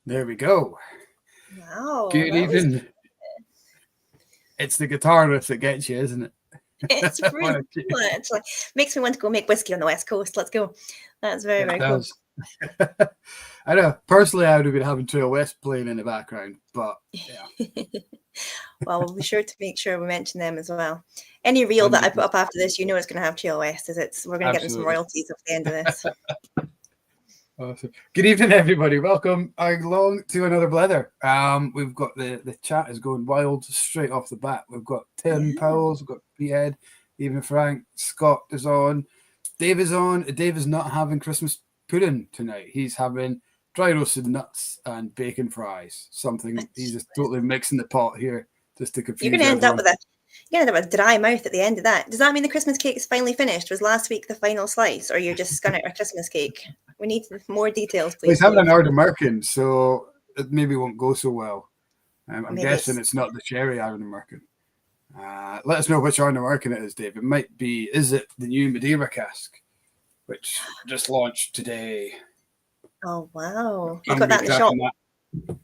There we go. Wow. Good evening. It's the guitar riff that gets you, isn't it? It's really cool, actually. Makes me want to go make whiskey on the West Coast. Let's go. That's very cool. I know. Personally, I would have been having Trail West playing in the background, but yeah. Well, we'll be sure to make sure we mention them as well. Any reel that I put up after this, you know it's going to have Trail West, we're going to get them some royalties at the end of this. Awesome. Good evening, everybody. Welcome along to another Blether. We've got the chat is going wild straight off the bat. We've got Tim Powell's, we've got Peahead, even Frank, Scott is on, Dave is on. Dave is not having Christmas pudding tonight. He's having dry roasted nuts and bacon fries. He's just totally mixing the pot here just to confuse. You're going to end up with a dry mouth at the end of that. Does that mean the Christmas cake is finally finished? Was last week the final slice, or you're just going to a Christmas cake? We need more details, please. He's having an Ardnamurchan, so it maybe won't go so well. I'm guessing it's not the cherry Ardnamurchan. Let us know which Ardnamurchan it is, Dave. It might be, is it the new Madeira cask, which just launched today? Oh, wow. You got that in the shop?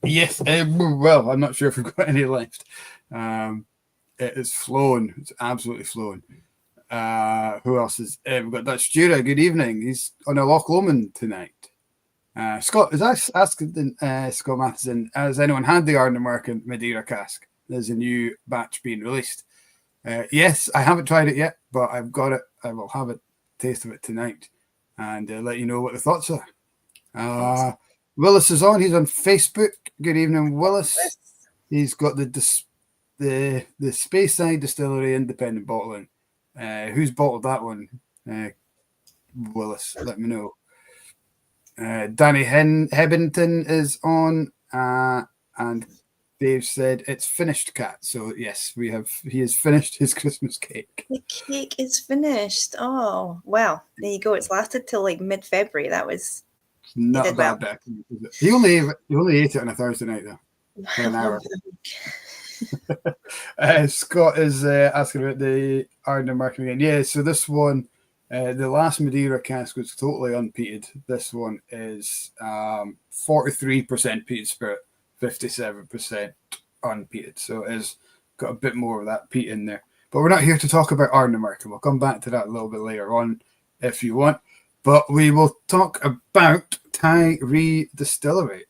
Yes. Well, I'm not sure if we've got any left. It is flown. It's absolutely flown. Who else is? We've got Dutch Jura. Good evening. He's on a Loch Lomond tonight. Scott is asking Scott Matheson, has anyone had the Ardnamurchan Madeira cask? There's a new batch being released. Yes, I haven't tried it yet, but I've got it. I will have a taste of it tonight and let you know what the thoughts are. Willis is on. He's on Facebook. Good evening, Willis. He's got the Speyside Distillery Independent Bottling. Who's bottled that one? Willis, let me know. Danny Hebbington is on, and Dave said it's finished, Cat. So yes, he has finished his Christmas cake. The cake is finished. Oh, well, there you go. It's lasted till like mid-February. That was not a bad bet. He only ate it on a Thursday night though, for an hour. Scott is asking about the Ardnamurchan again. Yeah, so this one, the last Madeira cask was totally unpeated. This one is 43% peated spirit, 57% unpeated. So it has got a bit more of that peat in there. But we're not here to talk about Ardnamurchan. We'll come back to that a little bit later on if you want. But we will talk about Tiree Distillery.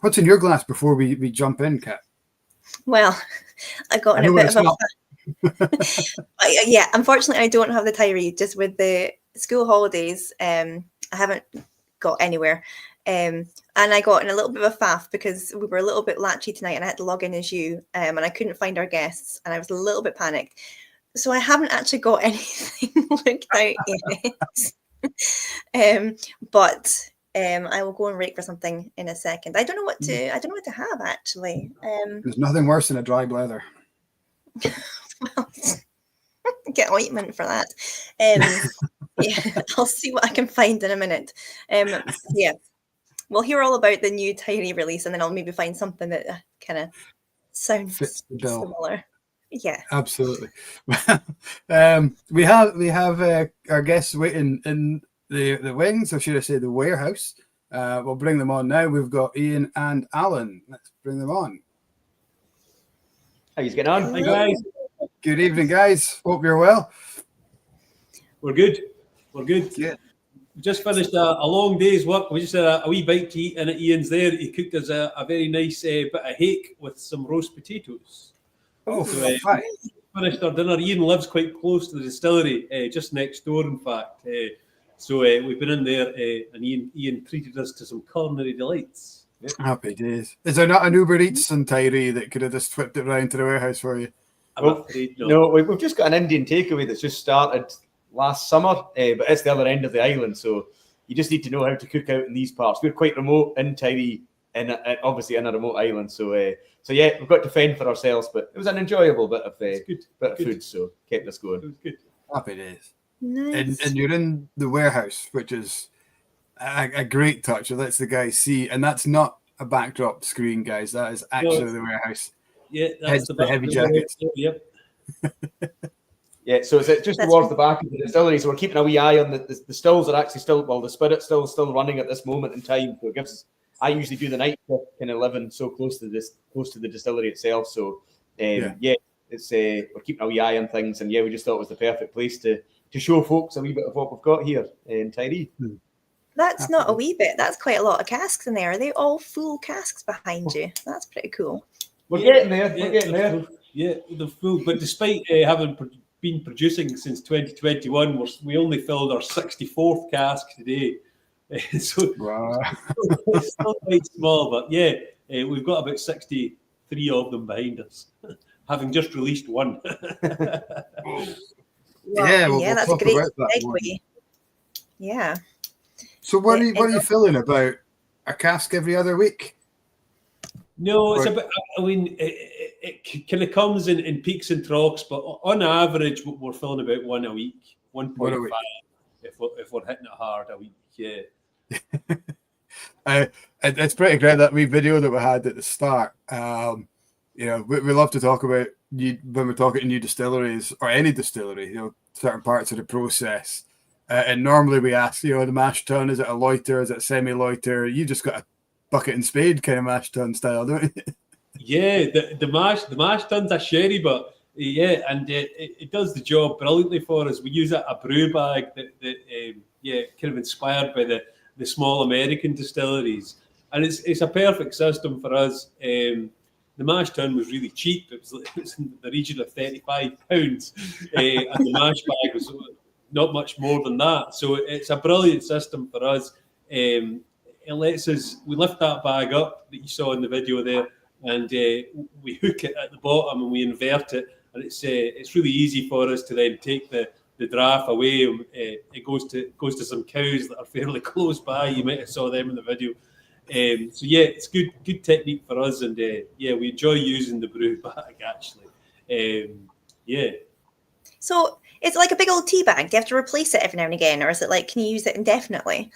What's in your glass before we jump in, Kat? Well, I got in a bit of a... yeah, unfortunately, I don't have the Tiree. Just with the school holidays, I haven't got anywhere. And I got in a little bit of a faff because we were a little bit latchy tonight and I had to log in as you, and I couldn't find our guests and I was a little bit panicked. So I haven't actually got anything looked out yet. But I will go and rake for something in a second. I don't know what to have actually. There's nothing worse than a dry blether. Well, get ointment for that. Yeah, I'll see what I can find in a minute. Yeah, we'll hear all about the new Tiree release, and then I'll maybe find something that kind of sounds similar. Yeah, absolutely. We have our guests waiting in the wings, or should I say the warehouse. We'll bring them on now. We've got Ian and Alan. Let's bring them on. How you getting on? Hi guys. Good evening, guys. Hope you're well. We're good. We're good. Yeah. We just finished a long day's work. We just had a wee bite to eat in at Ian's there. He cooked us a very nice bit of hake with some roast potatoes. Oh, so, finished our dinner. Ian lives quite close to the distillery, just next door, in fact. So we've been in there, and Ian treated us to some culinary delights. Yeah. Happy days. Is there not an Uber Eats in Tiree that could have just whipped it round to the warehouse for you? Well, no, we've just got an Indian takeaway that's just started last summer, but it's the other end of the island, so you just need to know how to cook out in these parts. We're quite remote in Tiree, and obviously in a remote island, so yeah, we've got to fend for ourselves, but it was an enjoyable bit of food, so kept us going. It was good. Happy days. Nice. And you're in the warehouse, which is a great touch. It lets the guys see, and that's not a backdrop screen, guys. That is actually the warehouse. Yeah, that's the heavy jackets. Yep. Yeah, so it's just towards the back of the distillery, so we're keeping a wee eye on the stills are actually still, well, the spirit's still running at this moment in time, so it gives I usually do the night shift, kind of living so close to the distillery itself. So it's we're keeping a wee eye on things, and we just thought it was the perfect place to show folks a wee bit of what we've got here in Tiree. That's not a wee bit. That's quite a lot of casks in there. Are they all full casks behind you? That's pretty cool. We're getting there. We're getting there. Yeah, the full. But despite having been producing since 2021, we only filled our 64th cask today. So wow. It's still quite small, but we've got about 63 of them behind us, having just released one. That's a great segue. Yeah. So what are you feeling about a cask every other week? No, it's about. I mean, it kind of comes in peaks and troughs, but on average, we're filling about one a week, 1.5 if we're hitting it hard a week. Yeah. It's pretty great, that wee video that we had at the start. We love to talk about when we're talking to new distilleries or any distillery, certain parts of the process. And normally we ask, the mash tun, is it a loiter, is it a semi-loiter? You just got a bucket and spade kind of mash tun style, don't you? Yeah, the mash tun's a sherry, but and it does the job brilliantly for us. We use a brew bag that kind of inspired by the small American distilleries, and it's a perfect system for us. The mash tun was really cheap. It was in the region of £35, and the mash bag was not much more than that. So it's a brilliant system for us. It lets us, we lift that bag up that you saw in the video there, and we hook it at the bottom and we invert it, and it's really easy for us to then take the draft away. It goes to some cows that are fairly close by. You might have saw them in the video. It's good technique for us, and we enjoy using the brew bag actually. So it's like a big old tea bag. Do you have to replace it every now and again, or is it like, can you use it indefinitely?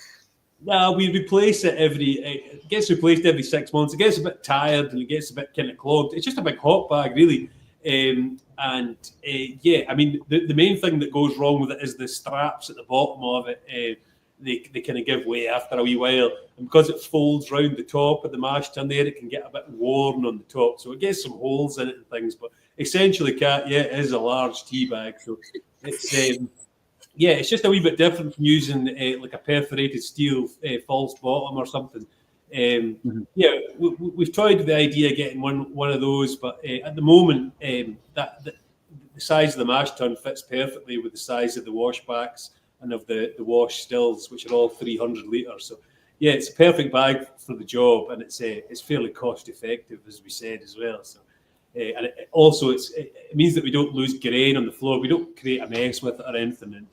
No, we replace it it gets replaced every 6 months. It gets a bit tired and it gets a bit kind of clogged. It's just a big hot bag, really. I mean, the main thing that goes wrong with it is the straps at the bottom of it. They kind of give way after a wee while, and because it folds round the top of the mash tun there, it can get a bit worn on the top, so it gets some holes in it and things. But essentially, it is a large tea bag, so it's it's just a wee bit different from using like a perforated steel false bottom or something. We've tried the idea of getting one of those, but at the moment, the size of the mash tun fits perfectly with the size of the washbacks and of the wash stills, which are all 300 litres. So it's a perfect bag for the job, and it's fairly cost effective, as we said as well. So and it means that we don't lose grain on the floor. We don't create a mess with it or anything. And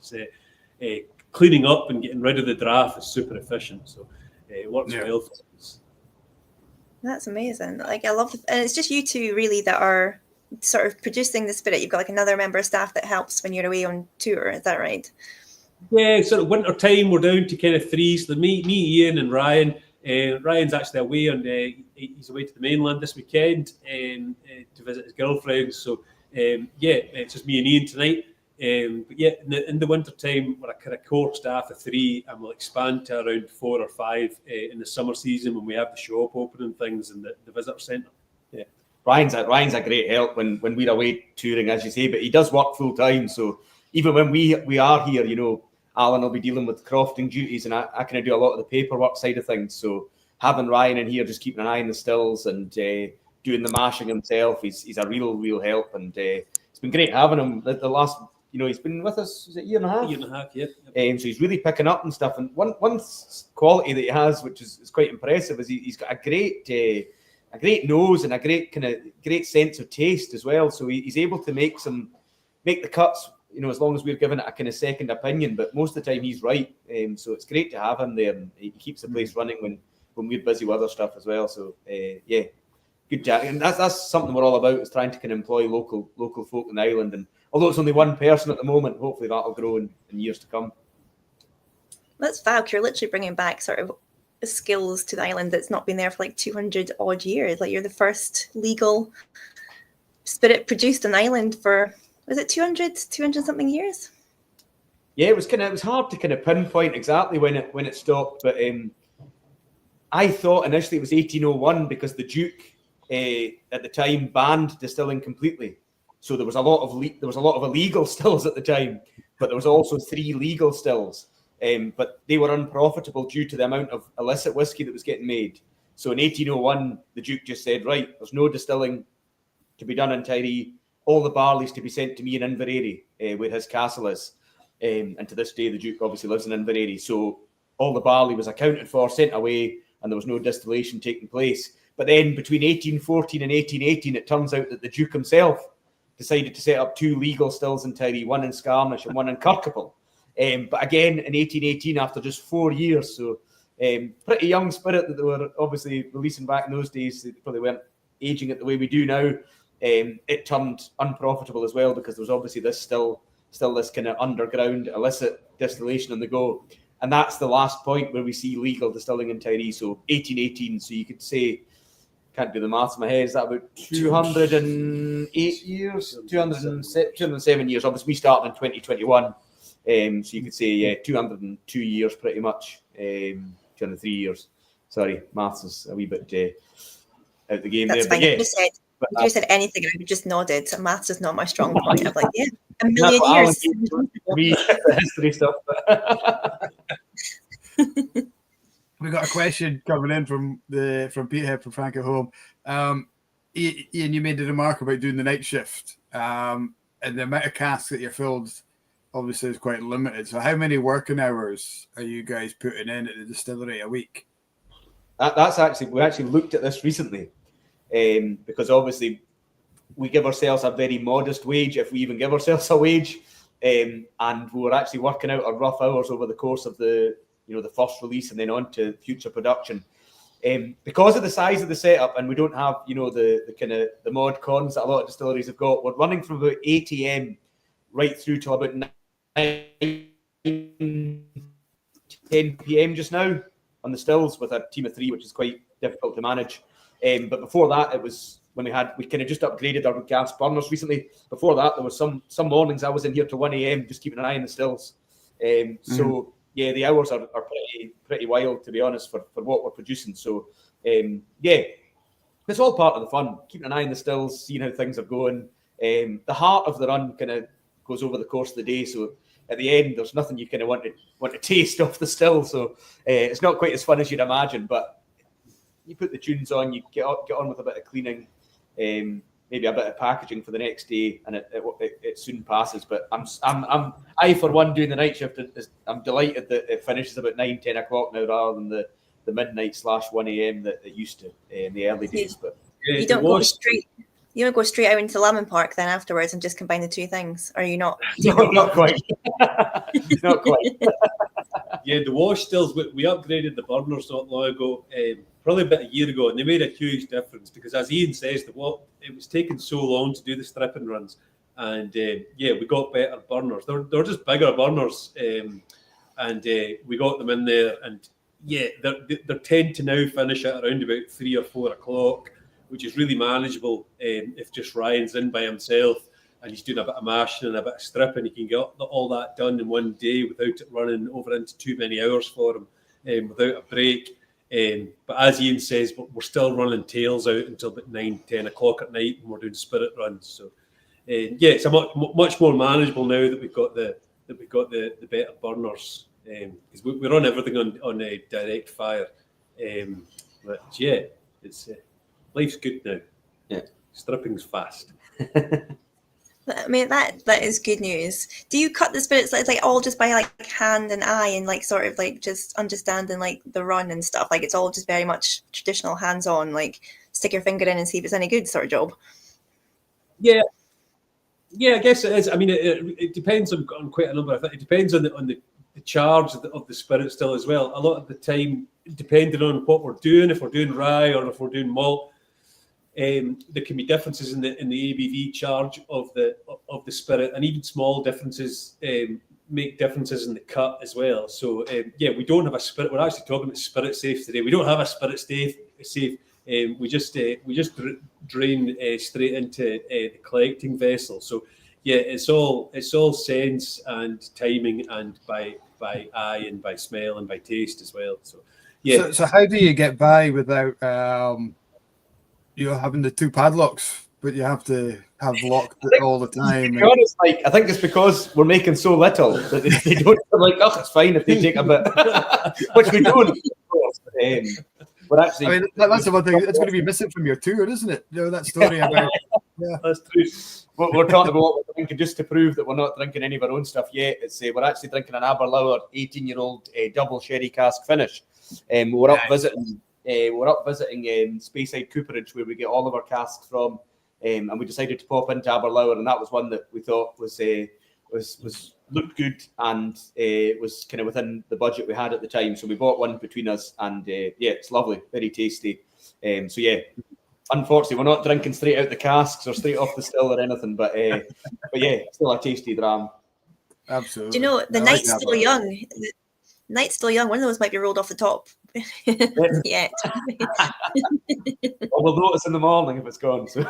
it's cleaning up and getting rid of the draft is super efficient. So it works well for us. That's amazing. Like, I love it. And it's just you two really that are sort of producing the spirit. You've got like another member of staff that helps when you're away on tour. Is that right? Yeah, sort of winter time, we're down to kind of 3. So me, Ian, and Ryan. Ryan's actually away he's away to the mainland this weekend to visit his girlfriend. So it's just me and Ian tonight. But in the winter time, we're a kind of core staff of 3, and we'll expand to around 4 or 5 in the summer season when we have the shop open and things in the visitor centre. Yeah, Ryan's a great help when we're away touring, as you say, but he does work full time. So even when we are here, Alan will be dealing with crofting duties, and I kind of do a lot of the paperwork side of things. So having Ryan in here, just keeping an eye on the stills and doing the mashing himself, he's a real help, and it's been great having him. The last, he's been with us, is it a year and a half? Year and a half, yeah. So he's really picking up and stuff. And one quality that he has, which is quite impressive, is he's got a great nose and a great sense of taste as well. So he's able to make the cuts, as long as we're giving it a kind of second opinion. But most of the time he's right. So it's great to have him there, and he keeps the place running when we're busy with other stuff as well. So good job. And that's something we're all about, is trying to kind of employ local folk in the island. And although it's only one person at the moment, hopefully that'll grow in years to come. That's fab. You're literally bringing back sort of skills to the island that's not been there for like 200 odd years. Like, you're the first legal spirit produced on island for, was it 200 something years? Yeah, it was hard to kind of pinpoint exactly when it stopped, but I thought initially it was 1801 because the Duke at the time banned distilling completely. So there was a lot of illegal stills at the time, but there was also 3 legal stills. But they were unprofitable due to the amount of illicit whiskey that was getting made. So in 1801, the Duke just said, right, there's no distilling to be done in Tiree. All the barley's to be sent to me in Inverary, where his castle is. And to this day, the Duke obviously lives in Inverary. So all the barley was accounted for, sent away, and there was no distillation taking place. But then between 1814 and 1818, it turns out that the Duke himself decided to set up 2 legal stills in Tiree, one in Scarnish and one in Kirkable. But again, in 1818, after just 4 years, so pretty young spirit that they were obviously releasing back in those days. They probably weren't aging it the way we do now. It turned unprofitable as well because there was obviously this still this kind of underground illicit distillation on the go. And that's the last point where we see legal distilling in Tiree. So 1818, so you could say, can't do the maths in my head, is that about 208 years? 207 years. Obviously, we started in 2021. So you could say, yeah, 202 years pretty much. 203 years. Sorry, maths is a wee bit out the game. That's there. Fine. But Yeah, if you said anything, I would just nodded. Maths is not my strong point. I'm like, yeah, a That's million what years. Read the history stuff. We got a question coming in from Peterhead from Frank at home. Ian, you made a remark about doing the night shift, and the amount of casks that you're filled obviously is quite limited. So how many working hours are you guys putting in at the distillery a week? That's actually, we actually looked at this recently, because obviously we give ourselves a very modest wage, if we even give ourselves a wage, and we were actually working out our rough hours over the course of the first release and then on to future production. Because of the size of the setup, and we don't have the kind of the mod cons that a lot of distilleries have got, we're running from about 8 a.m. right through till about 9, 10 p.m. just now on the stills with a team of 3, which is quite difficult to manage. But before that, it was when we kind of just upgraded our gas burners recently. Before that, there was some mornings I was in here till 1 a.m. just keeping an eye on the stills. So yeah, the hours are pretty wild, to be honest, for what we're producing. So yeah, it's all part of the fun, keeping an eye on the stills, seeing how things are going. The heart of the run kind of goes over the course of the day. So at the end, there's nothing you kind of want to taste off the still. So it's not quite as fun as you'd imagine, but you put the tunes on, you get on with a bit of cleaning, maybe a bit of packaging for the next day, and it soon passes. But I for one doing the night shift, I'm delighted that it finishes about 9-10 o'clock now rather than the midnight /1 a.m. that it used to in the early days. But you don't go straight. You don't go straight out into Lemon Park then afterwards and just combine the two things, or are you not? No, not quite. Not quite. Yeah, the wash stills, we upgraded the burners not long ago, probably about a year ago, and they made a huge difference because, as Ian says, it was taking so long to do the stripping runs, and yeah, we got better burners. They're just bigger burners, and we got them in there, and yeah, they tend to now finish at around about 3 or 4 o'clock, which is really manageable if just Ryan's in by himself and he's doing a bit of mashing and a bit of stripping. He can get all that done in one day without it running over into too many hours for him, without a break. But as Ian says, we're still running tails out until about 9-10 o'clock at night when we're doing spirit runs. So yeah, it's a much more manageable now that we've got the better burners, because we run everything on a direct fire. But yeah, it's life's good now. Yeah, stripping's fast. I mean, that is good news. Do you cut the spirits like all just by like hand and eye and like sort of like just understanding like the run and stuff? Like it's all just very much traditional hands-on, like stick your finger in and see if it's any good sort of job. Yeah, I guess it is. I mean, it depends on quite a number of things. It depends on the charge of the spirit still as well. A lot of the time, depending on what we're doing, if we're doing rye or if we're doing malt, there can be differences in the ABV charge of the spirit, and even small differences make differences in the cut as well. So yeah, we don't have a spirit. We're actually talking about spirit safe today. We don't have a spirit safe. We just drain straight into the collecting vessel. So yeah, it's all sense and timing and by eye and by smell and by taste as well. So Yeah. So how do you get by without having the 2 padlocks, but you have to have locked all the time? To be honest, I think it's because we're making so little that they don't. They're like, oh, it's fine if they take a bit, which we don't. Of course. But actually, I mean, that's the one thing it's going to be missing from your tour, isn't it? That story about. Yeah, that's true. We're talking about what we're drinking just to prove that we're not drinking any of our own stuff yet. It's we're actually drinking an Aberlour 18-year-old double sherry cask finish. We're up visiting. We're up visiting Speyside Cooperage, where we get all of our casks from, and we decided to pop into Aberlour, and that was one that we thought was looked good and was kind of within the budget we had at the time. So we bought one between us, and it's lovely, very tasty. Unfortunately, we're not drinking straight out the casks or straight off the still or anything, but still a tasty dram. Absolutely. Do you know the night's still young? The night's still young. One of those might be rolled off the top. Yeah. Well, we'll notice in the morning if it's gone. So.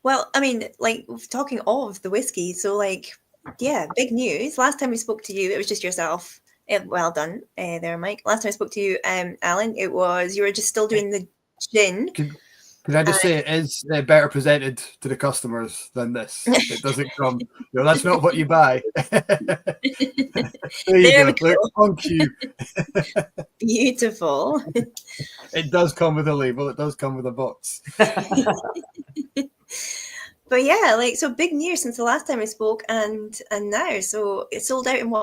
Well, I mean, talking of the whiskey, so big news. Last time we spoke to you, it was just yourself. Well done there, Mike. Last time I spoke to you, Alan, you were just still doing the gin. Can I just say it is better presented to the customers than this? It doesn't come. That's not what you buy. there you go. Look, on cue. Beautiful. It does come with a label. It does come with a box. But yeah, so big news since the last time we spoke and now. So it sold out in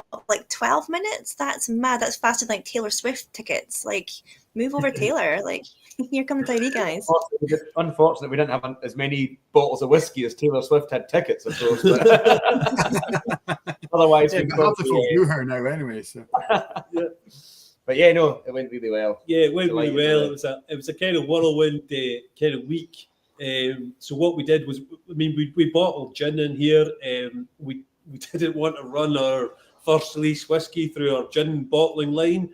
12 minutes? That's mad. That's faster than Taylor Swift tickets. Move over Taylor. Here come the Tiree guys. Unfortunately, we didn't have as many bottles of whiskey as Taylor Swift had tickets, of course. But otherwise, we have to review her now anyway. So. Yeah. But no, it went really well. Yeah, it went really well. It was a kind of whirlwind kind of week. So what we did was, we bottled gin in here. We didn't want to run our first release whiskey through our gin bottling line.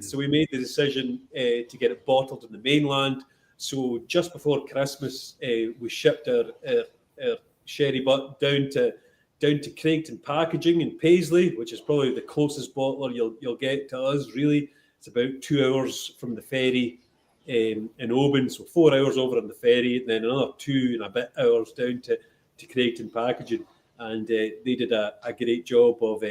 So we made the decision to get it bottled in the mainland. So just before Christmas, we shipped our sherry butt down to Craigton Packaging in Paisley, which is probably the closest bottler you'll get to us. Really, it's about 2 hours from the ferry in Oban, so 4 hours over on the ferry, and then another 2 and a bit hours down to Craigton Packaging. And they did a great job of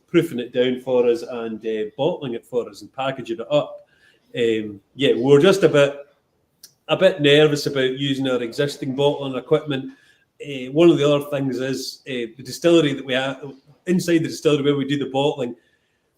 proofing it down for us and bottling it for us and packaging it up. We're just a bit nervous about using our existing bottling equipment. One of the other things is the distillery that we have inside the distillery where we do the bottling.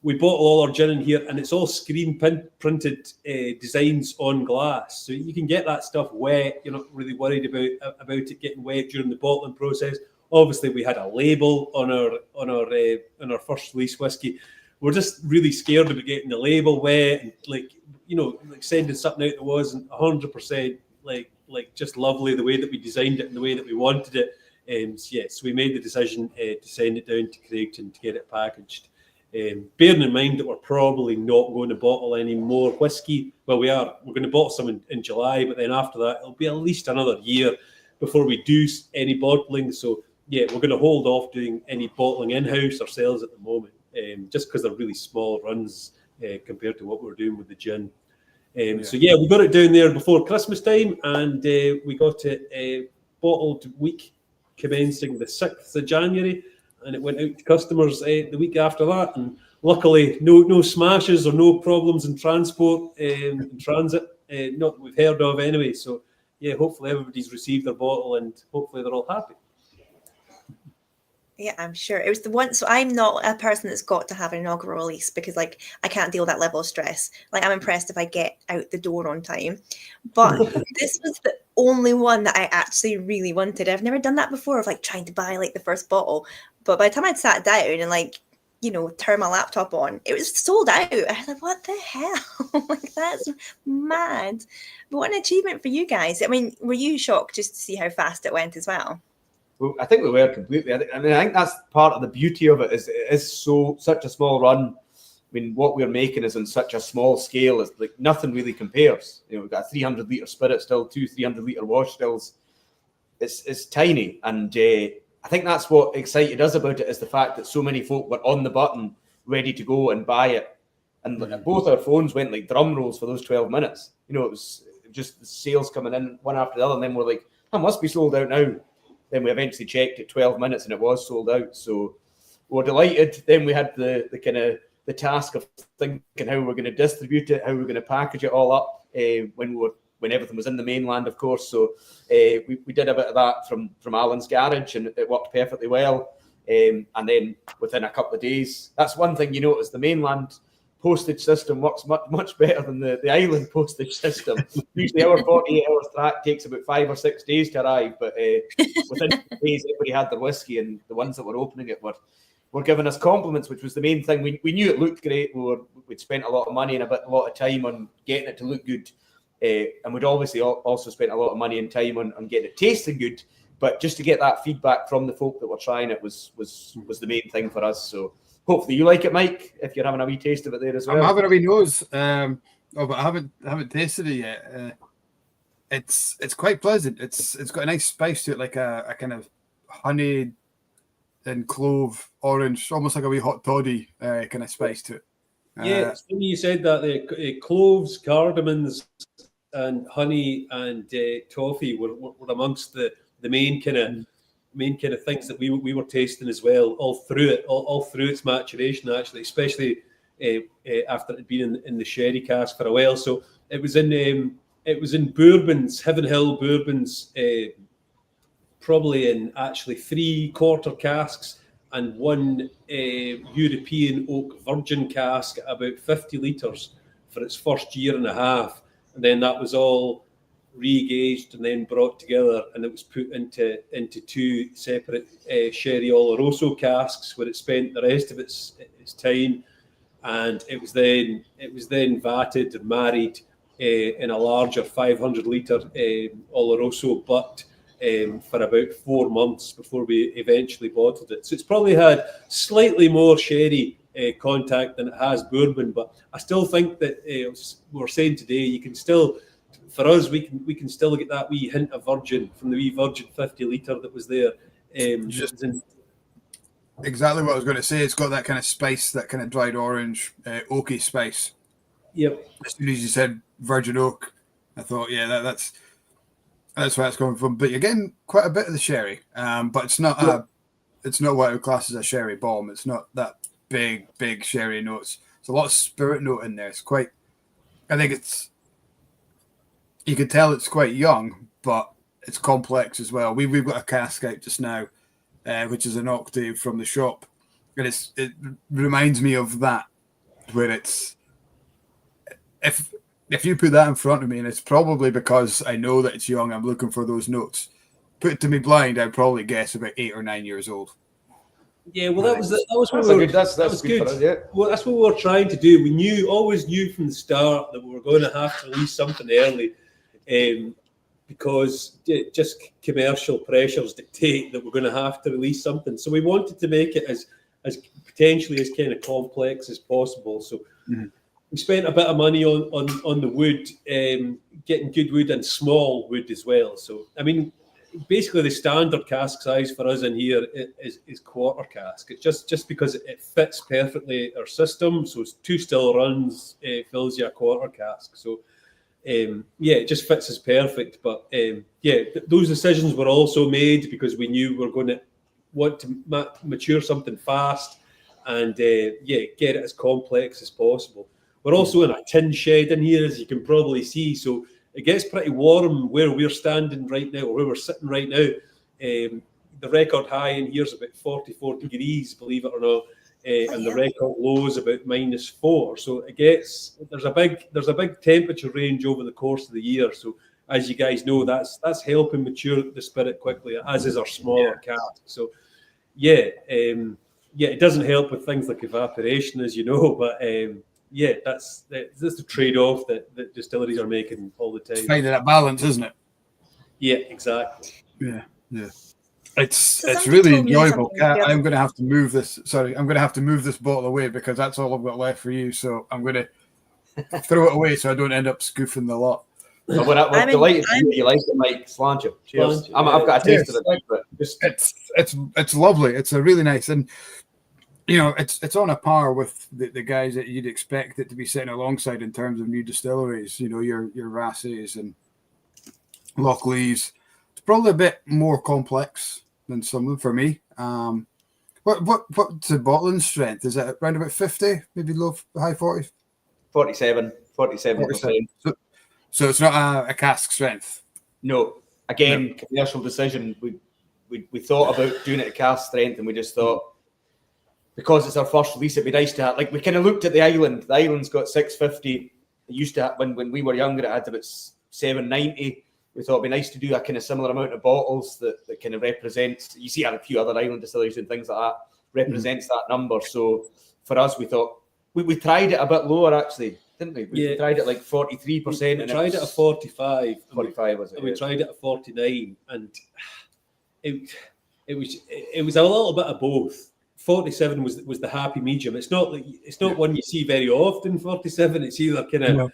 We bottle all our gin in here, and it's all screen printed designs on glass, so you can get that stuff wet. You're not really worried about it getting wet during the bottling process. Obviously, we had a label on our first release whiskey. We're just really scared about getting the label wet and sending something out that wasn't 100% just lovely the way that we designed it and the way that we wanted it. So we made the decision to send it down to Craigton to get it packaged. Bearing in mind that we're probably not going to bottle any more whiskey. Well, we're going to bottle some in July, but then after that, it'll be at least another year before we do any bottling. So we're going to hold off doing any bottling in-house ourselves at the moment, just because they're really small runs compared to what we're doing with the gin. So we got it down there before Christmas time, and we got it bottled week commencing the 6th of January, and it went out to customers the week after that. And luckily, no smashes or no problems in transport in transit, not that we've heard of anyway. So hopefully everybody's received their bottle, and hopefully they're all happy. Yeah, I'm sure. It was the one. So I'm not a person that's got to have an inaugural release because I can't deal with that level of stress. I'm impressed if I get out the door on time. But this was the only one that I actually really wanted. I've never done that before of trying to buy the first bottle. But by the time I'd sat down and turn my laptop on, it was sold out. I was like, what the hell? That's mad. But what an achievement for you guys. I mean, were you shocked just to see how fast it went as well? Well, I think we were completely. I think that's part of the beauty of it. It is such a small run. I mean, what we're making is on such a small scale. It's nothing really compares. We've got a 300-litre spirit still, 2 300-litre wash stills. It's tiny, and I think that's what excited us about it, is the fact that so many folk were on the button, ready to go and buy it. And both our phones went like drum rolls for those 12 minutes. You know, it was just the sales coming in one after the other. And then we're like, that must be sold out now. Then we eventually checked at 12 minutes and it was sold out. So we're delighted. Then we had the kind of the task of thinking how we're going to distribute it, how we're going to package it all up when everything was in the mainland, of course. So we did a bit of that from Alain's garage, and it worked perfectly well. And then within a couple of days, that's one thing you notice, the mainland postage system works much better than the island postage system. Usually our 48 hours track takes about 5 or 6 days to arrive, but within days everybody had their whiskey, and the ones that were opening it were giving us compliments, which was the main thing. We knew it looked great. We'd spent a lot of money and a lot of time on getting it to look good, and we'd obviously also spent a lot of money and time on getting it tasting good. But just to get that feedback from the folk that were trying it was the main thing for us. So hopefully you like it, Mike, if you're having a wee taste of it there as well. I'm having a wee nose, but I haven't tasted it yet. It's quite pleasant. It's got a nice spice to it, like a kind of honey and clove, orange, almost like a wee hot toddy kind of spice to it. Yeah, it's funny you said that. The cloves, cardamoms, and honey and toffee were amongst the main kind of things that we were tasting as well, all through its maturation, actually, especially after it had been in the sherry cask for a while. So it was in bourbons, Heaven Hill bourbons, probably in actually 3 quarter casks and 1 European oak virgin cask at about 50 litres for its first year and a half. And then that was all re-gauged and then brought together, and it was put into 2 separate sherry Oloroso casks, where it spent the rest of its time, and it was then vatted and married in a larger 500 litre Oloroso butt for about 4 months before we eventually bottled it. So it's probably had slightly more sherry contact than it has bourbon, but I still think that we're saying today, you can still, for us, we can still get that wee hint of virgin from the wee virgin 50 litre that was there. Exactly what I was going to say. It's got that kind of spice, that kind of dried orange, oaky spice. Yep. As soon as you said virgin oak, I thought, yeah, that's where it's coming from. But you're getting quite a bit of the sherry, but it's not what I would class as a sherry bomb. It's not that big sherry notes. There's a lot of spirit note in there. It's quite. I think you can tell it's quite young, but it's complex as well. We've got a cask out just now, which is an octave from the shop, and it reminds me of that, where it's if you put that in front of me, and it's probably because I know that it's young, I'm looking for those notes. Put it to me blind, I'd probably guess about 8 or 9 years old. Yeah, well, that's good. That's good. For us, yeah. Well, that's what we were trying to do. We always knew from the start that we were going to have to release something early, because just commercial pressures dictate that we're going to have to release something. So we wanted to make it as potentially as kind of complex as possible. So we spent a bit of money on the wood, getting good wood and small wood as well. So I mean, basically the standard cask size for us in here is quarter cask. It's just because it fits perfectly our system. So it's 2 still runs, fills you a quarter cask. So it just fits us perfect. But those decisions were also made because we knew we were going to want to mature something fast and get it as complex as possible. We're also in a tin shed in here, as you can probably see. So it gets pretty warm where we're standing right now, or where we're sitting right now. The record high in here is about 44 degrees, believe it or not, and the record low is about -4. So there's a big temperature range over the course of the year. So as you guys know, that's helping mature the spirit quickly, as is our smaller cask. So it doesn't help with things like evaporation, as you know, but that's the trade-off that distilleries are making all the time. It's finding that balance, isn't it? Yeah, exactly. Yeah. It's really enjoyable. I'm going to have to move this. Sorry, I'm going to have to move this bottle away because that's all I've got left for you. So I'm going to throw it away so I don't end up scoofing the lot. We're delighted to hear you like it, Mike. Sláinte. Cheers. I've got a taste of it now, but it's lovely. It's a really nice, and you know, it's on a par with the guys that you'd expect it to be sitting alongside in terms of new distilleries. You know, your Rasses and Lochleys. It's probably a bit more complex than some of them for me. What's the bottling strength? Is it around about 50, maybe low, high 40s? 47%. So it's not a cask strength. No. Again, commercial decision. We thought about doing it at cask strength, and we just thought, because it's our first release, it'd be nice to have. Like, we kind of looked at the island. The island's got 650. It used to have, when we were younger, it had about 790. We thought it'd be nice to do a kind of similar amount of bottles that kind of represents. You see a few other island distilleries and things like that represents that number. So for us, we thought we tried it a bit lower, actually, didn't we? We tried it like 43%. We tried it at 45. 45 was it? And we tried it at 49, and it was a little bit of both. 47 was the happy medium. It's not one you see very often. 47, it's either kind of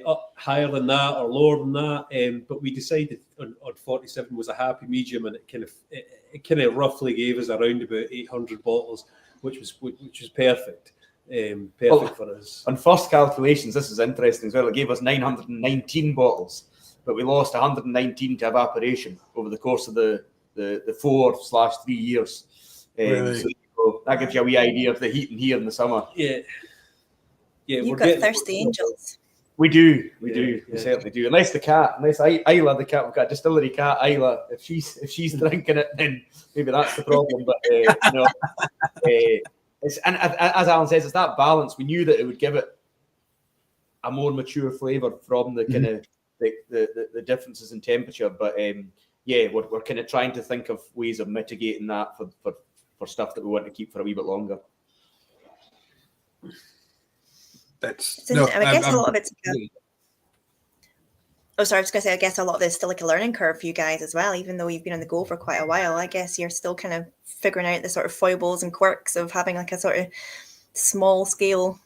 up higher than that or lower than that. But we decided on 47 was a happy medium, and it kind of roughly gave us around about 800 bottles, which was perfect. For us. On first calculations, this is interesting as well. It gave us 919 bottles, but we lost 119 to evaporation over the course of the 4/3 years. Really? So that gives you a wee idea of the heat in here in the summer. Yeah. You've got thirsty angels. We do. We certainly do. Unless Isla, the cat, we've got a distillery cat, Isla. If she's drinking it, then maybe that's the problem. But and as Alan says, it's that balance. We knew that it would give it a more mature flavour from the kind of the differences in temperature. But we're kind of trying to think of ways of mitigating that for stuff that we want to keep for a wee bit longer. I guess a lot of it's. I was going to say, I guess a lot of this is still like a learning curve for you guys as well, even though you've been on the go for quite a while. I guess you're still kind of figuring out the sort of foibles and quirks of having like a sort of small scale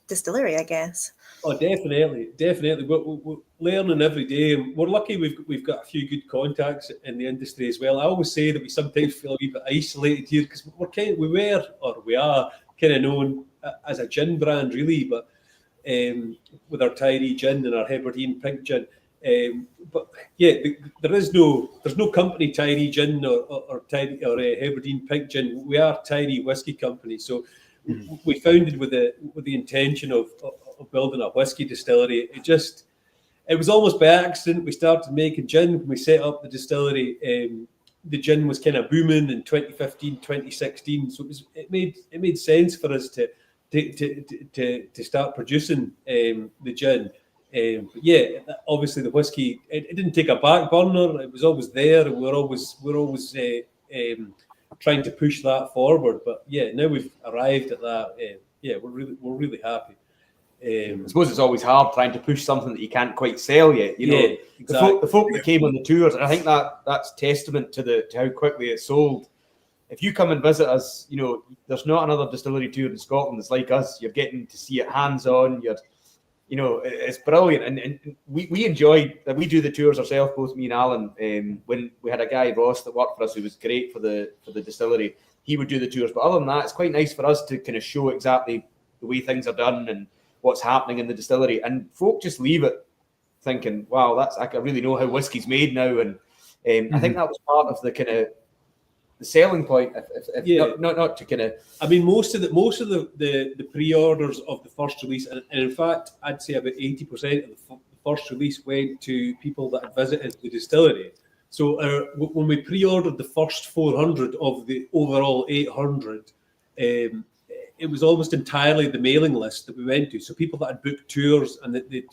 distillery, I guess. Oh, definitely. We're learning every day. We're lucky we've got a few good contacts in the industry as well. I always say that we sometimes feel a wee bit isolated here because we are kind of known as a gin brand, really, but with our Tiree gin and our Hebridean pink gin. There's no company Tiree gin or Hebridean pink gin. We are Tiree Whisky Company, so we founded with the intention of building a whiskey distillery. It was almost by accident we started making gin when we set up the distillery. The gin was kind of booming in 2015, 2016, so it made sense for us to start producing the gin. Obviously the whiskey it didn't take a back burner. It was always there, and we're always trying to push that forward. But now we've arrived at that. We're really happy. I suppose it's always hard trying to push something that you can't quite sell yet. Exactly. The folk that came on the tours, and I think that's testament to how quickly it sold. If you come and visit us, there's not another distillery tour in Scotland that's like us. You're getting to see it hands-on. It's brilliant, and we enjoyed that. We do the tours ourselves, both me and Alan. When we had a guy, Ross, that worked for us, who was great for the distillery, he would do the tours. But other than that, it's quite nice for us to kind of show exactly the way things are done and what's happening in the distillery, and folk just leave it thinking, "Wow, I really know how whiskey's made now." And I think that was part of the kind of the selling point. Not to kind of. I mean, most of the pre-orders of the first release, and in fact, I'd say about 80% of the first release went to people that had visited the distillery. So when we pre-ordered the first 400 of the overall 800. It was almost entirely the mailing list that we went to. So people that had booked tours and they'd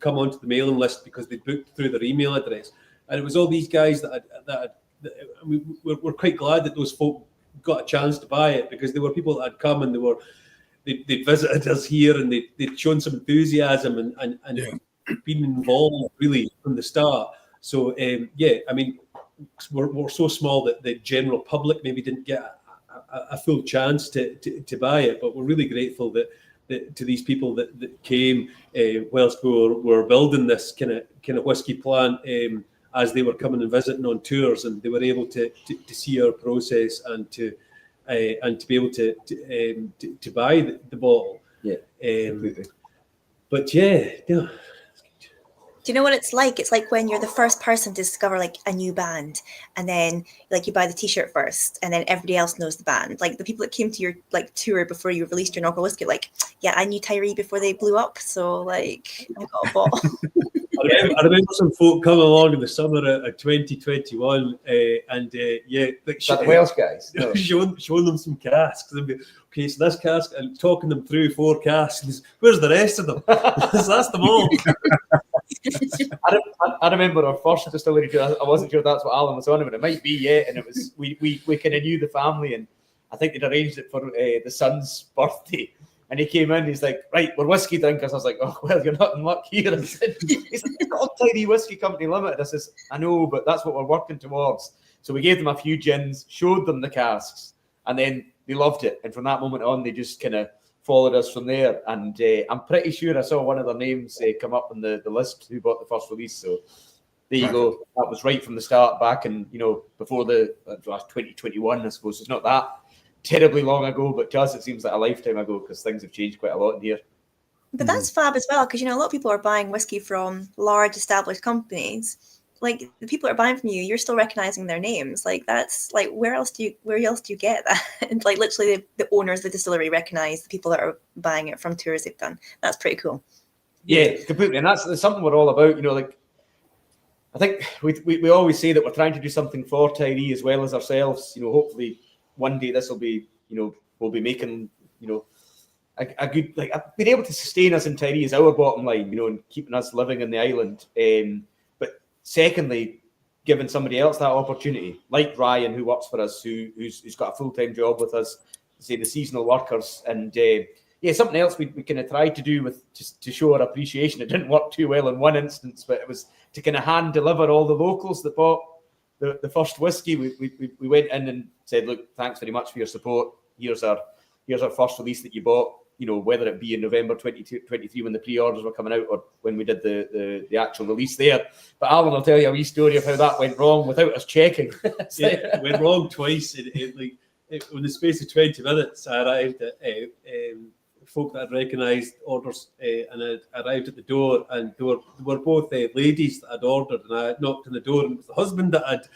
come onto the mailing list because they'd booked through their email address. And it was all these guys we're quite glad that those folk got a chance to buy it, because they were people that had come and they'd visited us here, and they'd shown some enthusiasm and been involved really from the start. So, I mean, we're so small that the general public maybe didn't get a full chance to buy it, but we're really grateful that to these people that came whilst we were building this kind of whiskey plant, as they were coming and visiting on tours, and they were able to see our process and to be able to buy the bottle. Yeah, completely. But yeah. Do you know what it's like? It's like when you're the first person to discover like a new band, and then like you buy the T-shirt first, and then everybody else knows the band. Like the people that came to your like tour before you released your inaugural whiskey, like, yeah, I knew Tiree before they blew up, so like I got a bottle. I remember some folk coming along in the summer of 2021, and the Welsh guys, no. showing them some casks. They'd be, okay, so this cask, and talking them through 4 casks. Where's the rest of them? So that's them all. I remember our first distillery tour. I wasn't sure if that's what Alan was on, but it might be, yeah. And it was we kind of knew the family, and I think they'd arranged it for the son's birthday. And he came in, he's like, right, we're whiskey drinkers. I was like, oh, well, you're not in luck here. He's like, it's not Tiree Whisky Company Limited. I says, I know, but that's what we're working towards. So we gave them a few gins, showed them the casks, and then they loved it. And from that moment on, they just kind of followed us from there. And I'm pretty sure I saw one of their names come up on the list who bought the first release. So there you go. That was right from the start back, and before the 2021, I suppose. It's not that terribly long ago, but to us it seems like a lifetime ago, because things have changed quite a lot in here. But that's fab as well, because a lot of people are buying whiskey from large established companies. Like the people that are buying from you, you're still recognizing their names. Like that's like where else do you get that? And like literally the owners of the distillery recognize the people that are buying it from tours they've done. That's pretty cool. Yeah, completely. And that's something we're all about. Like I think we always say that we're trying to do something for Tiree as well as ourselves. Hopefully one day this will be, we'll be making, a good, like, being able to sustain us in Tiree is our bottom line, and keeping us living in the island. But secondly, giving somebody else that opportunity, like Ryan, who works for us, who's got a full-time job with us, say the seasonal workers, and something else we kind of tried to do with just to show our appreciation. It didn't work too well in one instance, but it was to kind of hand deliver all the locals that bought the first whiskey. We went in and said, look, thanks very much for your support. Here's our first release that you bought, whether it be in November 2023 when the pre-orders were coming out, or when we did the actual release there. But Alan will tell you a wee story of how that went wrong without us checking. It went wrong twice. In the space of 20 minutes, I arrived at folk that had recognised orders, and I arrived at the door, and they were both ladies that had ordered, and I knocked on the door, and it was the husband that had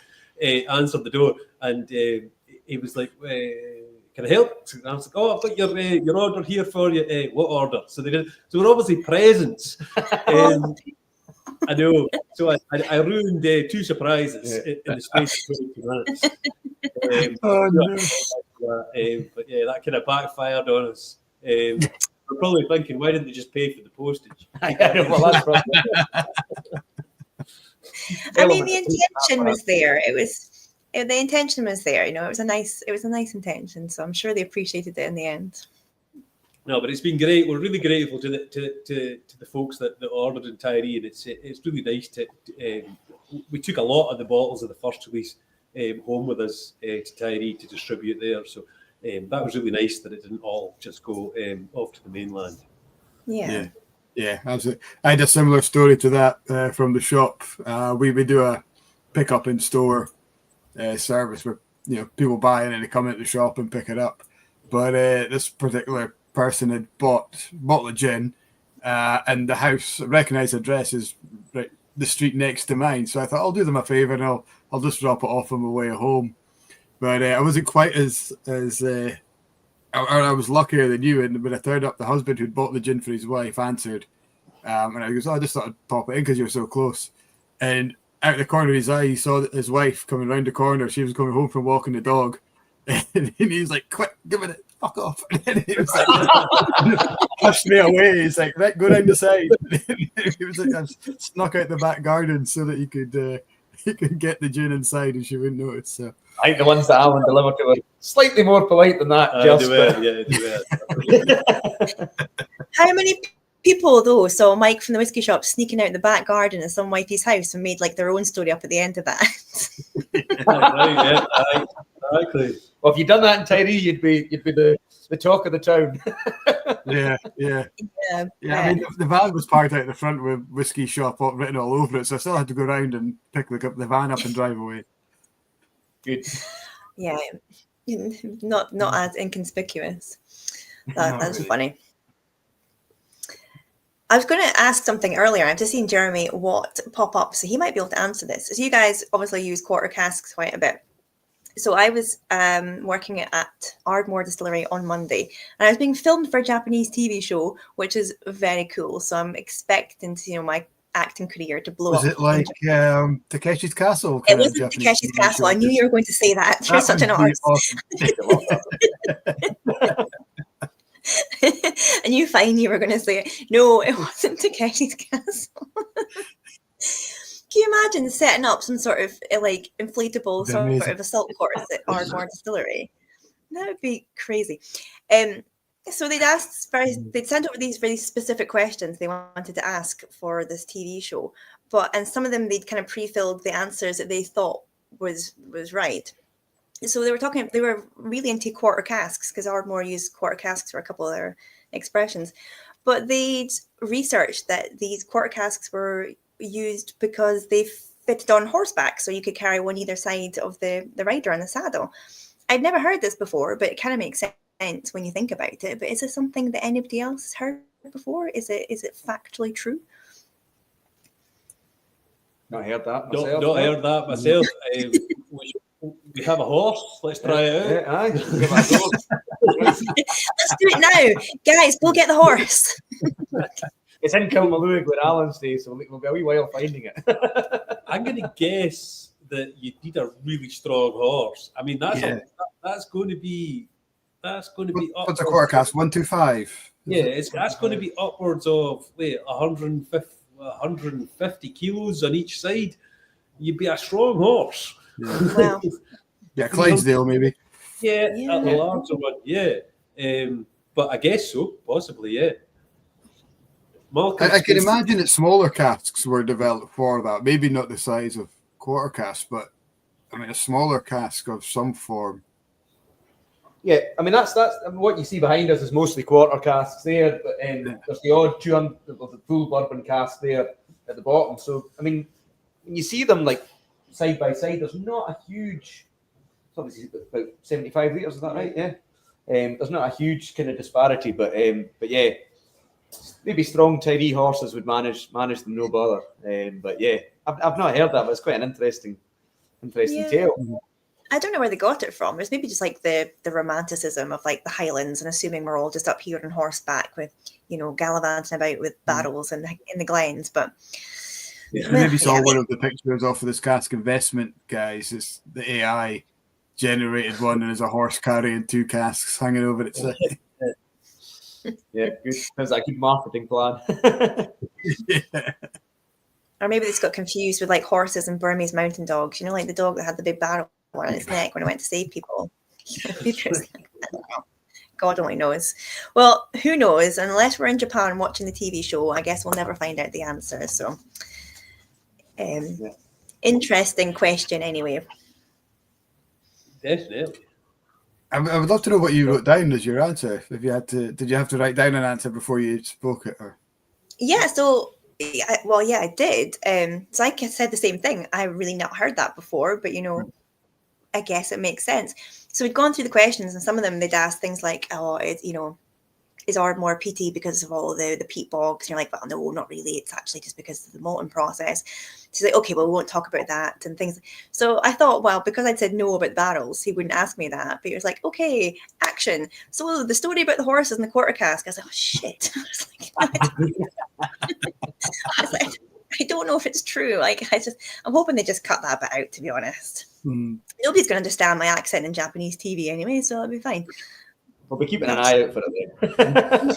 answered the door, and he was like, can I help? And I was like, oh, I've got your order here for you. What order? So they did. So we're obviously presents. I know. So I ruined 2 surprises in the space of 20 minutes. But yeah, that kind of backfired on us. We're probably thinking, why didn't they just pay for the postage? I mean, the intention was there. The intention was there. It was a nice intention. So I'm sure they appreciated it in the end. No, but it's been great. We're really grateful to the folks that ordered in Tiree, and it's really nice to. We took a lot of the bottles of the first release home with us to Tiree to distribute there. So that was really nice that it didn't all just go off to the mainland. Yeah, absolutely. I had a similar story to that from the shop. We do a pick up in store service where people buy it and they come into the shop and pick it up. But this particular person had bought a bottle of gin, and the house recognized address is right the street next to mine. So I thought I'll do them a favor and I'll just drop it off on my way home. But I wasn't quite as I was luckier than you. And when I turned up, the husband who'd bought the gin for his wife answered, and I goes, I just thought I'd pop it in because you're so close. And out of the corner of his eye, he saw his wife coming around the corner. She was coming home from walking the dog, and he was like, "Quick, give it, fuck off!" And then he was like, pushed me away. He's like, "Right, go down the side." He was like, "I snuck out the back garden so that he could get the gin inside, and she wouldn't notice." So I think the ones that Alan delivered to were slightly more polite than that. How many people though saw Mike from the whiskey shop sneaking out the back garden of some wifey's house and made like their own story up at the end of that? Exactly. Well, if you'd done that in Tiree, you'd be the the talk of the town. Yeah. Yeah. I mean, the van was parked out the front with whiskey shop written all over it, so I still had to go around and pick the van up and drive away. Good. Yeah, not as inconspicuous. That's really. funny. I was going to ask something earlier. I've just seen Jeremy Watt pop up, so he might be able to answer this. So you guys obviously use quarter casks quite a bit. So I was working at Ardmore Distillery on Monday, and I was being filmed for a Japanese TV show, which is very cool. So I'm expecting to, my acting career to blow up. Was it like Takeshi's Castle? It wasn't Takeshi's Castle. I knew you were going to say that. You're such an arse. Awesome. I knew fine you were going to say it. No, it wasn't Takeshi's Castle. Can you imagine setting up some sort of like inflatable sort of assault course at Ardmore Distillery? That would be crazy. So they'd sent over these really specific questions they wanted to ask for this TV show, and some of them they'd kind of pre-filled the answers that they thought was right. So they were really into quarter casks because Ardmore used quarter casks for a couple of their expressions, but they'd researched that these quarter casks were used because they fitted on horseback, so you could carry one either side of the rider on the saddle. I'd never heard this before, but it kind of makes sense when you think about it. But is it something that anybody else has heard before? Is it factually true? Not heard that myself. Not heard that myself. We have a horse. Let's try it out. Let's do it now, guys. Go get the horse. It's in Kilmalloy where Alan stays, so we'll be a wee while finding it. I'm going to guess that you need a really strong horse. I mean, that's going to be. What's a quarter cask? 125. Yeah, that's going to be upwards of 150 kilos on each side. You'd be a strong horse. Yeah. Wow. Yeah, Clydesdale maybe. Yeah, at the larger one. Yeah, but I guess so, possibly. Yeah. I can imagine that smaller casks were developed for that. Maybe not the size of quarter cask, but I mean a smaller cask of some form. Yeah, I mean that's what you see behind us is mostly quarter casks there, but there's the odd 200 of the full bourbon cask there at the bottom. So I mean, when you see them like side by side, there's not a huge. It's obviously about 75 litres, is that right? Yeah. There's not a huge kind of disparity, but yeah, maybe strong Tiree horses would manage them no bother. But yeah, I've not heard that, but it's quite an interesting tale. I don't know where they got it from. It's maybe just like the romanticism of like the Highlands and assuming we're all just up here on horseback with, gallivanting about with barrels and in the glens. But maybe saw one of the pictures off of this cask investment, guys. It's the AI generated one, and there's a horse carrying two casks hanging over its side. Yeah, good. That's a good marketing plan. Yeah. Or maybe they just got confused with like horses and Burmese mountain dogs. Like the dog that had the big barrel on its neck when it went to save people. God only knows. Well, who knows? Unless we're in Japan watching the TV show, I guess we'll never find out the answer. So, interesting question anyway. Definitely. I would love to know what you wrote down as your answer. If you had to, did you have to write down an answer before you spoke it? Or? Yeah. So, I did. So I said the same thing. I really not heard that before, but I guess it makes sense. So we'd gone through the questions, and some of them they'd ask things like, "Oh, is Ardmore peaty because of all the peat bogs?" And you're like, "Well, no, not really. It's actually just because of the malting process." She's like, "Okay, well, we won't talk about that," and things. So I thought, well, because I'd said no about the barrels, he wouldn't ask me that. But he was like, "Okay, action." So the story about the horses and the quarter cask, I was like, "Oh shit!" I was like, I don't know if it's true. I'm hoping they just cut that bit out, to be honest. Nobody's going to understand my accent in Japanese TV anyway, so it'll be fine. We'll be keeping an eye out for it then.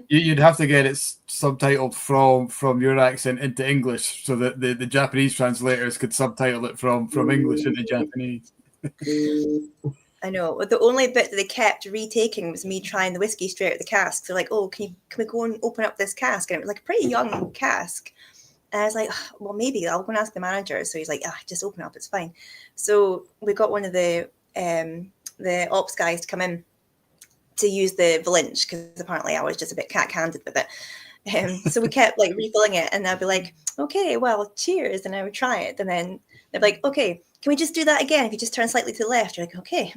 You'd have to get it subtitled from your accent into English so that the Japanese translators could subtitle it from English into Japanese. I know. The only bit that they kept retaking was me trying the whiskey straight out the cask. They're like, "Oh, can we go and open up this cask?" And it was like a pretty young cask. And I was like, "Well, maybe I'll go and ask the manager." So he's like, "Just open up, it's fine." So we got one of the ops guys to come in, to use the Valinch, because apparently I was just a bit cat-handed with it. So we kept like refilling it, and I'd be like, okay, well, cheers, and I would try it, and then they'd be like, okay, can we just do that again? If you just turn slightly to the left, you're like, okay,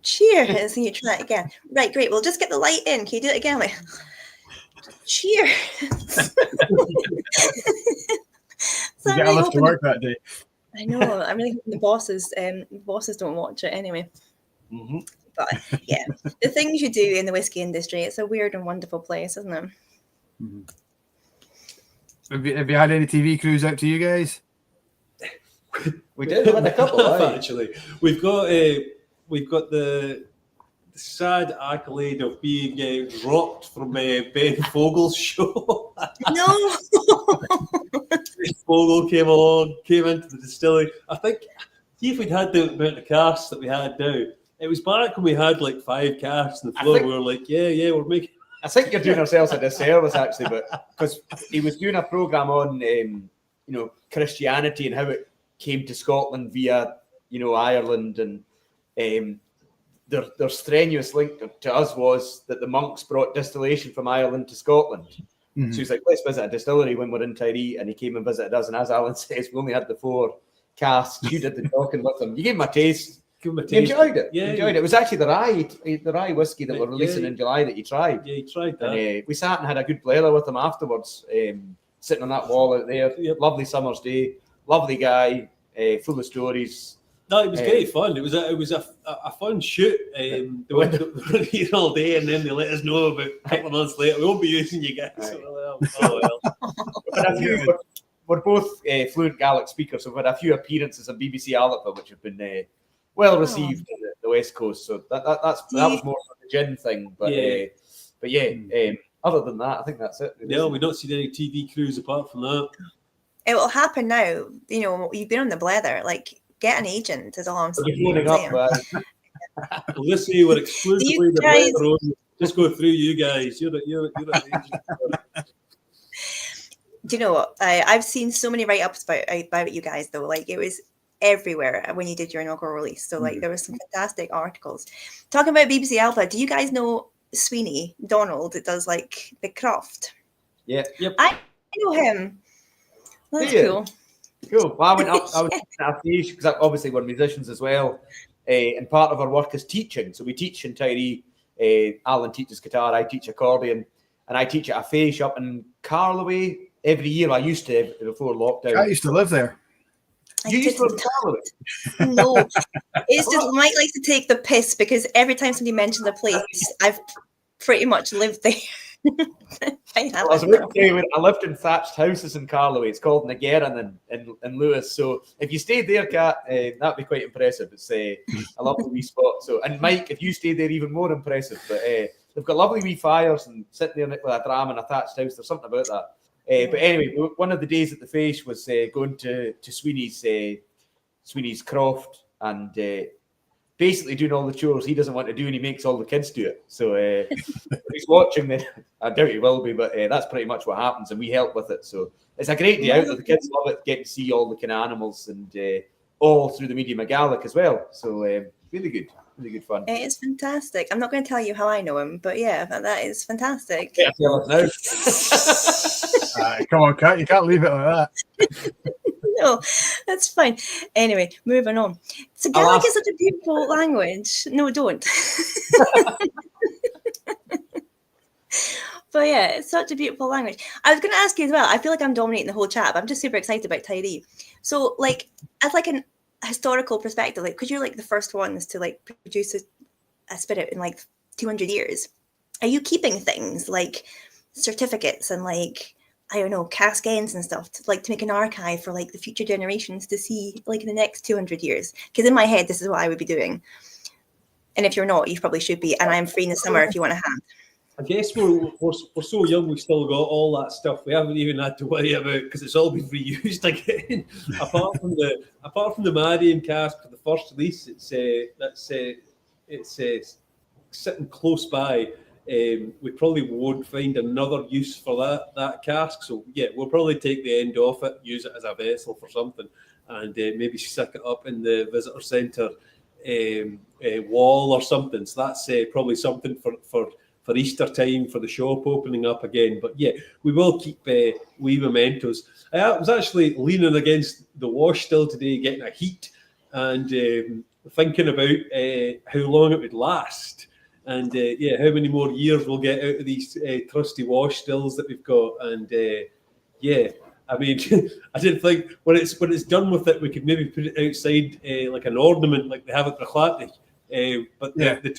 cheers, and you try it again. Right, great. We'll just get the light in. Can you do it again? I'm like, cheers. So you got really to work that day. I know. I'm really hoping the bosses don't watch it anyway. Mm-hmm. But yeah, the things you do in the whiskey industry, it's a weird and wonderful place, isn't it? Mm-hmm. Have you had any TV crews out to you guys? We did have a couple, actually. We've got the sad accolade of being dropped from Ben Fogel's show. No. Fogel came into the distillery. I think, see if we'd had the amount of casks that we had now. It was back when we had like 5 casks on the floor. We were like, yeah, we're making. I think you're doing ourselves a disservice actually, but because he was doing a program on, Christianity and how it came to Scotland via, Ireland, and their strenuous link to us was that the monks brought distillation from Ireland to Scotland. Mm-hmm. So he's like, let's visit a distillery when we're in Tiree, and he came and visited us. And as Alan says, we only had the 4 casks. You did the talking with him. You gave him a taste. You enjoyed it. Yeah, enjoyed it. It was actually the rye whiskey that we're releasing in July that you tried. Yeah, you tried that. And we sat and had a good blether with him afterwards, sitting on that wall out there. Yep. Lovely summer's day. Lovely guy, full of stories. No, it was great fun. It was a fun shoot. They went here all day, and then they let us know about a couple of months later, we won't be using you guys. Right. Oh, well. We're both fluent Gaelic speakers, so we've had a few appearances on BBC Alippa, which have been well received in the West Coast. So that was more of the gin thing. But other than that, I think that's it. No, we've not seen any TV crews apart from that. It will happen now. You've been on the Blether. Like, get an agent, is all I'm saying. Well, listen, we're exclusively the Blether. Just go through you guys. You're an agent. Do you know what? I've seen so many write-ups about you guys, though. Like, it was everywhere when you did your inaugural release. So, like, there were some fantastic articles. Talking about BBC Alpha, do you guys know Sweeney Donald? It does, like, the Croft. Yeah. Yep. I know him. That's cool. Cool. Well, I was at Fish because obviously we're musicians as well. And part of our work is teaching. So we teach in Tiree. Alan teaches guitar, I teach accordion, and I teach at a Fish up in Carloway every year. I used to before lockdown. I used to live there. You used to live in Carloway? No. It's just Mike likes to take the piss because every time somebody mentions a place, I've pretty much lived there. I lived in thatched houses in Carloway. It's called Nageran in Lewis. So if you stayed there, Kat, that'd be quite impressive. It's a lovely wee spot. So, and Mike, if you stayed there, even more impressive. But they've got lovely wee fires and sitting there with a dram in a thatched house. There's something about that. But anyway, one of the days at the Fish was going to Sweeney's Croft and basically doing all the chores he doesn't want to do, and he makes all the kids do it. So he's watching me. I doubt he will be, but that's pretty much what happens, and we help with it. So it's a great day out. The kids love it, get to see all the kind of animals and all through the medium of Gaelic as well. So really good fun. It is fantastic. I'm not going to tell you how I know him, but yeah, that is fantastic. Yeah, tell us now. Come on, Kat, you can't leave it like that. No, that's fine. Anyway, moving on. So Gaelic is such a beautiful language. No, don't. But yeah, it's such a beautiful language. I was going to ask you as well. I feel like I'm dominating the whole chat, but I'm just super excited about Tiree. So, like, as like an historical perspective, like, because you're like the first ones to like produce a spirit in like 200 years, are you keeping things like certificates and like, I don't know, cask ends and stuff to make an archive for like the future generations to see like in the next 200 years? Because in my head, this is what I would be doing. And if you're not, you probably should be. And I'm free in the summer if you want a hand. I guess we're so young, we've still got all that stuff. We haven't even had to worry about because it's all been reused again. apart from the Marion cask for the first release, it's sitting close by. We probably won't find another use for that cask. So yeah, we'll probably take the end off it, use it as a vessel for something, and maybe stick it up in the visitor centre wall or something. So that's probably something for Easter time, for the shop opening up again. But yeah, we will keep wee mementos. I was actually leaning against the wash still today, getting a heat, and thinking about how long it would last, and how many more years we'll get out of these trusty wash stills that we've got. And I mean, I didn't think when it's done with it, we could maybe put it outside like an ornament, like they have at Brachlati. But the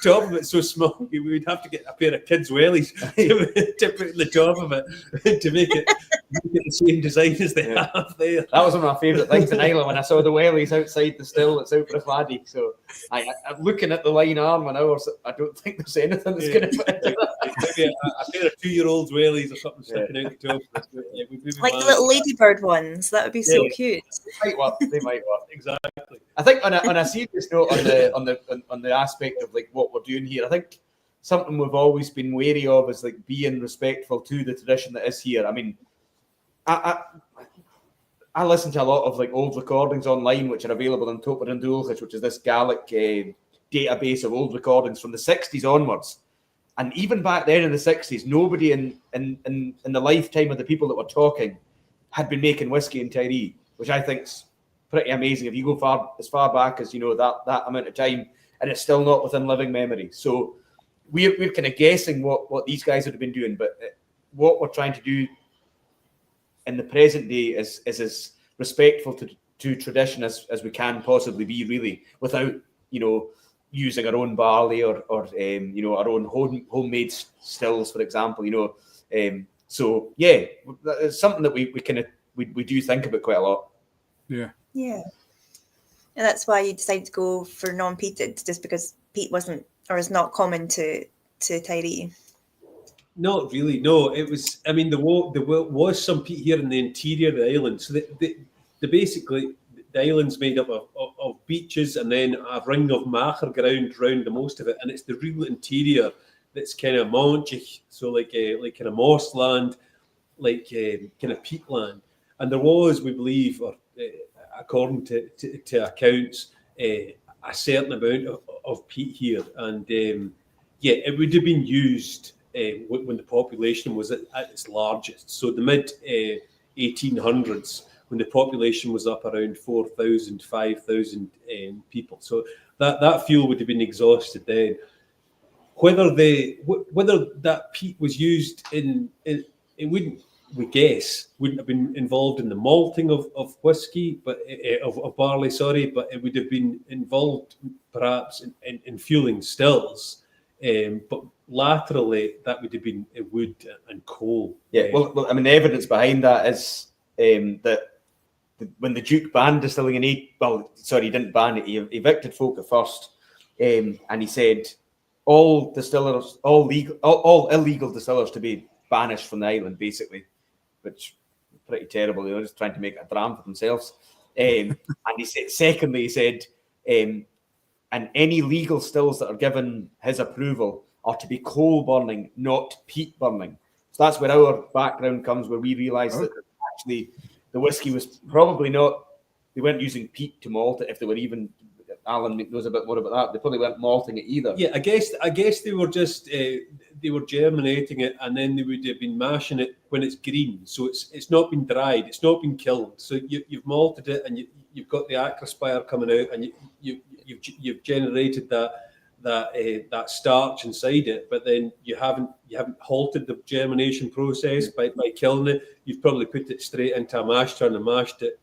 top of it's so small, we would have to get a pair of kids' wellies to put in the top of it to make it the same design as they have there. That was one of my favourite things in Ireland when I saw the wellies outside the still that's out for a fladdie. So I'm looking at the line arm and I don't think there's anything that's going to maybe a pair of 2-year-olds wellies or something sticking out the top of it. Like the little ladybird ones. That would be so cute. They might work. Exactly. I think on a serious note on the aspect of like what we're doing here, I think something we've always been wary of is like being respectful to the tradition that is here. I mean, I listen to a lot of like old recordings online which are available on Toper and Dulcich, which is this Gaelic database of old recordings from the 60s onwards. And even back then in the 60s, nobody in the lifetime of the people that were talking had been making whiskey in Tiree, which I think's pretty amazing. If you go as far back as that amount of time, and it's still not within living memory. So we're kind of guessing what these guys would have been doing, but what we're trying to do in the present day is as respectful to tradition as we can possibly be, really, without using our own barley or our own homemade stills, for example. So yeah, it's something that we do think about quite a lot. Yeah. Yeah. And that's why you decided to go for non-peated, just because peat wasn't or is not common to Tiree. Not really. No, it was. I mean, there was some peat here in the interior of the island. So basically the island's made up of beaches and then a ring of macher ground around the most of it, and it's the real interior that's kind of mounchig, so like kind of moss land, like kind of peat land. And there was, we believe, or according to accounts, a certain amount of peat here, and it would have been used when the population was at its largest. So the mid 1800s, when the population was up around 4,000, 5,000 people. So that fuel would have been exhausted then. Whether that peat was used it wouldn't, we guess, wouldn't have been involved in the malting of whiskey, but of barley, but it would have been involved perhaps in fueling stills. But laterally, that would have been wood and coal. Yeah, well, I mean, the evidence behind that is that when the Duke banned distilling in he didn't ban it. He evicted folk at first, and he said all illegal distillers to be banished from the island, basically, which is pretty terrible. They were just trying to make a dram for themselves. And he said, secondly, he said, and any legal stills that are given his approval are to be coal burning, not peat burning. So that's where our background comes, where we realised that actually the whiskey was probably not, they weren't using peat to malt it. If they were even, Alan knows a bit more about that, they probably weren't malting it either. Yeah, I guess they were just, they were germinating it, and then they would have been mashing it when it's green. So it's not been dried, it's not been killed. So you've malted it, and you've got the acrospire coming out, and you've generated that starch inside it, but then you haven't halted the germination process by killing it. You've probably put it straight into a mash tun and mashed it.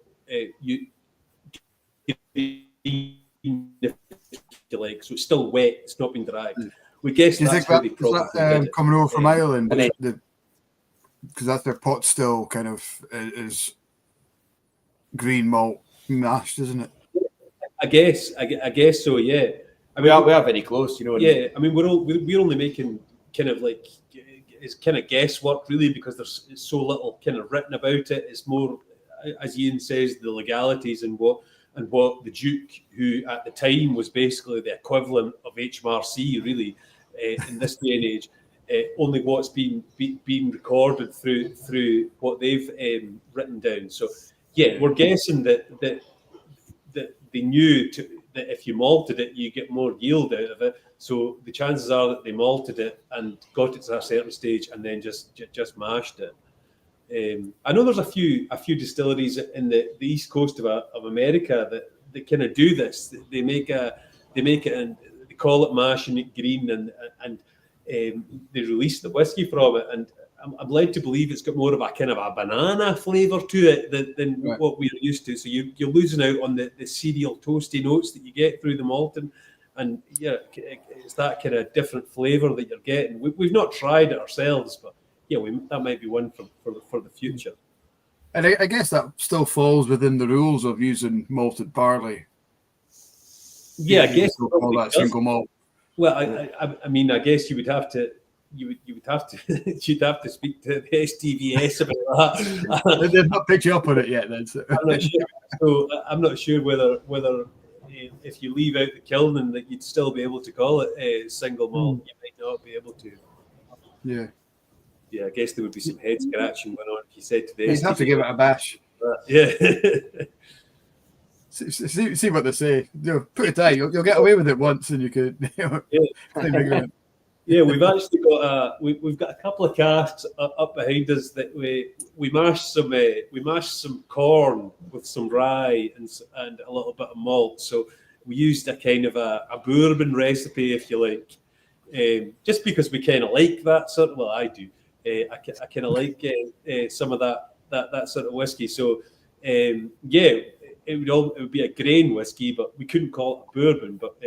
Like, so it's still wet. It's not been dried. We guess. Do you think that coming over from Ireland, because that's their pot still kind of is green malt mashed, isn't it? I guess so. Yeah. I mean, we are very close, Yeah, I mean, we're only making kind of like it's kind of guesswork, really, because there's so little kind of written about it. It's more, as Ian says, the legalities and what the Duke, who at the time was basically the equivalent of HMRC, really, in this day and age, only what's been recorded through what they've written down. So, yeah, we're guessing that they knew that if you malted it, you get more yield out of it. So the chances are that they malted it and got it to a certain stage and then just mashed it. I know there's a few distilleries in the east coast of America that kind of do this. They make it and they call it mashing it green, and they release the whiskey from it. And I'm led to believe it's got more of a kind of a banana flavour to it than what we're used to. So you're losing out on the cereal toasty notes that you get through the malting. And yeah, it's that kind of different flavour that you're getting. We've not tried it ourselves, but yeah, that might be one for the future. And I guess that still falls within the rules of using malted barley. Yeah, I guess all that single malt. Well, I mean, I guess you would have to you'd have to speak to the STVS about that. They've not picked you up on it yet, then. So. I'm not sure. So I'm not sure whether if you leave out the kiln and that you'd still be able to call it a single malt. You might not be able to. Yeah. Yeah, I guess there would be some head scratching going on if you said to the You'd have to give it a bash. Yeah. see what they say. Put it down. You'll get away with it once, and you could. Yeah, we've actually got we've got a couple of casks up behind us that we mashed some corn with some rye and a little bit of malt. So we used a kind of a bourbon recipe, if you like, just because we kind of like that sort of. Well, I do. I kind of like some of that sort of whiskey. So yeah, it would be a grain whiskey, but we couldn't call it a bourbon. But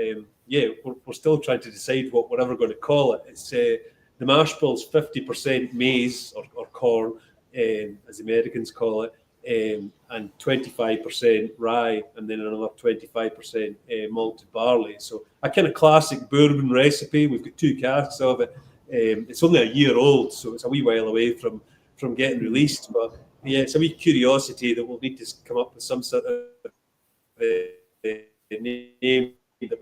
yeah, we're still trying to decide what we're ever going to call it. It's the mash bill's 50% maize or corn, as the Americans call it, and 25% rye, and then another 25% malted barley. So a kind of classic bourbon recipe. We've got 2 casks of it. It's only a year old, so it's a wee while away from getting released. But yeah, it's a wee curiosity that we'll need to come up with some sort of name that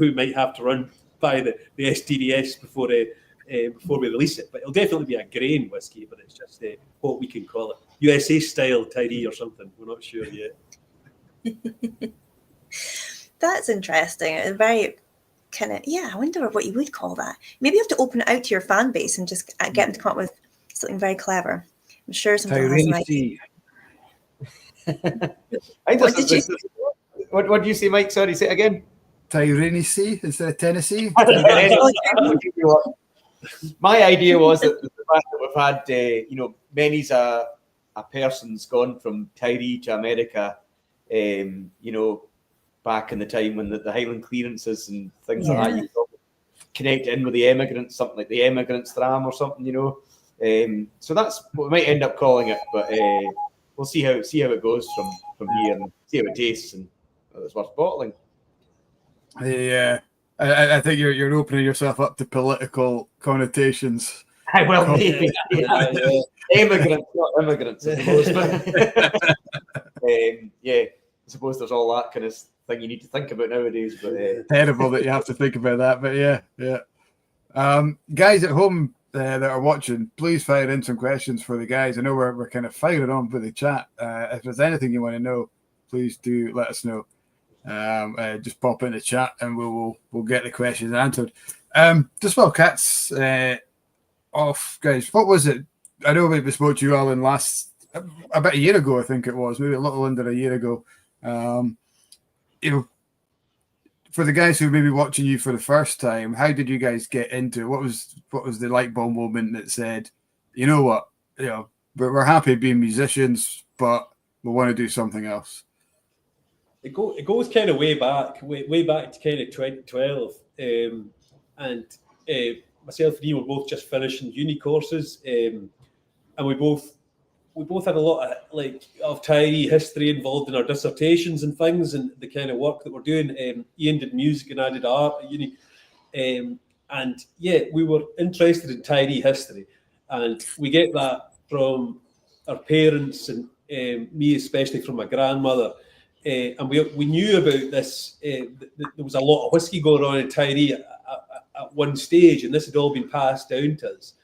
we might have to run by the STDS before we release it. But it'll definitely be a grain whiskey, but it's just what we can call it. USA style Tiree or something. We're not sure yet. That's interesting. It's very kind of, yeah, I wonder what you would call that. Maybe you have to open it out to your fan base and just get them to come up with something very clever. I'm sure someone has an idea. What did you say, Mike? Sorry, say it again. Tyree instead of Tennessee. My idea was that the fact that we've had, many's a person's gone from Tiree to America, back in the time when the Highland clearances and things like that, you connect in with the emigrants, something like the emigrants dram or something, So that's what we might end up calling it, but we'll see how it goes from here and see how it tastes and whether it's worth bottling. Yeah, I think you're opening yourself up to political connotations. I will maybe. Immigrants, not immigrants, I suppose. But, I suppose there's all that kind of thing you need to think about nowadays. But terrible that you have to think about that. But yeah. Guys at home that are watching, please fire in some questions for the guys. I know we're kind of firing on with the chat. If there's anything you want to know, please do let us know. Just pop in the chat and we'll get the questions answered. Just while Cat's off, guys, what was it? I know we spoke to you, Alan, about a year ago, I think it was, maybe a little under a year ago. For the guys who may be watching you for the first time, how did you guys get into it? What was the light bulb moment that said, you know what, we're happy being musicians, but we want to do something else? It goes kind of way back to kind of 2012, and myself and Ian were both just finishing uni courses, and we both had a lot of Tiree history involved in our dissertations and things, and the kind of work that we're doing. Ian did music and I did art at uni, and yeah, we were interested in Tiree history, and we get that from our parents and me especially from my grandmother. And we knew about this. There was a lot of whiskey going on in Tiree at one stage, and this had all been passed down to us.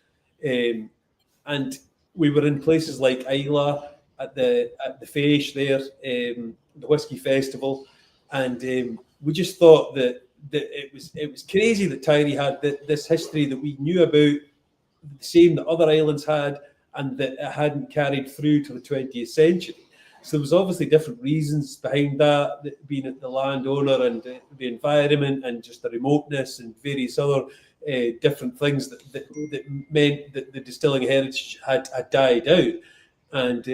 And we were in places like Isla at the Fèis there, the Whiskey Festival, and we just thought that it was crazy that Tiree had this history that we knew about, the same that other islands had, and that it hadn't carried through to the 20th century. So there was obviously different reasons behind that being the landowner and the environment and just the remoteness and various other different things that meant that the distilling heritage had died out. And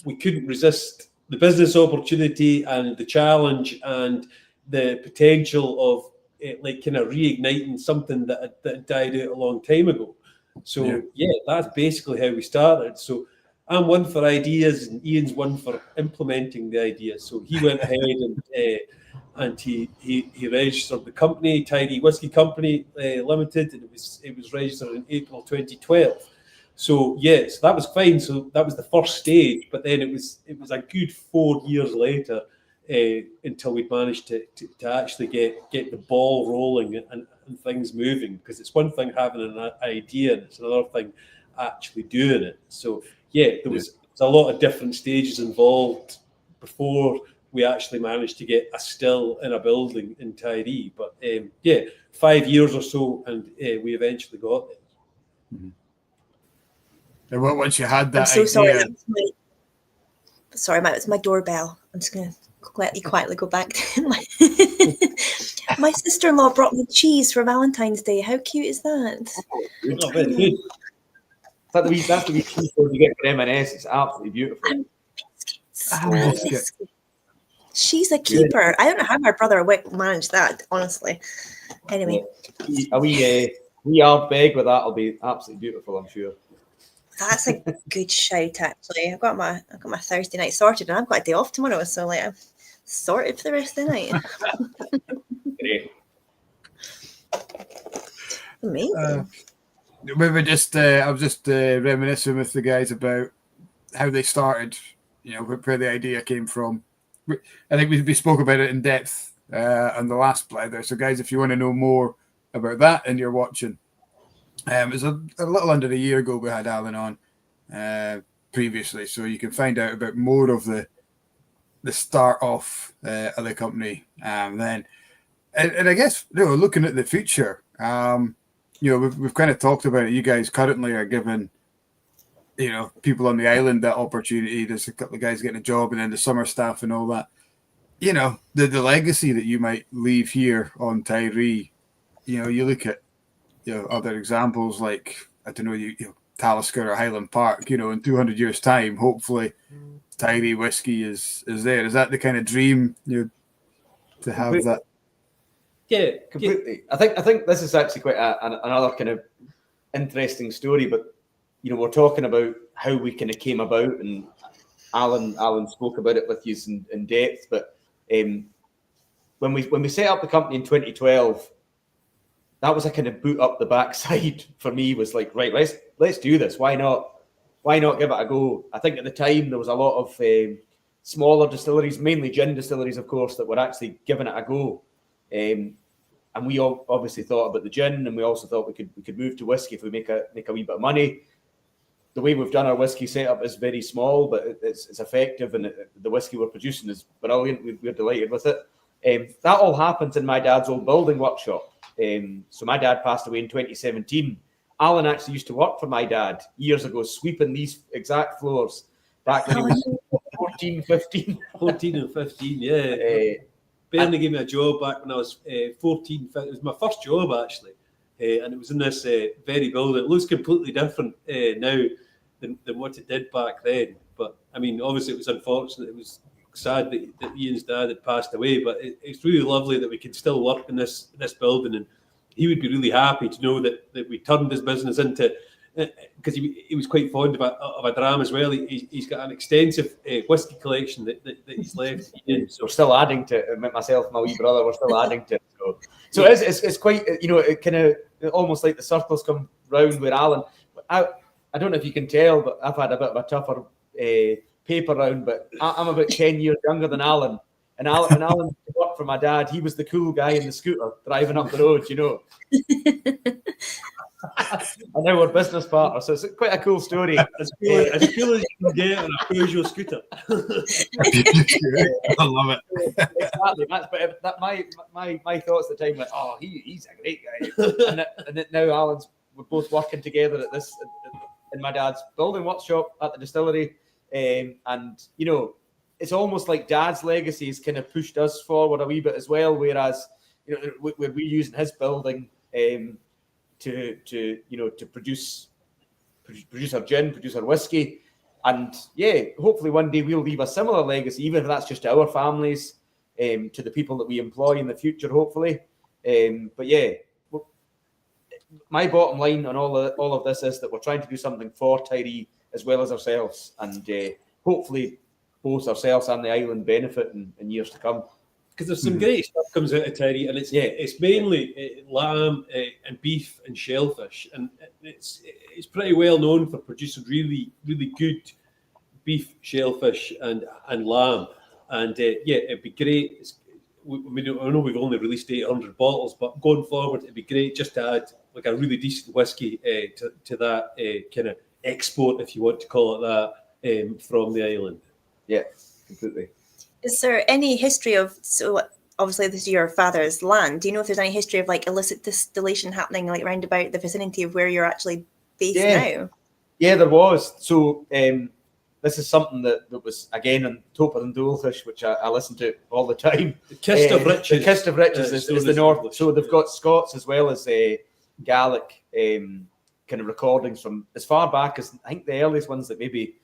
we couldn't resist the business opportunity and the challenge and the potential of kind of reigniting something that had died out a long time ago. So that's basically how we started. So I'm one for ideas and Ian's one for implementing the ideas. So he went ahead and he registered the company, Tiree Whisky Company Limited, and it was registered in April 2012. So so that was fine. So that was the first stage, but then it was a good 4 years later until we managed to actually get the ball rolling and things moving, because it's one thing having an idea and it's another thing actually doing it. So there was a lot of different stages involved before we actually managed to get a still in a building in Tiree. But 5 years or so, and we eventually got there. Mm-hmm. And once you had that I'm so idea... sorry, Matt, it's my doorbell. I'm just going to let you quietly go back to my sister-in-law brought me cheese for Valentine's Day. How cute is that? Oh, very good. That's the wee cheese you get for M&S. It's absolutely beautiful. And biscuits. She's a keeper. I don't know how my brother managed that, honestly. Anyway. A wee Ardbeg with that will be absolutely beautiful, I'm sure. That's a good shout, actually. I've got my Thursday night sorted, and I've got a day off tomorrow, so I'm sorted for the rest of the night. Great. Amazing. We were just, I was just reminiscing with the guys about how they started, where the idea came from. I think we spoke about it in depth on the last Blether. So, guys, if you want to know more about that and you're watching, it was a little under a year ago we had Alain on previously, so you can find out about more of the start off of the company then. And I guess looking at the future, we've kind of talked about it. You guys currently are giving people on the island that opportunity. There's a couple of guys getting a job, and then the summer staff and all that. The legacy that you might leave here on Tiree. You look at other examples like, I don't know, Talisker or Highland Park, in 200 years' time, hopefully Tiree whiskey is there. Is that the kind of dream, to have that? Yeah, completely. I think this is actually quite another kind of interesting story, but, we're talking about how we kind of came about, and Alain spoke about it with you in depth, but when we set up the company in 2012, that was a kind of boot up the backside for me. Was like, right, let's do this. Why not give it a go? I think at the time there was a lot of smaller distilleries, mainly gin distilleries, of course, that were actually giving it a go. And we all obviously thought about the gin, and we also thought we could move to whiskey if we make a wee bit of money. The way we've done our whiskey setup is very small, but it's effective, and the whiskey we're producing is brilliant. We're delighted with it. That all happens in my dad's old building workshop. So my dad passed away in 2017. Alain actually used to work for my dad years ago, sweeping these exact floors back when he was 14 and 15. Yeah. Bernie gave me a job back when I was 14. It was my first job, actually. And it was in this very building. It looks completely different now than what it did back then. But, I mean, obviously it was unfortunate. It was sad that Ian's dad had passed away, but it's really lovely that we can still work in this building, and he would be really happy to know that we turned his business into, because he was quite fond of a dram as well. He's got an extensive whiskey collection that he's left in. So we're still adding to it. Myself and my wee brother, we're still adding to it. So it's quite, it kind of almost like the circles come round with Alain. I don't know if you can tell, but I've had a bit of a tougher paper round, but I'm about 10 years younger than Alain. And Alain worked for my dad. He was the cool guy in the scooter driving up the road, And now we're business partners, so it's quite a cool story. As cool as you can get on a Peugeot scooter. I love it. Exactly. That my thoughts at the time were, oh, he's a great guy. And now Alan's, we're both working together at this in my dad's building workshop at the distillery, and you know, it's almost like Dad's legacy has kind of pushed us forward a wee bit as well. Whereas, you know, we're using his building to produce our gin, produce our whiskey, and yeah, hopefully one day we'll leave a similar legacy, even if that's just to our families, to the people that we employ in the future, hopefully. But yeah, my bottom line on all of this is that we're trying to do something for Tiree as well as ourselves, and hopefully both ourselves and the island benefit in years to come. Because there's some great stuff comes out of Tiree, and it's mainly lamb and beef and shellfish, and it's pretty well known for producing really good beef, shellfish, and lamb. And it'd be great. I know we've only released 800 bottles, but going forward, it'd be great just to add like a really decent whiskey to that kind of export, if you want to call it that, from the island. Yeah, completely. Is there any history of, so obviously this is your father's land, do you know if there's any history of like illicit distillation happening like round about the vicinity of where you're actually based now? Yeah, there was. So this is something that was, again, on Toper and Dúilfish, which I listen to all the time. The Kist of Riches. The Kist of Riches is the north. So they've got Scots as well as Gaelic kind of recordings from as far back as, I think the earliest ones that maybe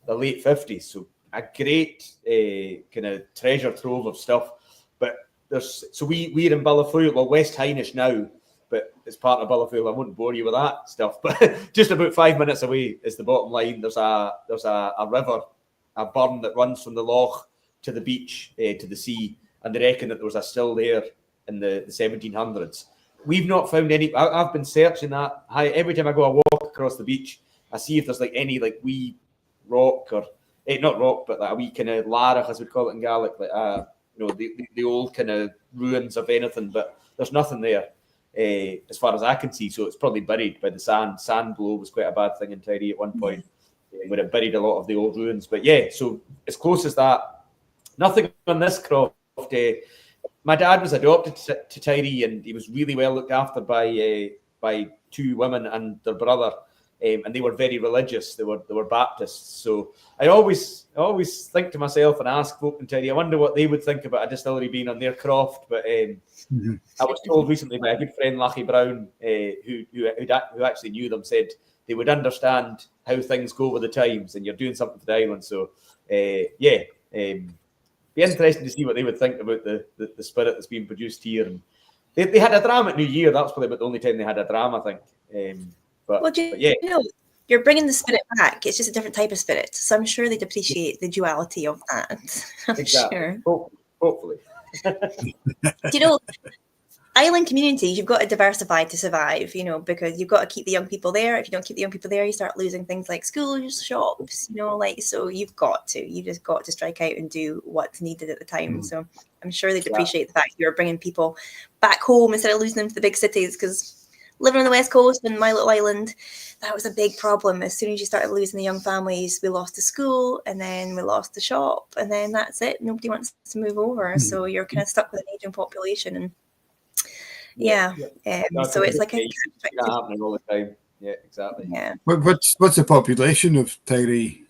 the late 50s. So a great kind of treasure trove of stuff. But we're in Ballaful, well, West Hynish now, but it's part of Ballaful. I won't bore you with that stuff, but just about 5 minutes away is the bottom line. There's a river, a burn that runs from the loch to the beach, to the sea, and they reckon that there was a still there in the 1700s. We've not found any. I've been searching that. Every time I go a walk across the beach, I see if there's like any like wee rock or not rock, but like a wee kind of larach, as we call it in Gaelic, like the old kind of ruins of anything. But there's nothing there as far as I can see. So it's probably buried by the sand. Sand blow was quite a bad thing in Tiree at one point, where it buried a lot of the old ruins. But yeah, so as close as that, nothing on this croft. My dad was adopted to Tiree, and he was really well looked after by two women and their brother, and they were very religious. They were Baptists. So I always think to myself and ask folk in Tiree, I wonder what they would think about a distillery being on their croft. But I was told recently by a good friend, Lachie Brown, who actually knew them, said they would understand how things go with the times, and you're doing something for the island. So be interesting to see what they would think about the spirit that's being produced here. And they had a dram at New Year. That was probably about the only time they had a dram, I think. But you know, you're bringing the spirit back. It's just a different type of spirit. So I'm sure they'd appreciate the duality of that. I'm sure. Hopefully. You know, island communities, you've got to diversify to survive, you know, because you've got to keep the young people there. If you don't keep the young people there, you start losing things like schools, shops, you know, like, so you just got to strike out and do what's needed at the time. So I'm sure they'd appreciate the fact you're bringing people back home instead of losing them to the big cities, because living on the West Coast and my little island, that was a big problem. As soon as you started losing the young families, we lost the school, and then we lost the shop, and then that's it. Nobody wants to move over. So you're kind of stuck with an aging population. And so it's like happening all the time. Yeah, exactly. Yeah. What's the population of Tiree?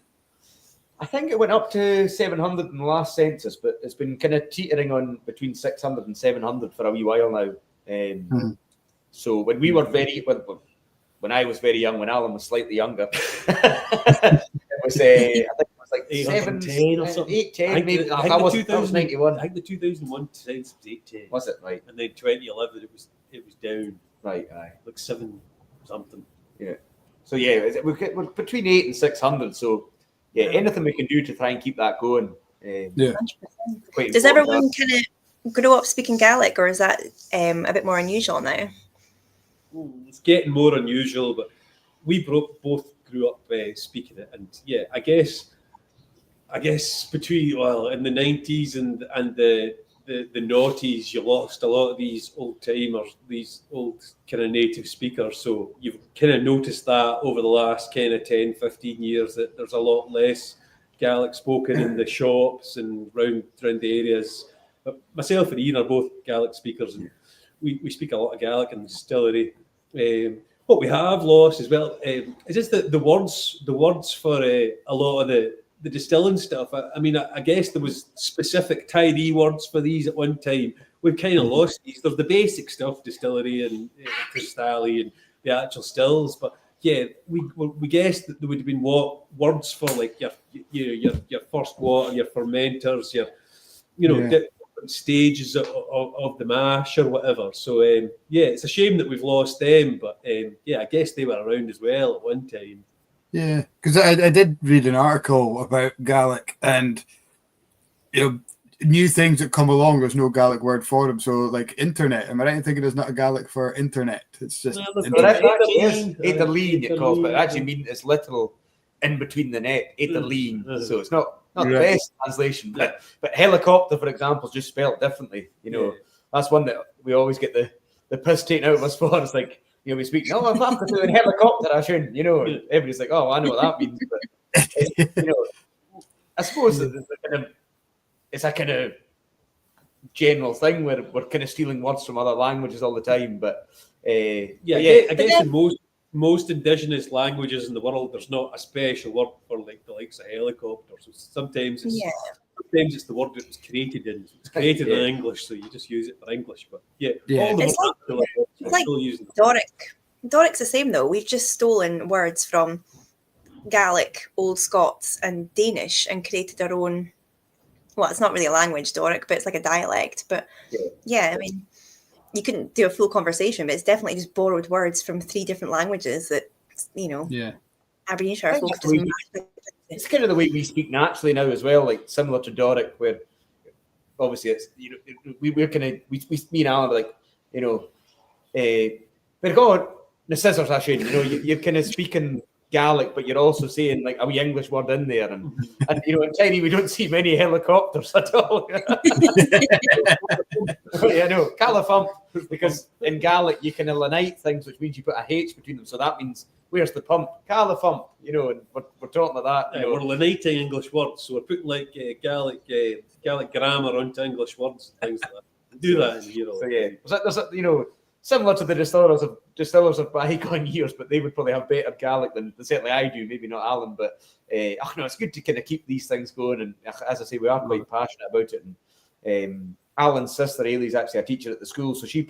I think it went up to 700 in the last census, but it's been kind of teetering on between 600 and 700 for a wee while now. So when we were when I was very young, when Alan was slightly younger, it was I think it was like 810 or something. 810 maybe. That was 91. I think the 2001 census was 810. Was it, right? And then 2011 it was down. Right, aye. Like 7 something. Yeah. So yeah, we're between 8 and 600. So yeah, anything we can do to try and keep that going. 100%. Does everyone kind of grow up speaking Gaelic, or is that a bit more unusual now? It's getting more unusual, but we both grew up speaking it, and yeah, I guess between in the 90s and the the noughties, you lost a lot of these old timers, these old kind of native speakers. So you've kind of noticed that over the last kind of 10, 15 years that there's a lot less Gaelic spoken in the shops and round the areas. But myself and Ian are both Gaelic speakers, and we speak a lot of Gaelic in the distillery. What we have lost as well is just the words for a lot of the distilling stuff. I mean, I guess there was specific Tiree words for these at one time. We've kind of lost these. There's the basic stuff, distillery and crystalli and the actual stills. But yeah, we guessed that there would have been words for like your first water, your fermenters, different stages of the mash or whatever. So it's a shame that we've lost them. But I guess they were around as well at one time. Yeah, because I did read an article about Gaelic, and new things that come along. There's no Gaelic word for them. So like internet, am I right in thinking there's not a Gaelic for internet? It's just Éidirlín, it calls, but it actually means it's literal in between the net. Éidirlín. So it's not the best translation, but helicopter, for example, is just spelled differently. That's one that we always get the piss taken out of us for. It's like, we speak, I'm after doing helicopter, I shouldn't, and everybody's like, oh, I know what that means. But, I suppose it's a kind of general thing where we're kind of stealing words from other languages all the time. But I guess in most indigenous languages in the world, there's not a special word for like the likes of helicopter. So sometimes it's the word that was created in. It's created in English, so you just use it for English. But all the it's like Doric. Doric's the same though. We've just stolen words from Gaelic, Old Scots, and Danish and created our own. Well, it's not really a language, Doric, but it's like a dialect. But I mean, you couldn't do a full conversation, but it's definitely just borrowed words from 3 different languages that Aberdeenshire folk just. It's kind of the way we speak naturally now as well, like similar to Doric, where obviously it's we're kind of me and Alan are like but God, the scissors I should you're kind of speaking Gaelic, but you're also saying like a wee English word in there, and in Tiree we don't see many helicopters at all. Califump, because in Gaelic you can eliminate things, which means you put a H between them, so that means where's the pump? Califump, and we're talking about that. We're eliminating English words, so we're putting like Gaelic grammar onto English words and things like that. We do that in here. So there's similar to the distillers of bygone years, but they would probably have better Gaelic than certainly I do. Maybe not Alan, but it's good to kind of keep these things going. And as I say, we are quite passionate about it. And Alan's sister Ailey's actually a teacher at the school, so she's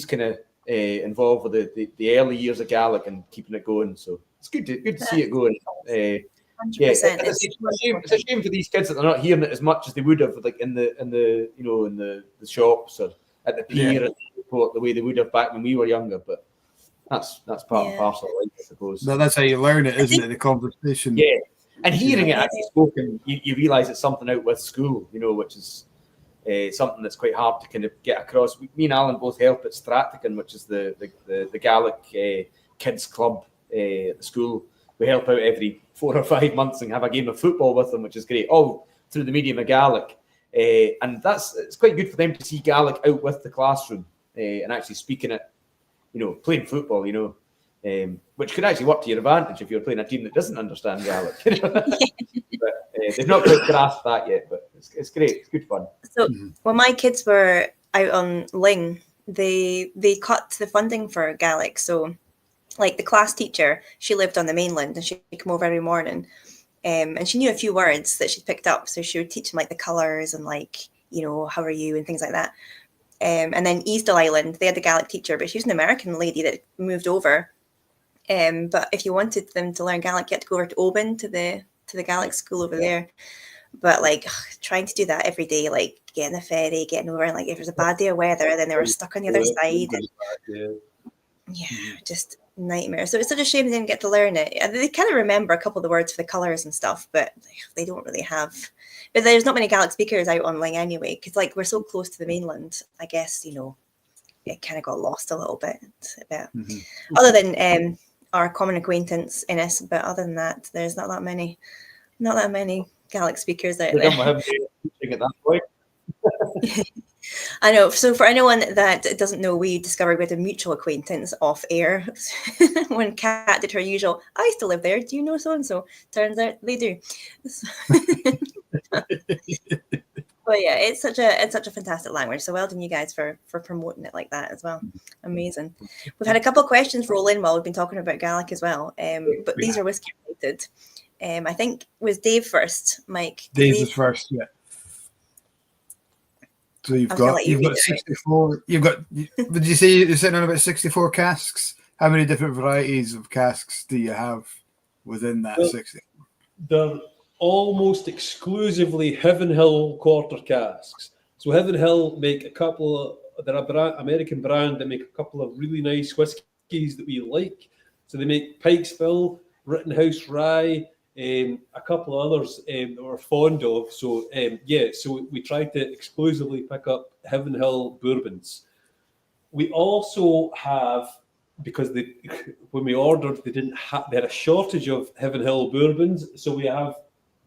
kind of involved with the early years of Gaelic and keeping it going. So it's good to see it going. It's a shame for these kids that they're not hearing it as much as they would have, like in the shops or at the pier, at the airport, the way they would have back when we were younger. But that's part and parcel of life, I suppose. No, that's how you learn it, isn't it? The conversation. Yeah, and hearing it actually spoken, you realise it's something out with school, which is something that's quite hard to kind of get across. Me and Alan both help at Stratican, which is the Gaelic kids club at the school. We help out every 4 or 5 months and have a game of football with them, which is great, all through the medium of Gaelic. And it's quite good for them to see Gaelic out with the classroom and actually speaking it, playing football, which could actually work to your advantage if you're playing a team that doesn't understand Gaelic. But they've not quite grasped that yet, but it's great. It's good fun. So when my kids were out on Ling, they cut the funding for Gaelic. So like the class teacher, she lived on the mainland and she'd come over every morning. And she knew a few words that she'd picked up. So she would teach them like the colours and like, how are you and things like that. And then Easdale Island, they had the Gaelic teacher, but she was an American lady that moved over. But if you wanted them to learn Gaelic, you had to go over to Oban to the Gaelic school over there. But like trying to do that every day, like getting a ferry, getting over, and like if it was a bad day of weather, then they were stuck on the other side. Just nightmare. So it's such a shame they didn't get to learn it. They kind of remember a couple of the words for the colours and stuff, but they don't really have. But there's not many Gaelic speakers out on Ling anyway, because like we're so close to the mainland. I guess it kind of got lost a little bit. Other than our common acquaintance Innes, but other than that, there's not that many Gaelic speakers out there. At that point. I know. So for anyone that doesn't know, we discovered we had a mutual acquaintance off air when Kat did her usual, I used to live there. Do you know so-and-so? Turns out they do. But yeah, it's such a fantastic language. So well done you guys for promoting it like that as well. Amazing. We've had a couple of questions roll in while we've been talking about Gaelic as well. But these are whiskey related. I think was Dave first, Mike. Dave is first, yeah. So you've got 64. You've got. Did you say you're sitting on about 64 casks? How many different varieties of casks do you have within that 60? They're almost exclusively Heaven Hill quarter casks. So Heaven Hill make a couple of. They're a American brand that make a couple of really nice whiskies that we like. So they make Pikesville, Rittenhouse Rye. A couple of others that we're fond of. So, so we try to exclusively pick up Heaven Hill bourbons. We also have, because when we ordered, they had a shortage of Heaven Hill bourbons. So we have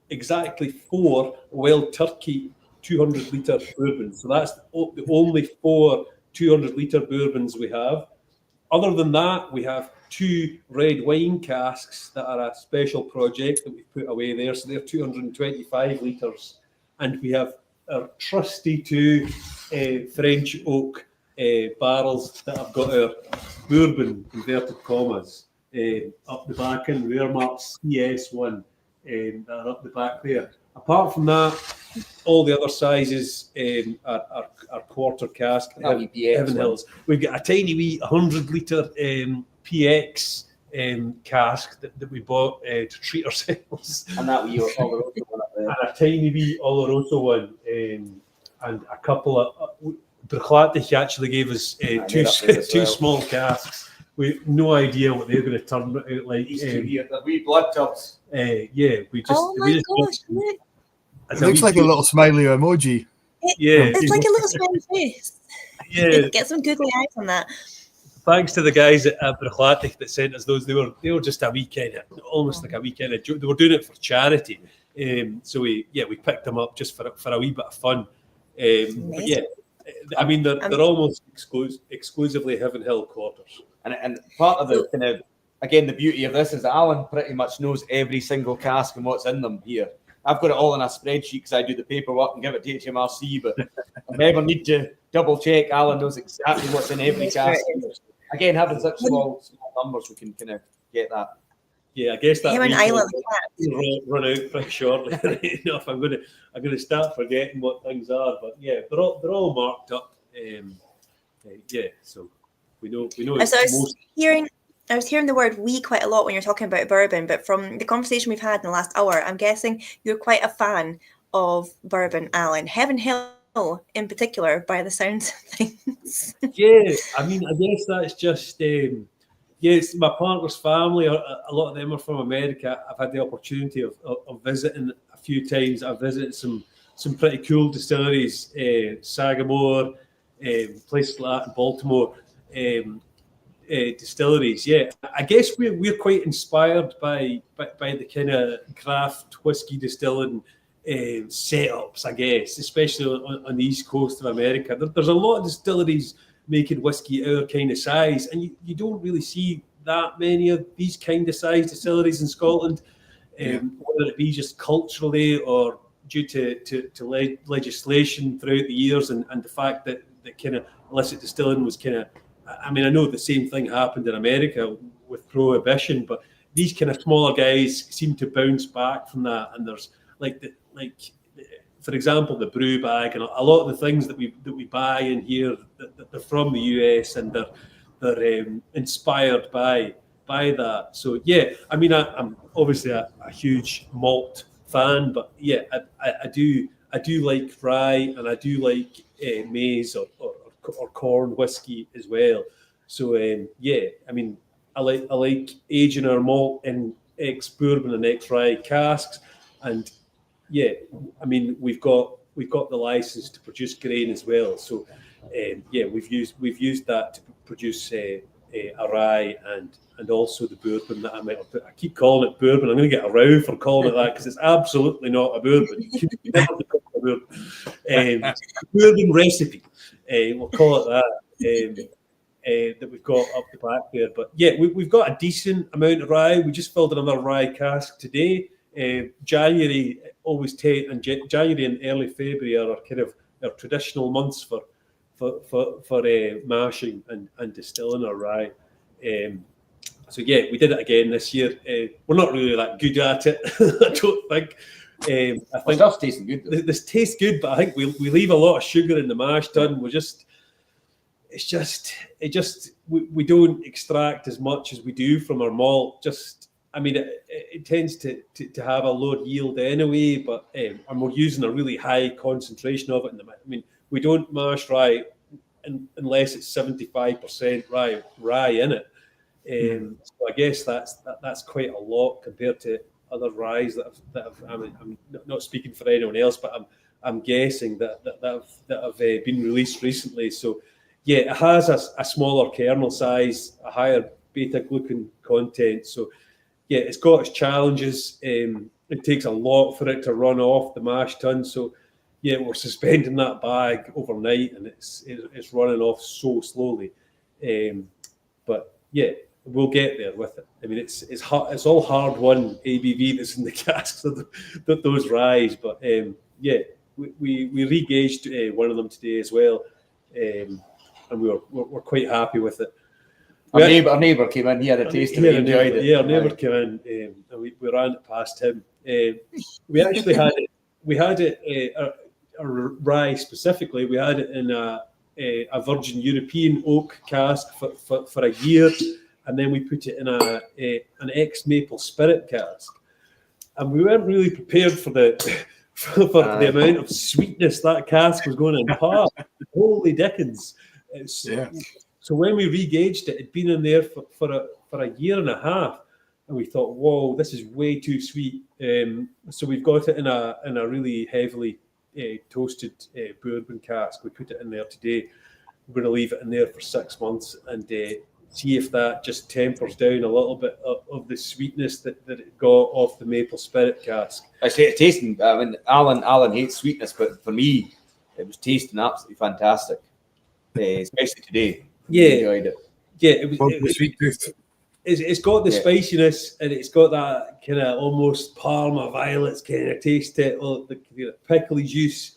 exactly 4 Wild Turkey 200-litre bourbons. So that's the only 4 200-litre bourbons we have. Other than that, we have 2 red wine casks that are a special project that we've put away there. So they're 225 litres. And we have our trusty 2 French oak barrels that have got our bourbon, inverted commas, up the back in rear marks CS1 that are up the back there. Apart from that, all the other sizes are quarter cask. Heaven Hills. We've got a tiny wee 100-litre PX cask that we bought to treat ourselves. And that wee Oloroso one up there. And a tiny wee Oloroso one. And a couple of... Berchlatic actually gave us two small casks. We no idea what they're going to turn out like. These 2 here, the wee blood tubs. We just... Oh my gosh, look. It looks like a little smiley emoji. It's like a little smiley face. Yeah. Get some googly eyes on that. Thanks to the guys at Berchlatic that sent us those. They were just a weekend, almost like a weekend of joke. They were doing it for charity. So we picked them up just for a wee bit of fun. But yeah, I mean they're almost exclusively Heaven Hill quarters. And part of the kind of, again, the beauty of this is that Alan pretty much knows every single cask and what's in them here. I've got it all in a spreadsheet because I do the paperwork and give it to HMRC, but if I ever need to double check, Alan knows exactly what's in every cask. Again, having such small numbers, we can kind of get that. Yeah, I guess that will run out pretty shortly. Enough. I'm gonna start forgetting what things are, but yeah, they're all marked up. So we know. I was hearing the word "we" quite a lot when you're talking about bourbon, but from the conversation we've had in the last hour, I'm guessing you're quite a fan of bourbon, Alan. Heaven Hill, in particular, by the sounds of things. Yeah, I mean, I guess that's just. It's my partner's family. A lot of them are from America. I've had the opportunity of visiting a few times. I've visited some pretty cool distilleries, Sagamore, places like that in Baltimore. Distilleries, yeah. I guess we're quite inspired by the kind of craft whiskey distilling setups, I guess, especially on the east coast of America. There's a lot of distilleries making whiskey our kind of size, and you don't really see that many of these kind of size distilleries in Scotland, whether it be just culturally or due to legislation throughout the years and the fact that kind of illicit distilling was kind of, I mean, I know the same thing happened in America with prohibition, but these kind of smaller guys seem to bounce back from that. And there's for example, the brew bag and a lot of the things that we buy in here that they're from the US and they're inspired by that. So yeah, I mean, I'm obviously a huge malt fan, but yeah, I do like rye and I do like maize or corn whiskey as well. So yeah, I mean, I like aging our malt in ex-bourbon and ex-rye casks, and yeah, I mean we've got the license to produce grain as well. So yeah, we've used that to produce a rye and also the bourbon that I keep calling it bourbon. I'm going to get a row for calling it that because it's absolutely not a bourbon. You never become bourbon recipe. We'll call it that. That we've got up the back there. But yeah, we've got a decent amount of rye. We just filled another rye cask today. January January and early February are kind of our traditional months for mashing and distilling our rye. So yeah, we did it again this year. We're not really that good at it, I don't think. I think stuff's tasting good. This tastes good, but I think we leave a lot of sugar in the mash tun. We don't extract as much as we do from our malt. It tends to have a low yield anyway, but and we're using a really high concentration of it. We don't mash rye unless it's 75% rye in it. So I guess that's quite a lot compared to other ryes that have. I'm not speaking for anyone else, but I'm guessing that have been released recently. So yeah, it has a smaller kernel size, a higher beta glucan content. So yeah, it's got its challenges. It takes a lot for it to run off the mash tun. So yeah, we're suspending that bag overnight, and it's running off so slowly. But yeah, we'll get there with it. It's hard, it's all hard won ABV that's in the casks of those ryes. But yeah, we re-gauged one of them today as well, and we're quite happy with it. Our neighbour came in. He had a taste of it. He enjoyed it. Yeah, our neighbour came in, and we ran it past him. We actually had it. We had it. A rye specifically. We had it in a Virgin European oak cask for a year, and then we put it in an ex-maple spirit cask, and we weren't really prepared for the amount of sweetness that cask was going to impart. Holy dickens! So when we re-gauged it, it'd been in there for a year and a half, and we thought, whoa, this is way too sweet. So we've got it in a really heavily toasted bourbon cask. We put it in there today. We're going to leave it in there for 6 months and see if that just tempers down a little bit of the sweetness that it got off the maple spirit cask. I say it's tasting. Alan hates sweetness, but for me, it was tasting absolutely fantastic, especially today. Yeah, enjoyed it. Yeah, it was sweet tooth. It's got the spiciness, and it's got that kind of almost Parma violets kind of taste to it, or the pickly juice.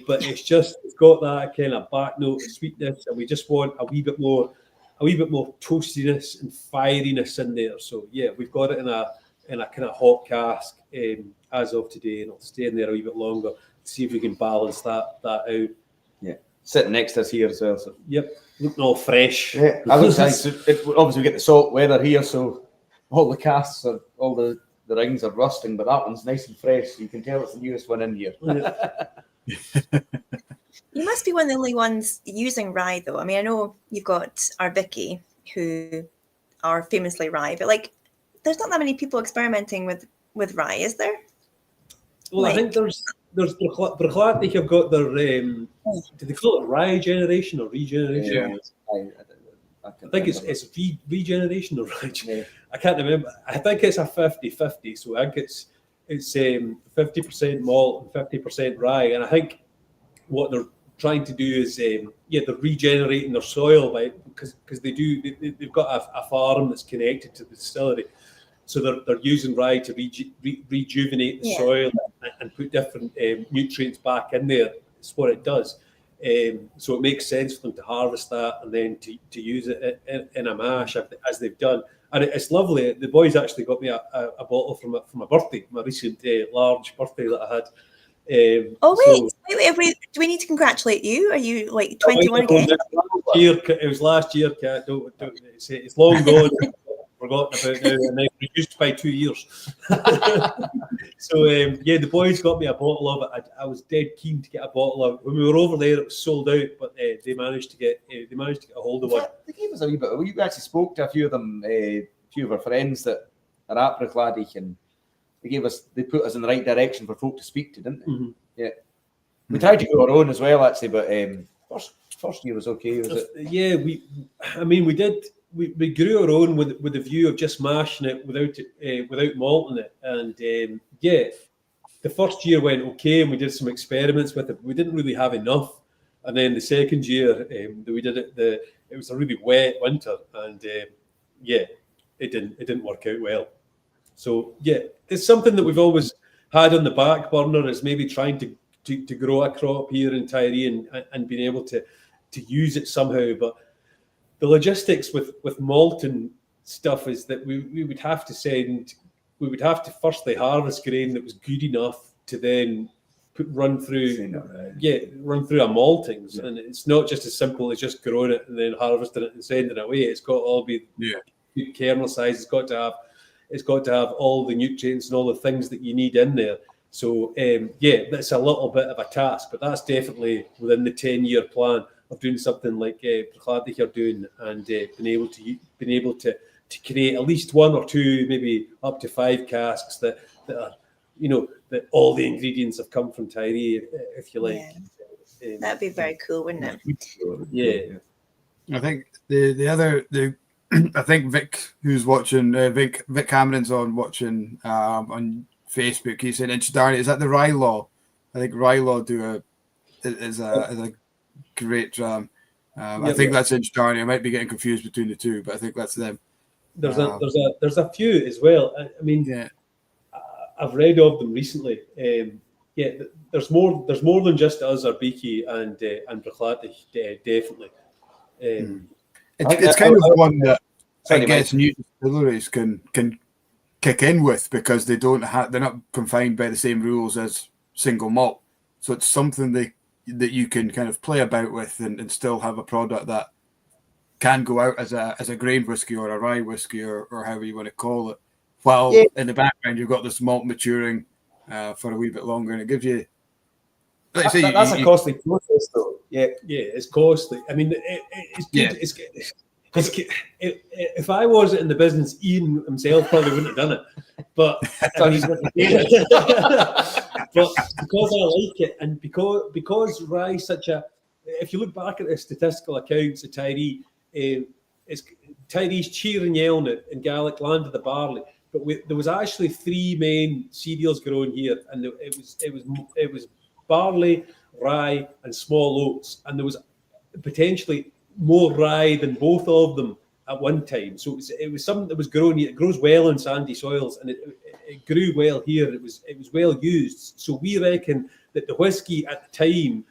But it's got that kind of back note of sweetness, and we just want a wee bit more toastiness and fieriness in there. So yeah, we've got it in a kind of hot cask as of today, and it'll stay in there a wee bit longer to see if we can balance that out. Yeah, sitting next to us here as well. So. Yep. Looking all fresh. Yeah, I look nice. Obviously, we get the salt weather here, so all the casks all the rings are rusting, but that one's nice and fresh. So you can tell it's the newest one in here. You must be one of the only ones using rye, though. I know you've got our Vicky, who are famously rye, but there's not that many people experimenting with rye, is there? Well, I think there's Brachlatich have got their do they call it rye generation or regeneration? Yeah. I think it's regeneration or rye. I can't remember. I think it's a 50-50. So I think it's 50% malt and 50% rye. And I think what they're trying to do is they're regenerating their soil because they've got a farm that's connected to the distillery. So they're using rye to rejuvenate the soil and put different nutrients back in there. It's what it does. So it makes sense for them to harvest that and then to use it in a mash as they've done. And it's lovely. The boys actually got me a bottle from a birthday, my recent large birthday that I had. Wait, do we need to congratulate you? Are you 21 again? It was last year, Kat. It's long gone. Forgotten about now, and then reduced by 2 years. So the boys got me a bottle of it. I was dead keen to get a bottle of it. When we were over there, it was sold out, but they managed to get a hold of one. They gave us a wee bit. We actually spoke to a few of them, a few of our friends that are at Brachlatich, and they put us in the right direction for folk to speak to, didn't they? Mm-hmm. Yeah, we tried to go our own as well, actually, but first year was okay, was it? Yeah, we did. We grew our own with the view of just mashing it without malting it, and the first year went okay, and we did some experiments with it. We didn't really have enough, and then the second year that we did it, it was a really wet winter, and it didn't work out well. So yeah, it's something that we've always had on the back burner, is maybe trying to grow a crop here in Tiree and being able to use it somehow. But the logistics with malting stuff is that we would have to firstly harvest grain that was good enough to then run through our maltings, and it's not just as simple as just growing it and then harvesting it and sending it away. It's got to all be good kernel size. It's got to have all the nutrients and all the things that you need in there. So that's a little bit of a task, but that's definitely within the 10-year plan of doing something like Blether are doing, and being able to create at least one or two, maybe up to 5 casks that are, that all the ingredients have come from Tiree, if you like. That'd be very cool, wouldn't it? I think I think Vic, who's watching, Vic Cameron's watching on Facebook. He said Inchdarney, is that the Rye Law? I think Rye Law is a great dram. I think that's Inchdarney. I might be getting confused between the two, but I think that's them. There's a few as well. I mean, I've read of them recently. There's more than just us, Arbiki and Blether, definitely. It's kind of one that I guess new distilleries can kick in with, because they're not confined by the same rules as single malt. So it's something that you can kind of play about with and still have a product that can go out as a grain whiskey or a rye whiskey or however you want to call it. While in the background you've got this malt maturing for a wee bit longer, and it gives you. That's a costly process, though. Yeah, it's costly. I mean, it's good. If I wasn't in the business, Ian himself probably wouldn't have done it. But but because I like it, and because rye is such a, if you look back at the statistical accounts of Tiree, Tiree's cheer and yelling it in Gaelic, land of the barley. But there was actually 3 main cereals grown here, and it was barley, rye, and small oats, and there was potentially more rye than both of them at one time. So it was something that was grown. It grows well in sandy soils, and it grew well here. It was well used. So we reckon that the whiskey at the time,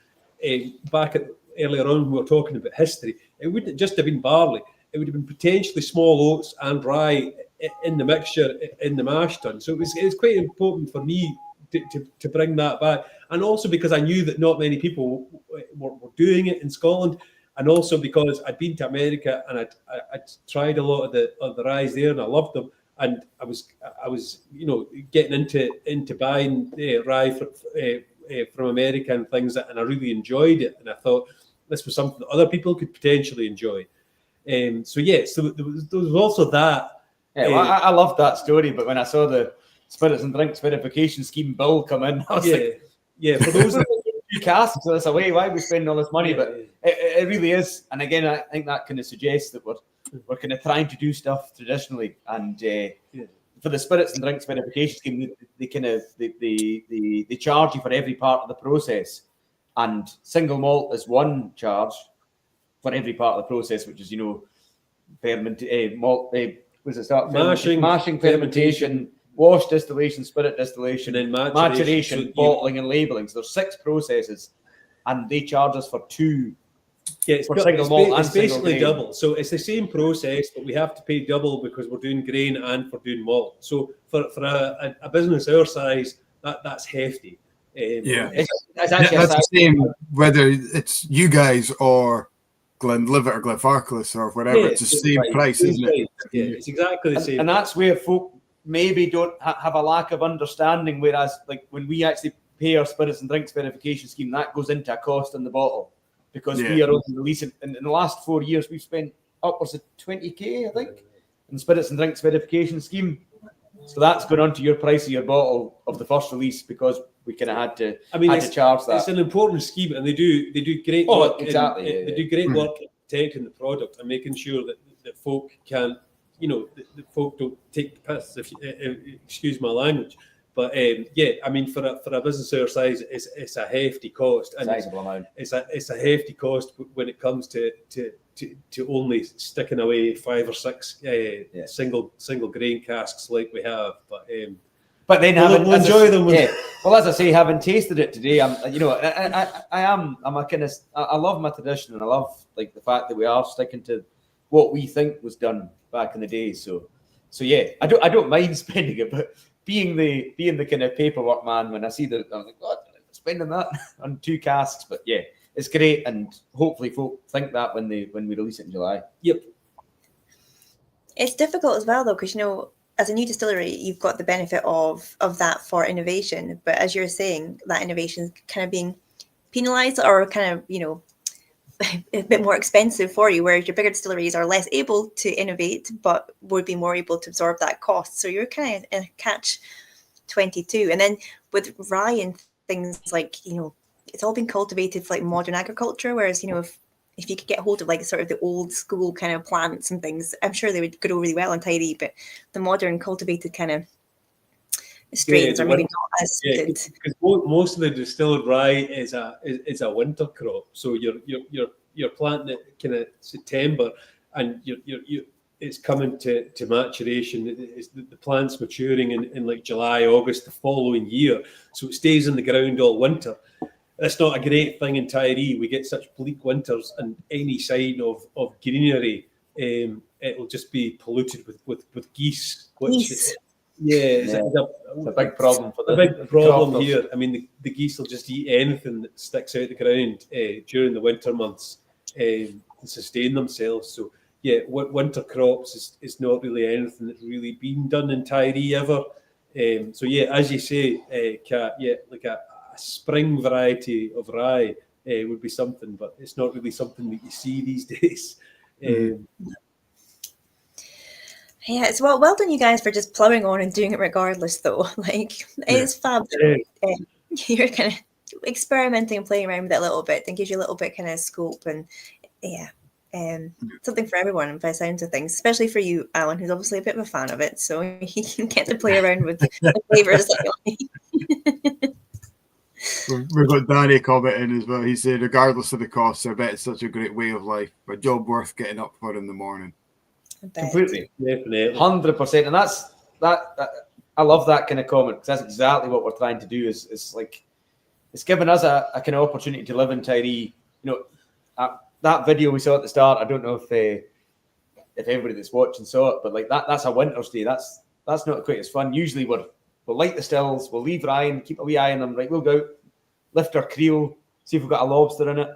earlier on, we were talking about history. It wouldn't just have been barley. It would have been potentially small oats and rye in the mixture in the mash tun. So it was quite important for me to bring that back, and also because I knew that not many people were doing it in Scotland. And also because I'd been to America and I'd tried a lot of the ryes there, and I loved them. And I was getting into buying rye from America and things, and I really enjoyed it. And I thought this was something that other people could potentially enjoy. So there was also that. Yeah, well, I loved that story. But when I saw the Spirits and Drinks Verification Scheme bill come in, I was for those. Casks, so that's a way why we spend all this money, but it really is. And again, I think that kind of suggests that we're kind of trying to do stuff traditionally. And for the Spirits and Drinks Verification Scheme, they charge you for every part of the process, and single malt is one charge for every part of the process, which is mashing, fermentation, wash distillation, spirit distillation, and then maturation, bottling, and labelling. So there's 6 processes, and they charge us for 2. Yeah, it's basically double. So it's the same process, but we have to pay double because we're doing grain and we're doing malt. So for a business our size, that's hefty. It's the same whether it's you guys or Glenlivet or Glenfarclas or whatever. It's the same price, isn't it? Yeah, it's exactly the same. And that's where folk maybe don't have a lack of understanding, whereas like when we actually pay our Spirits and Drinks Verification Scheme, that goes into a cost in the bottle, because we are only releasing, in the last 4 years we've spent upwards of 20k, I think, in Spirits and Drinks Verification Scheme. So that's going on to your price of your bottle of the first release, because we kind of had to charge that. It's an important scheme, and they do great work. Exactly. They do great work at protecting the product and making sure that folk can, that folk don't take the piss, if excuse my language. But I mean, for a business our size, it's a hefty cost, and sizable amount. It's a hefty cost when it comes to only sticking away 5 or 6 single grain casks like we have. But then we'll enjoy them. Well, as I say, having tasted it today, I love my tradition, and I love like the fact that we are sticking to what we think was done back in the day. So yeah, I don't mind spending it, but being the kind of paperwork man, when I see that, I'm like, God, spending that on 2 casks. But yeah, it's great, and hopefully folk think that when we release it in July. Yep. It's difficult as well, though, because as a new distillery, you've got the benefit of that for innovation. But as you're saying, that innovation is kind of being penalised, or kind of, a bit more expensive for you, whereas your bigger distilleries are less able to innovate, but would be more able to absorb that cost. So you're kind of in a catch-22. And then with rye and things like, it's all been cultivated for like modern agriculture, whereas, if you could get hold of like sort of the old school kind of plants and things, I'm sure they would grow really well on Tiree, but the modern cultivated kind of strains are maybe not as good. Because most of the distilled rye is a winter crop, so you're planting it kind of September, and it's coming to maturation. The plant's maturing in like July, August the following year, so it stays in the ground all winter. That's not a great thing in Tiree. We get such bleak winters, and any sign of greenery, it'll just be polluted with geese. It's a big problem for the big problem here. I mean, the geese will just eat anything that sticks out the ground during the winter months to sustain themselves. So yeah, winter crops is not really anything that's really been done in Tiree ever. So yeah, as you say, Kat, like a spring variety of rye would be something, but it's not really something that you see these days. Yeah, it's well done you guys for just ploughing on and doing it regardless, though. Like, it's fab. You're kind of experimenting and playing around with it a little bit, and gives you a little bit kind of scope, and something for everyone by the sounds of things, especially for you, Alan, who's obviously a bit of a fan of it, so you can get to play around with the flavours that you like. We've got Danny commenting as well. He said, regardless of the costs, I bet it's such a great way of life, a job worth getting up for in the morning. Completely, definitely, 100%, and that's that. I love that kind of comment, because that's exactly what we're trying to do. Is like, it's given us a kind of opportunity to live in Tiree. That video we saw at the start. I don't know if everybody that's watching saw it, but like that's a winter's day. That's not quite as fun. Usually we'll light the stills, we'll leave Ryan, keep a wee eye on them. Right, we'll go out, lift our creel, see if we've got a lobster in it.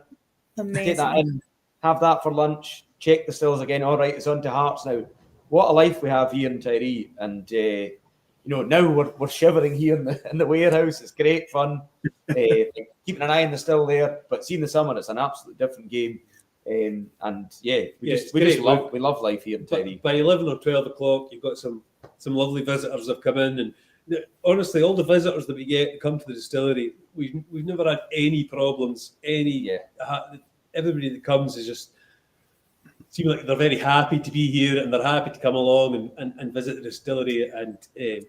Amazing. Take that in, have that for lunch, check the stills again. All right, it's on to Hearts now. What a life we have here in Tiree, and now we're shivering here in the warehouse. It's great fun. Keeping an eye on the still there, but seeing the summer, it's an absolutely different game. We love life here in Tiree. By 11 or 12 o'clock, you've got some lovely visitors have come in, and honestly, all the visitors that we get to come to the distillery, we've never had any problems. Everybody that comes is just seem like they're very happy to be here, and they're happy to come along and visit the distillery. And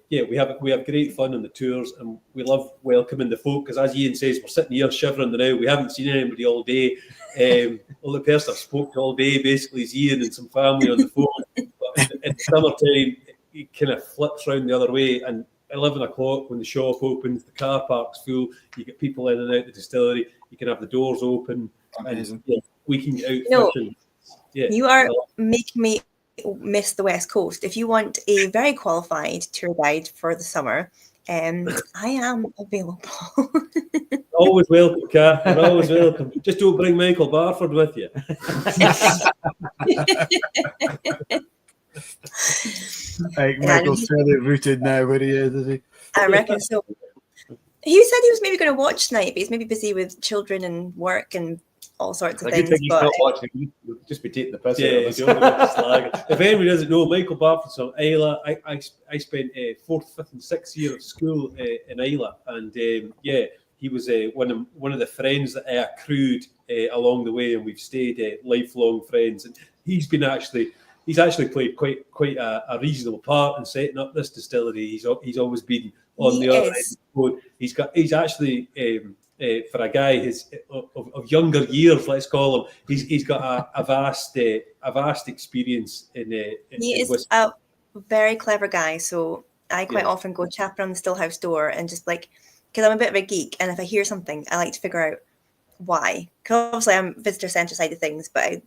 we have great fun on the tours, and we love welcoming the folk, because as Ian says, we're sitting here shivering now. We haven't seen anybody all day. Only person I've spoke to all day basically is Ian and some family on the phone. But in the summertime, it kind of flips round the other way, and 11 o'clock when the shop opens, the car park's full, you get people in and out the distillery, you can have the doors open. Amazing. And we can get out fishing. You are making me miss the West Coast. If you want a very qualified tour guide for the summer, I am available. Always welcome, Kat. You're always welcome. Just don't bring Michael Barford with you. I think Michael's fairly rooted now where he is he? I reckon so. He said he was maybe going to watch tonight, but he's maybe busy with children and work and all sorts of things. He's not watching. He'll just be taking the piss out of us. If anybody doesn't know, Michael Barford's from Isla. I spent 4th, 5th and 6th year of school in Isla, and he was one of the friends that I accrued along the way, and we've stayed lifelong friends. And he's he's actually played quite a reasonable part in setting up this distillery. He's always been on the other end of the board. He's actually for a guy of younger years, let's call him, he's got a vast experience in he is whiskey. A very clever guy. So I quite often go chapping on the Stillhouse door and just like, because I'm a bit of a geek, and if I hear something, I like to figure out why. Because obviously I'm visitor centre side of things, but I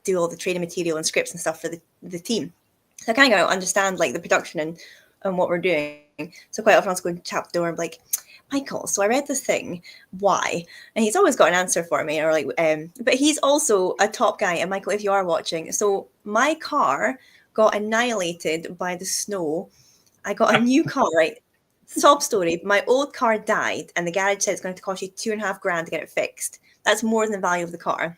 do all the training material and scripts and stuff for the team. So I kind of understand like the production and what we're doing. So quite often I'll just go and tap the door and be like, Michael, so I read this thing, why? And he's always got an answer for me, or like, but he's also a top guy. And Michael, if you are watching, so my car got annihilated by the snow. I got a new car, right? Sob story. My old car died, and the garage said it's going to cost you $2,500 to get it fixed. That's more than the value of the car.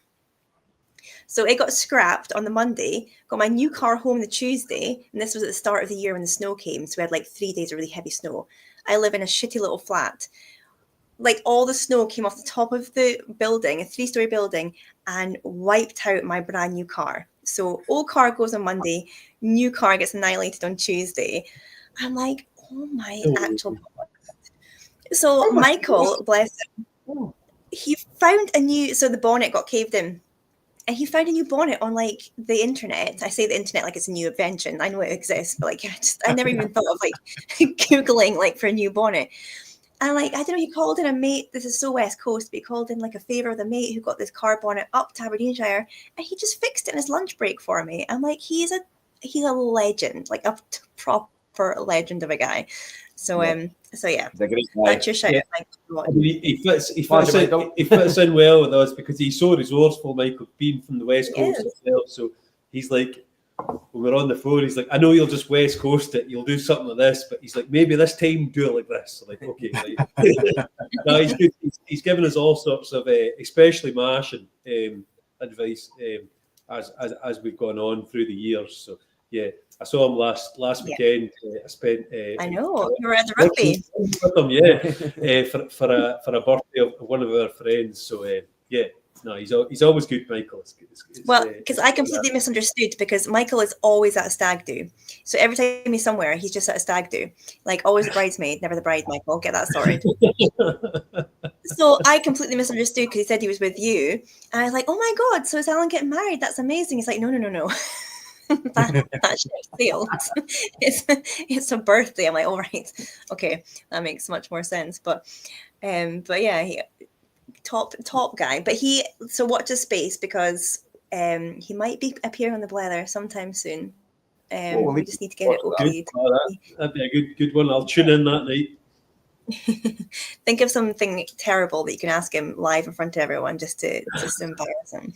So it got scrapped on the Monday, got my new car home the Tuesday, and this was at the start of the year when the snow came. So we had like 3 days of really heavy snow. I live in a shitty little flat. Like all the snow came off the top of the building, a 3-story building, and wiped out my brand new car. So old car goes on Monday, new car gets annihilated on Tuesday. I'm like, oh my actual God. So Michael, bless him, he found a new, so the bonnet got caved in. And he found a new bonnet on like the internet. I say the internet like it's a new invention. I know it exists, but like I never even thought of like Googling like for a new bonnet. And like, I don't know, he called in a mate. This is so West Coast, but he called in like a favour of the mate who got this car bonnet up to Aberdeenshire, and he just fixed it in his lunch break for me. I'm like, he's a legend, like a proper legend of a guy. So so yeah, that's your shout. Yeah. He fits in well with us because he's so resourceful, Michael, being from the West Coast himself. So he's like, when we're on the phone, he's like, I know you'll just West Coast it, you'll do something like this, but he's like, maybe this time do it like this. So like, okay, like, no, he's good. He's given us all sorts of, especially mashing advice as we've gone on through the years. So yeah, I saw him last weekend. I spent. I know you were at the rugby with him, for a birthday of one of our friends. So yeah. No, he's always good, Michael. Well, because I completely misunderstood, because Michael is always at a stag do. So every time he's somewhere, he's just at a stag do. Like always the bridesmaid, never the bride, Michael. Get that sorted. So I completely misunderstood because he said he was with you. And I was like, oh my God, so is Alain getting married? That's amazing. He's like, no. that ship sailed. It's a birthday. I'm like, all right. Okay, that makes much more sense. But yeah, he top guy, but so watch his space because he might be appearing on the Blether sometime soon. We just need to get it okayed. That'd be a good one. I'll tune in that night. Think of something terrible that you can ask him live in front of everyone just to embarrass him.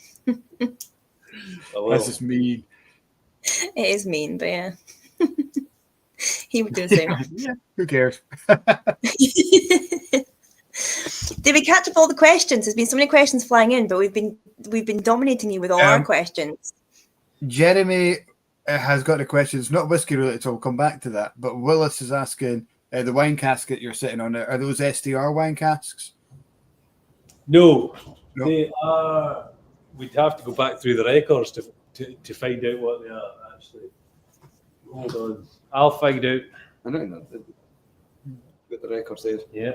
That's just mean. It is mean, but yeah. He would do the same. Yeah, who cares? Did we catch up all the questions? There's been so many questions flying in, but we've been dominating you with all our questions. Jeremy has got a question. It's not whiskey related, so we'll come back to that. But Willis is asking, the wine casket you're sitting on, are those SDR wine casks? No. They are. We'd have to go back through the records to find out what they are, actually. Hold on. I'll find out. I don't know. Got the records there. Yeah.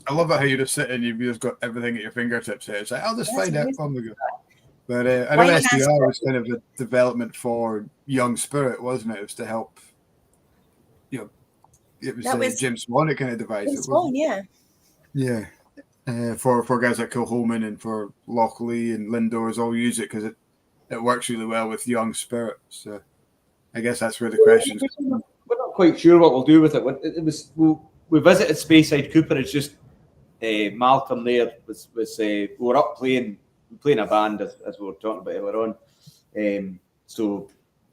I love it how you just sit and you've just got everything at your fingertips here. It's like, I'll just find out from the go. But I know SDR was kind of a development for Young Spirit, wasn't it? It was to help, it was Jim Swan kind of device. Jim Swan, yeah. Yeah. For guys like Kilholman and for Lockley and Lindors all use it because it works really well with Young Spirit. So I guess that's where the questions come from. We're not quite sure what we'll do with it. We visited Speyside Cooperage, just Malcolm there was we were up playing a band as we were talking about earlier on. So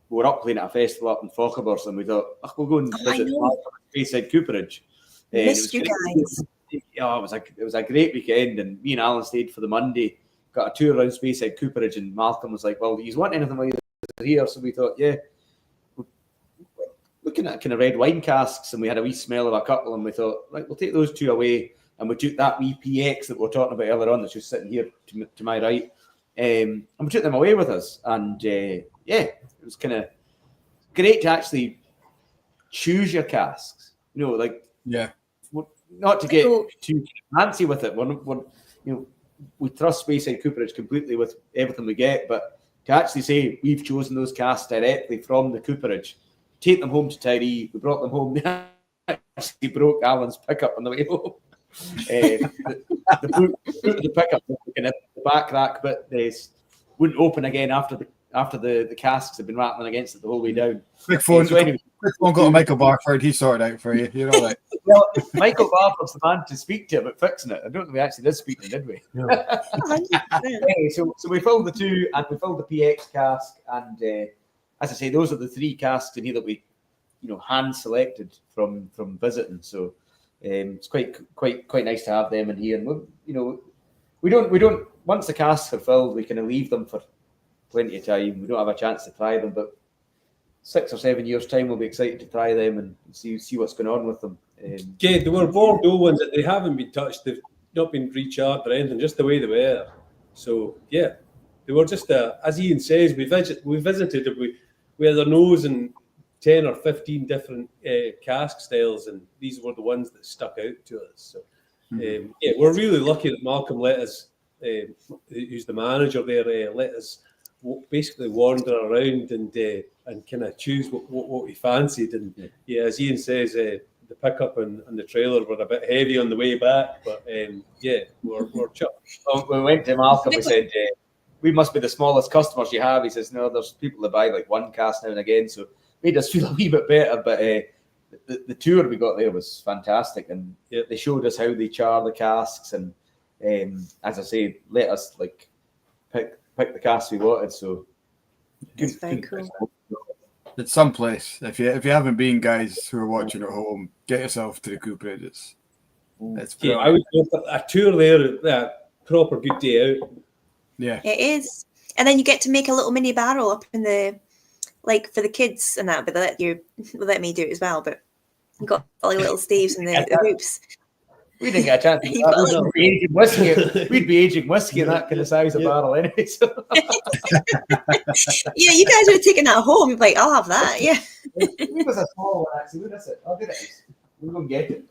we were up playing at a festival up in Fochabers, and we thought, we'll go and visit Malcolm at Speyside Cooperage. Missed you guys. It was a great weekend, and me and Alan stayed for the Monday, got a tour around Speyside Cooperage, and Malcolm was like, well, do you want anything while you're here? So we thought, yeah. Looking at kind of red wine casks, and we had a wee smell of a couple, and we thought, right, we'll take those two away, and we took that wee PX that we were talking about earlier on that's just sitting here to my right, And we took them away with us. And it was kind of great to actually choose your casks. Not to get too fancy with it. We trust Speyside Cooperage completely with everything we get, but to actually say we've chosen those casks directly from the cooperage, take them home to Tiree. We brought them home. They actually broke Alan's pickup on the way home. The boot of the pickup, the back rack, but they wouldn't open again after the casks had been rattling against it the whole way down. Quick phone got a Michael Barford. He sorted out for you. You're all right. Well, Michael Barford's the man to speak to about fixing it. I don't think we actually did speak to him, did we? No. So we filled the 2 and we filled the PX cask, and as I say, those are the 3 casks in here that we, hand selected from visiting. So it's quite nice to have them in here. And we don't. Once the casks are filled, we kind of leave them for plenty of time. We don't have a chance to try them, but 6 or 7 years' time, we'll be excited to try them and see what's going on with them. Yeah, there were Bordeaux ones that they haven't been touched. They've not been recharged or anything, just the way they were. So yeah, they were just as Ian says, we visited. We had our nose in 10 or 15 different cask styles, and these were the ones that stuck out to us. So we're really lucky that Malcolm let us, who's the manager there, let us basically wander around and kind of choose what we fancied. And as Ian says, the pickup and the trailer were a bit heavy on the way back, but we're chuffed. Well, when we went to Malcolm, we said, we must be the smallest customers you have. He says, no, there's people that buy like 1 cask now and again, so it made us feel a wee bit better. But the tour we got there was fantastic, and they showed us how they char the casks, and as I say, let us pick the casks we wanted. So it's very cool. It's someplace. If you haven't been, guys who are watching at home, get yourself to the Cooperage. It's I would go for a tour there, a proper good day out. Yeah, it is. And then you get to make a little mini barrel up in the, for the kids and that, but they let me do it as well. But you got all the little staves and the hoops. We didn't get a chance to do that. We'd be aging whiskey in that kind of size of barrel anyway. So. Yeah, you guys would have taken that home. You'd be like, I'll have that. Yeah. It was a small one, actually. What is it? I'll get it. We'll go and get it.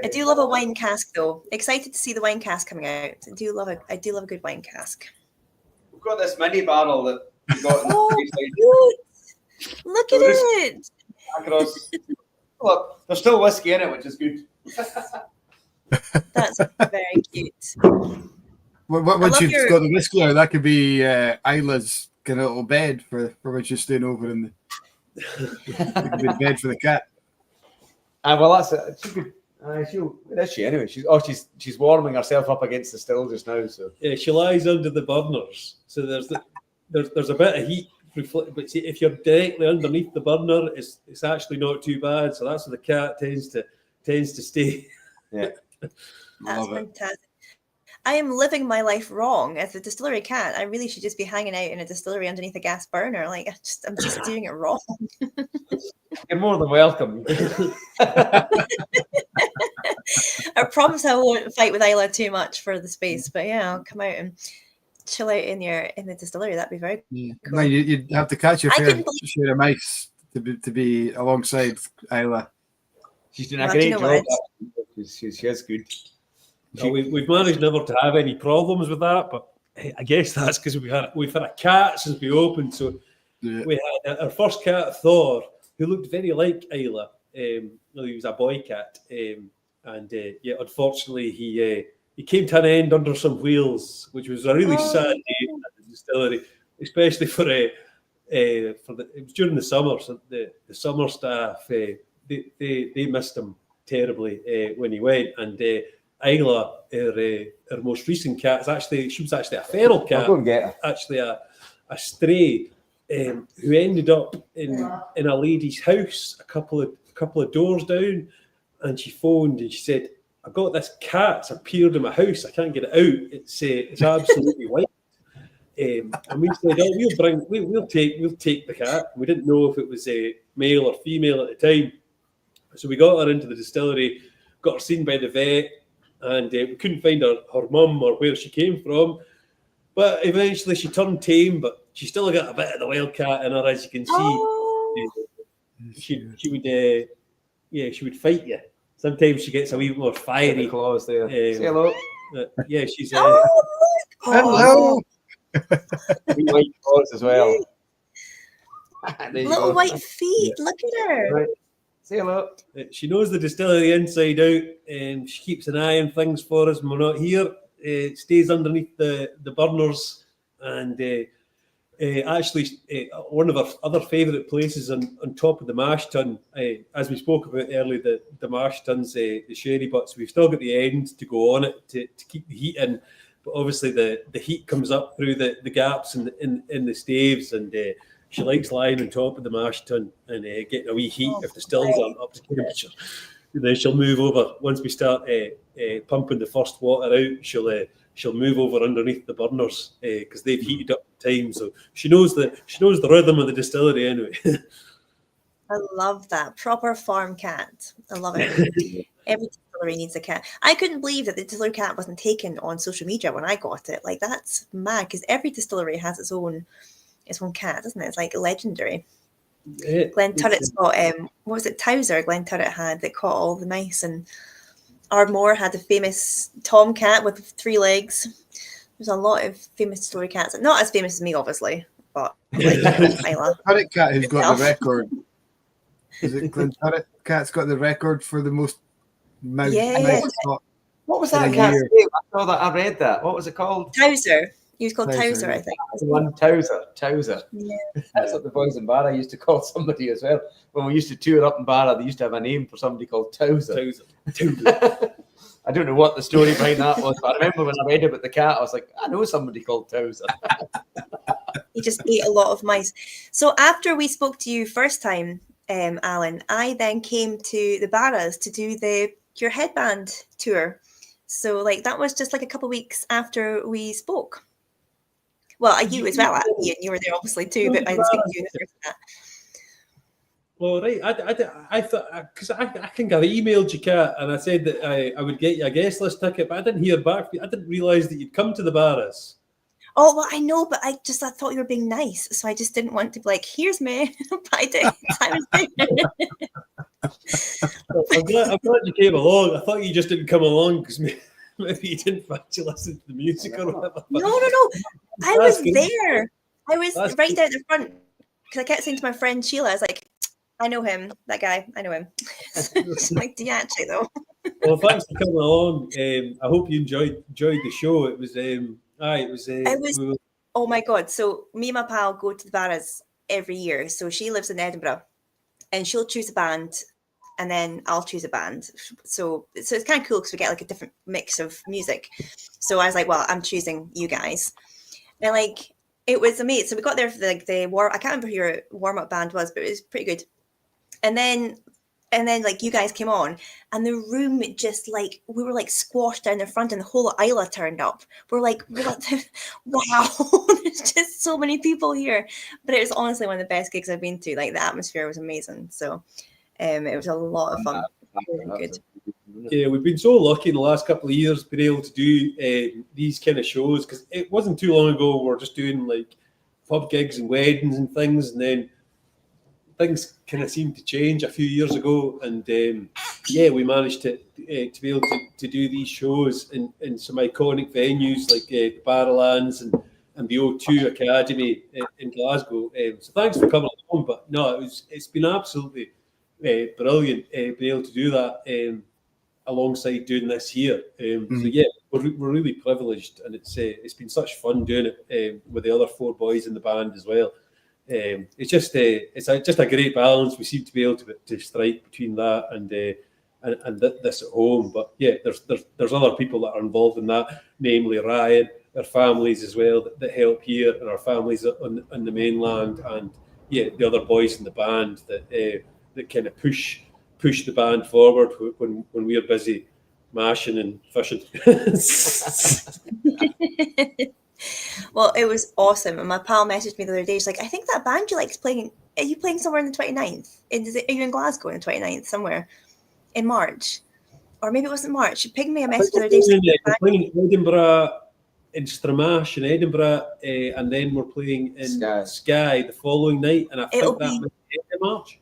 I do love a wine cask, though. Excited to see the wine cask coming out. I do love a good wine cask. We've got this mini barrel that we got. Look at it. Across. Look, there's still whiskey in it, which is good. That's very cute. Once you've got the whiskey out, that could be Isla's kind of little bed for when she's staying over in the bed for the cat. Well, that's it. She could. Where is she anyway? She's warming herself up against the still just now. So yeah, she lies under the burners. So there's a bit of heat. But see, if you're directly underneath the burner, it's actually not too bad. So that's where the cat tends to stay. Yeah, that's fantastic. I am living my life wrong as a distillery cat. I really should just be hanging out in a distillery underneath a gas burner. I'm just doing it wrong. You're more than welcome. I promise I won't fight with Isla too much for the space, but yeah, I'll come out and chill out in the distillery. That'd be very cool. No, you'd have to catch your fair share of mice to be alongside Isla. She's doing a great job. She is good. We've managed never to have any problems with that, but I guess that's because we've had a cat since we opened. So we had our first cat, Thor, who looked very like Isla. He was a boy cat, and unfortunately he came to an end under some wheels, which was a really sad day at the distillery, especially for it was during the summer. So the summer staff they missed him terribly when he went, and Isla, her most recent cat, she was actually a feral cat. I'll go and get her. Actually a stray who ended up in a lady's house a couple of doors down, and she phoned and she said, "I got this cat. It's appeared in my house. I can't get it out. It's absolutely white." And we said, "Oh, we'll take the cat." We didn't know if it was a male or female at the time, so we got her into the distillery, got her seen by the vet, and we couldn't find her mum or where she came from. But eventually she turned tame, but she still got a bit of the wildcat in her, as you can see. Oh. She would, she would fight you. Sometimes she gets a wee bit more fiery. Claws there. Say hello. Yeah, she's. Hello. We white claws as well. Little white feet. Look at her. Right. Say hello. She knows the distillery inside out, and she keeps an eye on things for us when we're not here. Stays underneath the burners, and actually one of our other favourite places on top of the mash tun, as we spoke about earlier, the mash tuns, the sherry butts, we've still got the end to go on it to keep the heat in, but obviously the heat comes up through the gaps in the staves, and she likes lying on top of the mash tun and getting a wee heat if the stills aren't up to temperature. And then she'll move over once we start pumping the first water out. She'll move over underneath the burners because they've heated up time. So she knows the rhythm of the distillery anyway. I love that. Proper farm cat. I love it. Every distillery needs a cat. I couldn't believe that the distillery cat wasn't taken on social media when I got it. Like, that's mad, because every distillery has its own cat, doesn't it? It's like legendary. Yeah, Glen Turret's got what was it, Towser? Glen Turret had that caught all the mice, and Ardmore had the famous tomcat with 3 legs. There's a lot of famous story cats, not as famous as me, obviously, but like Isla. Turret cat who's got the record. Is it Glen Turret cat's got the record for the most mouse? Yeah. What was that cat's name? I saw that. I read that. What was it called? Towser. He was called Towser, Towser, I think. One Towser. Yeah. That's what the boys in Barra used to call somebody as well. When we used to tour up in Barra, they used to have a name for somebody called Towser. I don't know what the story behind that was, but I remember when I read about the cat, I was like, I know somebody called Towser. He just ate a lot of mice. So after we spoke to you first time, Alan, I then came to the Barras to do your headband tour. So like that was just like a couple of weeks after we spoke. Well, you as well, Ian. You were there obviously too, but I didn't speak to you in the first that. Well, right. I thought, because I think I emailed you, Kat, and I said that I would get you a guest list ticket, but I didn't hear back. I didn't realise that you'd come to the Barras. Oh, well, I know, but I thought you were being nice, so I just didn't want to be like, here's me. But I did. I was there. I'm glad you came along. I thought you just didn't come along because maybe you didn't fancy listen to the music or whatever. No. I was there. I was right there at the front because I kept saying to my friend Sheila, I was like, I know him, that guy. I know him. She's like, do you actually though? Well, thanks for coming along. I hope you enjoyed the show. It was oh my God. So me and my pal go to the Barras every year. So she lives in Edinburgh and she'll choose a band and then I'll choose a band. So it's kind of cool because we get like a different mix of music. So I was like, well, I'm choosing you guys. And like, it was amazing. So we got there for I can't remember who your warm-up band was, but it was pretty good. And then like you guys came on and the room just like, we were like squashed down the front and the whole Isla turned up. We're like, wow, there's just so many people here. But it was honestly one of the best gigs I've been to. Like the atmosphere was amazing. So it was a lot of fun. Really good. Yeah, we've been so lucky in the last couple of years being able to do these kind of shows because it wasn't too long ago we were just doing like pub gigs and weddings and things, and then things kind of seemed to change a few years ago, and we managed to be able to do these shows in some iconic venues like the Barrowlands and the O2 Academy in Glasgow. So thanks for coming along. But no, it's been absolutely brilliant being able to do that alongside doing this here. So yeah, we're really privileged, and it's been such fun doing it with the other 4 boys in the band as well. It's just a great balance we seem to be able to strike between that and this at home. But yeah, there's other people that are involved in that, namely Ryan, our families as well that help here, and our families on the mainland, and yeah, the other boys in the band that kind of push the band forward when we're busy mashing and fishing. Well, it was awesome. And my pal messaged me the other day. She's like, I think that band you like is playing. Are you playing somewhere on the 29th? Are you in Glasgow on the 29th somewhere in March? Or maybe it wasn't March. She pinged me a message the other day. Playing in Edinburgh in Stramash in Edinburgh, and then we're playing in Skye the following night, and I think that might be the end of March.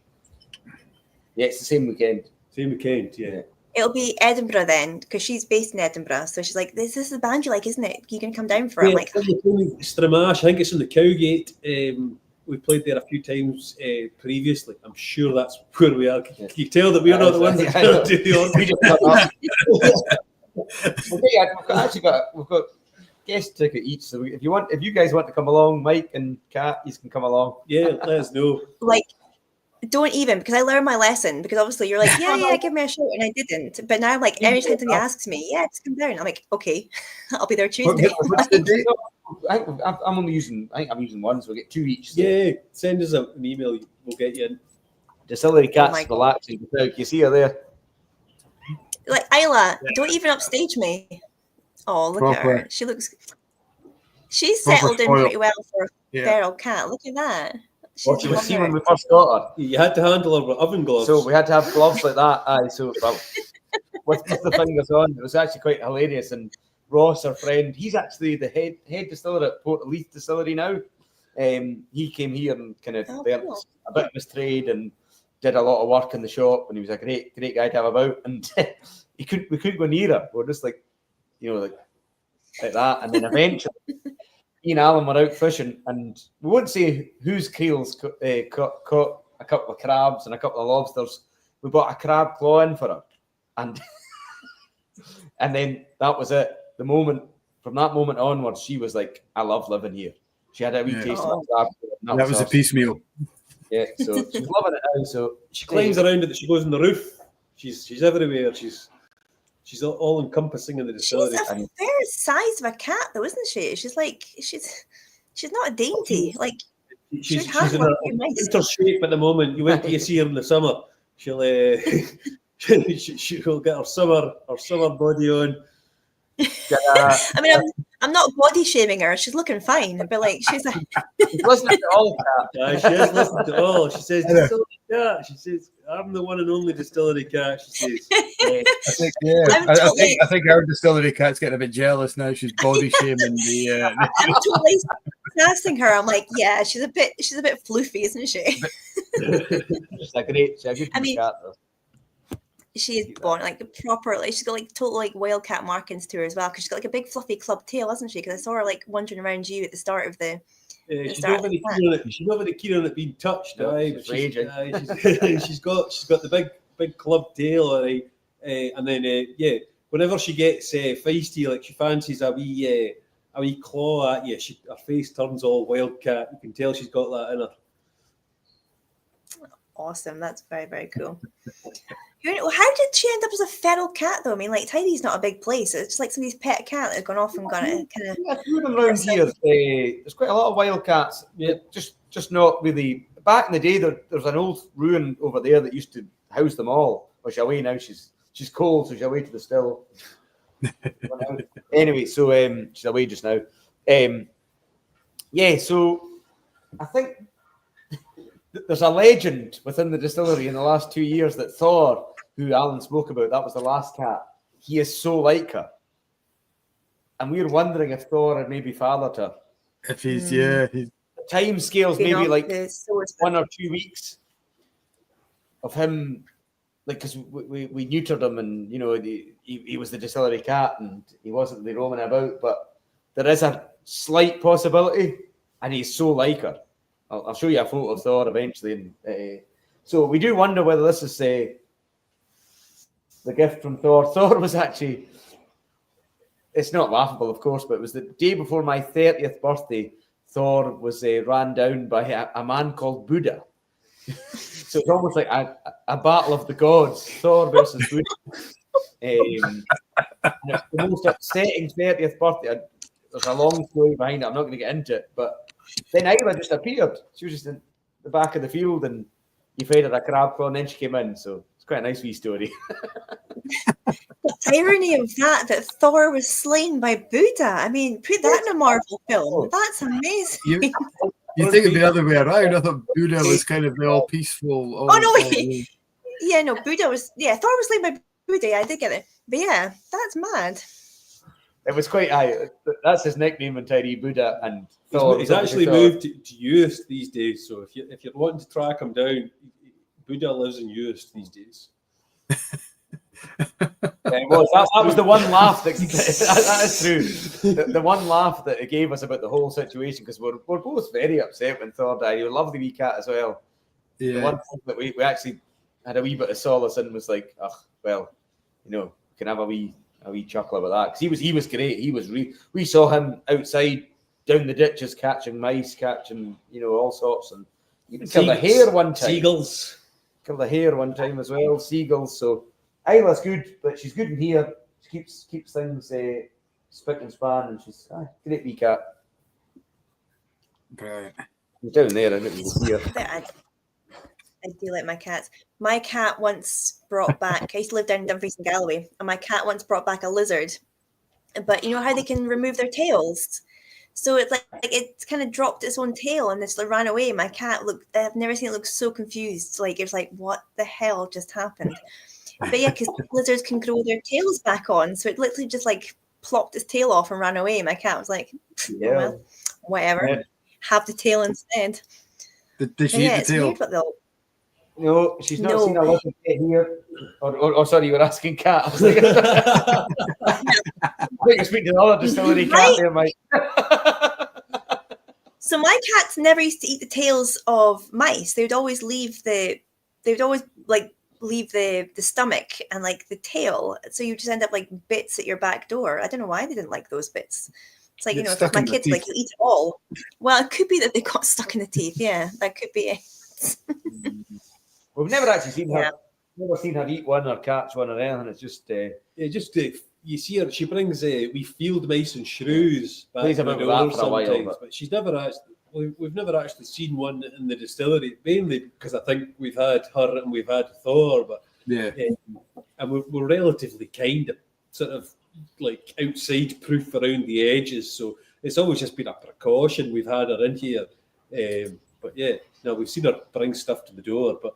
Yeah, it's the same weekend. Same weekend, yeah. It'll be Edinburgh then, because she's based in Edinburgh. So she's like, "This is the band you like, isn't it? You can come down for it." I'm like, Stramash. I think it's in the Cowgate. We played there a few times previously. I'm sure that's where we are. Can you tell that we're not the ones that do the order? We've got guest ticket each. So if you guys want to come along, Mike and Kat, you can come along. Yeah, let us know. Like, don't even, because I learned my lesson. Because obviously you're like, yeah, give me a shout, and I didn't. But now, like, every time somebody asks me, just come down. I'm like, okay, I'll be there Tuesday. I'm using one, so we'll get 2 each. So. Yeah, send us an email. We'll get you in. Distillery Cat's relaxing. You see her there. Like, Isla, don't even upstage me. Oh, look at her. She's settled in pretty well for a feral cat. Look at that. What you see when we first got her. You had to handle her with oven gloves. So we had to have gloves like that. So with the fingers on, it was actually quite hilarious. And Ross, our friend, he's actually the head distiller at Port Leith Distillery now. He came here and kind of learned a bit of his trade and did a lot of work in the shop. And he was a great guy to have about. And we couldn't go near her. We're just like that. And then eventually, Ian and Alan were out fishing, and we won't say whose creels caught a couple of crabs and a couple of lobsters. We bought a crab claw in for her, and then that was it. From that moment onwards, she was like, "I love living here." She had a wee taste of crab. That was a piecemeal. Yeah, so she's loving it now. So she climbs around it. She goes on the roof. She's everywhere. She's all encompassing in the distillery. She's a fair size of a cat, though, isn't she? She's not a dainty. Like she's in a winter shape at the moment. You wait till you see her in the summer. She'll get her summer body on. I mean, I'm not body shaming her. She's looking fine, but like she's listening to all Cat. She has listened to all. She says, "Distillery Cat." She says, "I'm the one and only Distillery Cat." She says, I think our Distillery Cat's getting a bit jealous now. She's body shaming the. I'm totally casting her. I'm like, yeah, she's a bit floofy, isn't she? She's a good cat, though. She's born like proper, like she's got like total like wildcat markings to her as well, because she's got like a big fluffy club tail, hasn't she? Because I saw her like wandering around you at the start of the. She's not very keen on it being touched. She's got the big club tail, and then whenever she gets feisty, like she fancies a wee claw at you, her face turns all wildcat. You can tell she's got that in her. Awesome, that's very, very cool. How did she end up as a feral cat, though? I mean, like, Tiree's not a big place. It's just like somebody's pet cat that had gone off and gone kind of. Yeah, around here, there's quite a lot of wild cats. Yeah, just not really. Back in the day, there's an old ruin over there that used to house them all. Well, she's away now. She's cold, so she's away to the still. Anyway, so she's away just now. So I think there's a legend within the distillery in the last 2 years that Thor, who Alan spoke about, that was the last cat, he is so like her. And we're wondering if Thor had maybe fathered her. If he's, time scales maybe like 1 or 2 weeks of him, like, because we neutered him and, he was the distillery cat and he wasn't really roaming about, but there is a slight possibility and he's so like her. I'll show you a photo of Thor eventually. So we do wonder whether this is the gift from Thor. Thor was actually, it's not laughable, of course, but it was the day before my 30th birthday. Thor was ran down by a man called Buddha. So it's almost like a battle of the gods, Thor versus Buddha. And it's the most upsetting 30th birthday. There's a long story behind it. I'm not going to get into it, but then Isla just appeared. She was just in the back of the field and you fed her a crab claw and then she came in. So it's quite a nice wee story. The irony of that Thor was slain by Buddha. I mean, put that in a Marvel film. That's amazing. You think it'd be the other way around. I thought Buddha was kind of the all peaceful. Buddha was, Thor was slain by Buddha. I did get it. But yeah, that's mad. It was quite high. That's his nickname in Tiree, Buddha. And he's actually moved to Uist these days. So if you're wanting to track him down, Buddha lives in Uist these days. That was the one laugh that is true. The one laugh that it gave us about the whole situation, because we're both very upset when Thor died. We love the wee cat as well. Yeah. The one thing that we actually had a wee bit of solace in was like, well, we can have a wee chuckle about that, because he was great. We saw him outside down the ditches catching mice, catching all sorts, and even killed a hare one time. Seagulls. Killed a hare one time as well. Seagulls. So Isla's good, but she's good in here. She keeps things spick and span, and she's a great wee cat. Brilliant. She's down there, I think here. I do like my cats. My cat once brought back, I used to live down in Dumfries and Galloway, and my cat once brought back a lizard. But you know how they can remove their tails? So it's like it kind of dropped its own tail and it ran away. My cat I've never seen it look so confused. Like, it was like, what the hell just happened? But yeah, because lizards can grow their tails back on. So it literally just like plopped its tail off and ran away. My cat was like, well, whatever. Yeah. Have the tail instead. Did she eat the tail? Weird, no, she's not seen a lizard here. Or sorry, you were asking cat. I was like, I think you're speaking to the other distillery cat there, Mike. So my cats never used to eat the tails of mice. They would always leave the stomach and like the tail. So you just end up like bits at your back door. I don't know why they didn't like those bits. It's like, if my kids like, you eat it all. Well, it could be that they got stuck in the teeth. Yeah, that could be it. We've never actually seen her. Never seen her eat one or catch one or anything. It's just you see her. She brings we field mice and shrews back to the door sometimes, but she's never actually. We've never actually seen one in the distillery, mainly because I think we've had her and we've had Thor, but and we're relatively kind of sort of like outside proof around the edges, so it's always just been a precaution. We've had her in here, but we've seen her bring stuff to the door, but.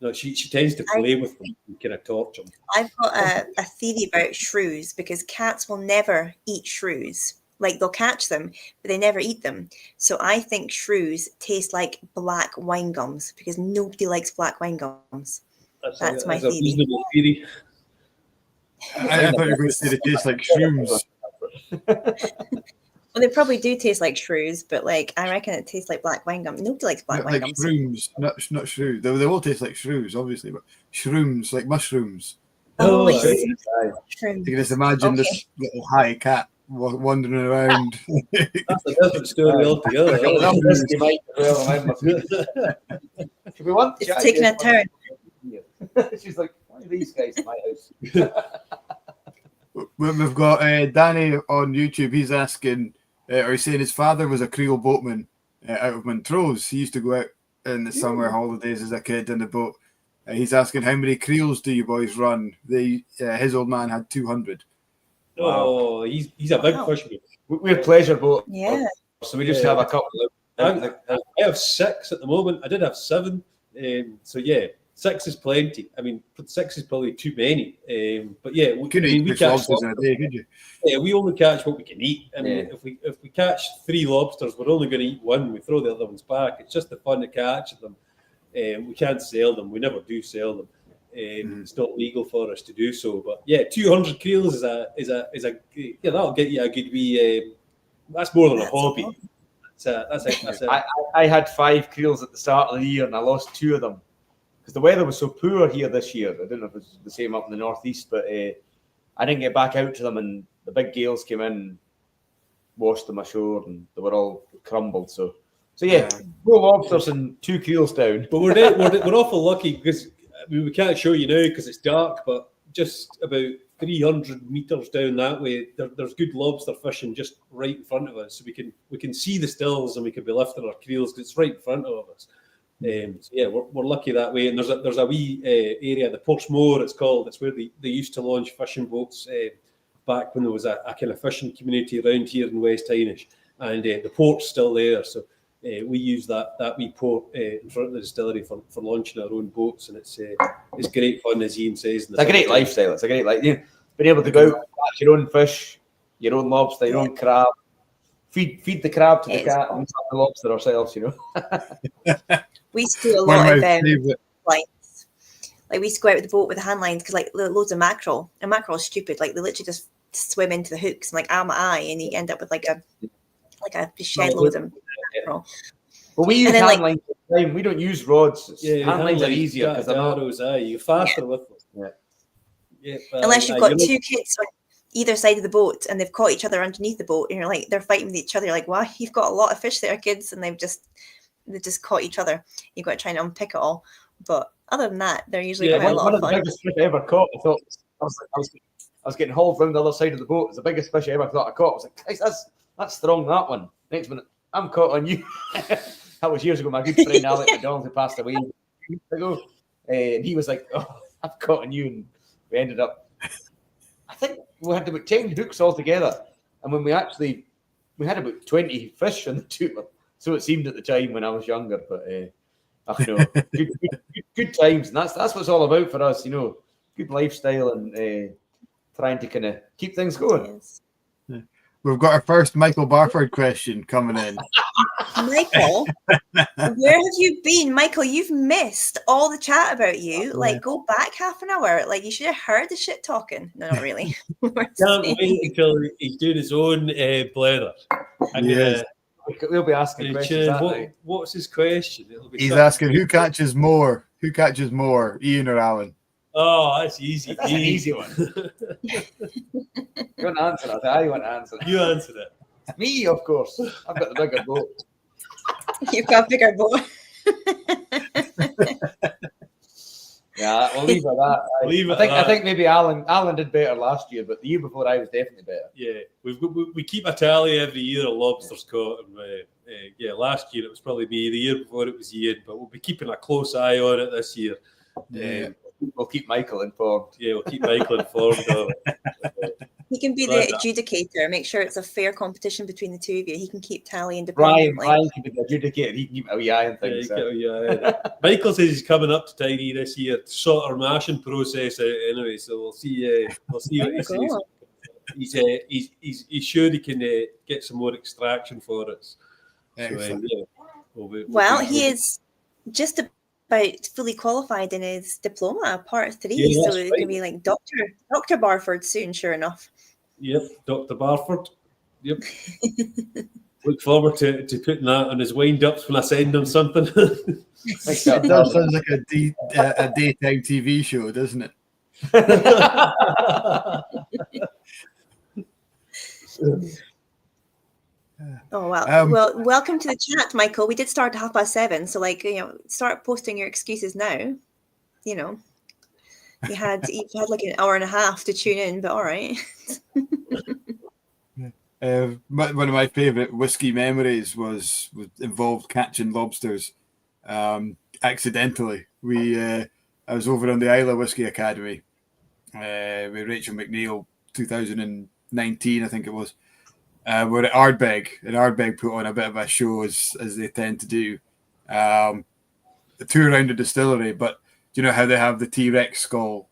No, she tends to play with them and kind of torture them. I've got a theory about shrews, because cats will never eat shrews. Like, they'll catch them, but they never eat them. So I think shrews taste like black wine gums, because nobody likes black wine gums. That's my theory. Reasonable theory. I thought you were going to say they taste like shrooms. Well, they probably do taste like shrews, but like I reckon it tastes like black wine gum. Nobody likes black wine gums. Shrooms, not shrews. They all taste like shrews, obviously, but shrooms, like mushrooms. Oh, you can just imagine this little high cat wandering around. That's a different story altogether. It's taking a turn. She's like, why are these guys in my house? We've got Danny on YouTube. He's asking, or he's saying his father was a Creole boatman out of Montrose. He used to go out in the summer holidays as a kid in the boat. He's asking, how many Creoles do you boys run? His old man had 200. Oh, he's a big fisherman. We're pleasure boat. Yeah. So we just have a couple of. I have 6 at the moment. I did have 7. So yeah. 6 is plenty. I mean, 6 is probably too many. But yeah, we catch lobsters in a day, could you? Yeah, we only catch what we can eat. I mean, if we catch 3 lobsters, we're only going to eat 1. We throw the other ones back. It's just the fun of catching them. We can't sell them. We never do sell them. It's not legal for us to do so. But yeah, 200 creels is a that'll get you a good wee. That's more than a hobby. I had 5 creels at the start of the year, and I lost 2 of them. Because the weather was so poor here this year. I don't know if it's the same up in the northeast, but I didn't get back out to them, and the big gales came in, washed them ashore, and they were all crumbled. So yeah, 4 lobsters and 2 creels down. But we're awful lucky, because we can't show you now because it's dark, but just about 300 meters down that way, there's good lobster fishing just right in front of us. So we can see the stills, and we can be lifting our creels because it's right in front of us. So yeah, we're lucky that way. And there's a wee area, the Portsmore it's called. It's where they used to launch fishing boats back when there was a kind of fishing community around here in West Hynish, and the port's still there. So we use that wee port in front of the distillery for launching our own boats, and it's great fun, as Ian says. It's a great lifestyle. It's a great life. Being able to go out, catch your own fish, your own lobster, your own crab. Feed the crab to the cat and the lobster ourselves, you know. We used to do a lot of lines. Like we used to go out with the boat with the hand lines because like loads of mackerel. And mackerel is stupid. Like they literally just swim into the hooks and like my eye, and you end up with like a shed load of mackerel. Well, we use hand lines all the time. We don't use rods. Hand lines are easier because they're not. You're faster with them. Yeah. Unless you've got two kids on either side of the boat and they've caught each other underneath the boat, and you're like they're fighting with each other. You're like, wow, you've got a lot of fish there, kids, and they've just caught each other. You've got to try and unpick it all. But other than that, they're usually quite a lot of fun. One of the biggest fish I ever caught. I was getting hauled around the other side of the boat. It's the biggest fish I ever thought I caught. I was like, that's strong, that one. Next minute, I'm caught on you. That was years ago. My good friend Alain McDonald, who passed away years ago, and he was like, "Oh, I've caught on you," and we ended up. I think we had about 10 hooks altogether, and when we had about 20 fish on the two. So it seemed at the time when I was younger, but good times, and that's what it's all about for us, you know, good lifestyle and trying to kind of keep things going. Yes. We've got our first Michael Barford question coming in. Michael, where have you been? Michael, you've missed all the chat about you. Like, go back half an hour. Like, you should have heard the shit talking. No, not really. Can't wait until he's doing his own Blether. And we'll be asking questions. What's his question? He's asking who catches more? Who catches more, Ian or Alan? Oh, that's easy. That's an easy one. You want to answer that? I want to answer it. You answer it. Me, of course. I've got the bigger boat. You've got a bigger boat. Yeah, we'll leave it at that. I think maybe Alan did better last year, but the year before I was definitely better. Yeah, we keep a tally every year of lobsters caught. And, last year it was probably me. The year before it was Ian, but we'll be keeping a close eye on it this year. We'll keep Michael informed. Yeah, we'll keep Michael informed of it. He can be the adjudicator, make sure it's a fair competition between the two of you. He can keep tally independently. Brian can be the adjudicator. He can keep a wee eye on things. Michael says he's coming up to Tiree this year to sort our mashing process out anyway. So we'll see. What he says. He's sure he can get some more extraction for us. Excellent. He is just about fully qualified in his diploma, part 3. So it's going to be like Dr. Barford soon, sure enough. Yep, Dr. Barford. Yep. Look forward to putting that on his wind-ups when I send him something. That sounds like a daytime TV show, doesn't it? Oh, wow. Well, welcome to the chat, Michael. We did start at 7:30, so start posting your excuses now. You know, you've had like an hour and a half to tune in, but all right. One of my favorite whiskey memories was involved catching lobsters accidentally. I was over on the Isla Whisky Academy with Rachel McNeil, 2019, I think it was. We're at Ardbeg, and Ardbeg put on a bit of a show as they tend to do, a tour around the distillery. But do you know how they have the T-Rex skull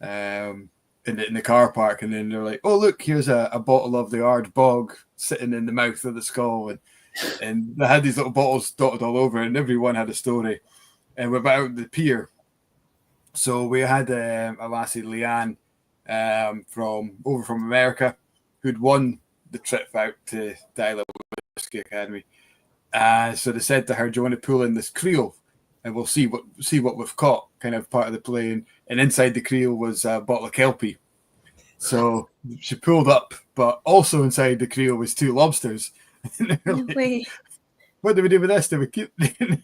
in the car park, and then they're like, "Oh, look, here's a bottle of the Ardbog sitting in the mouth of the skull," and they had these little bottles dotted all over, and everyone had a story. And we're out at the pier, so we had a lassie, Leanne, from America, who'd won the trip out to the Isla Whisky Academy. So they said to her, "Do you want to pull in this creel, and we'll see what we've caught?" Kind of part of the play, and inside the creel was a bottle of Kelpie. So she pulled up, but also inside the creel was 2 lobsters. Like, what do we do with this? Do we keep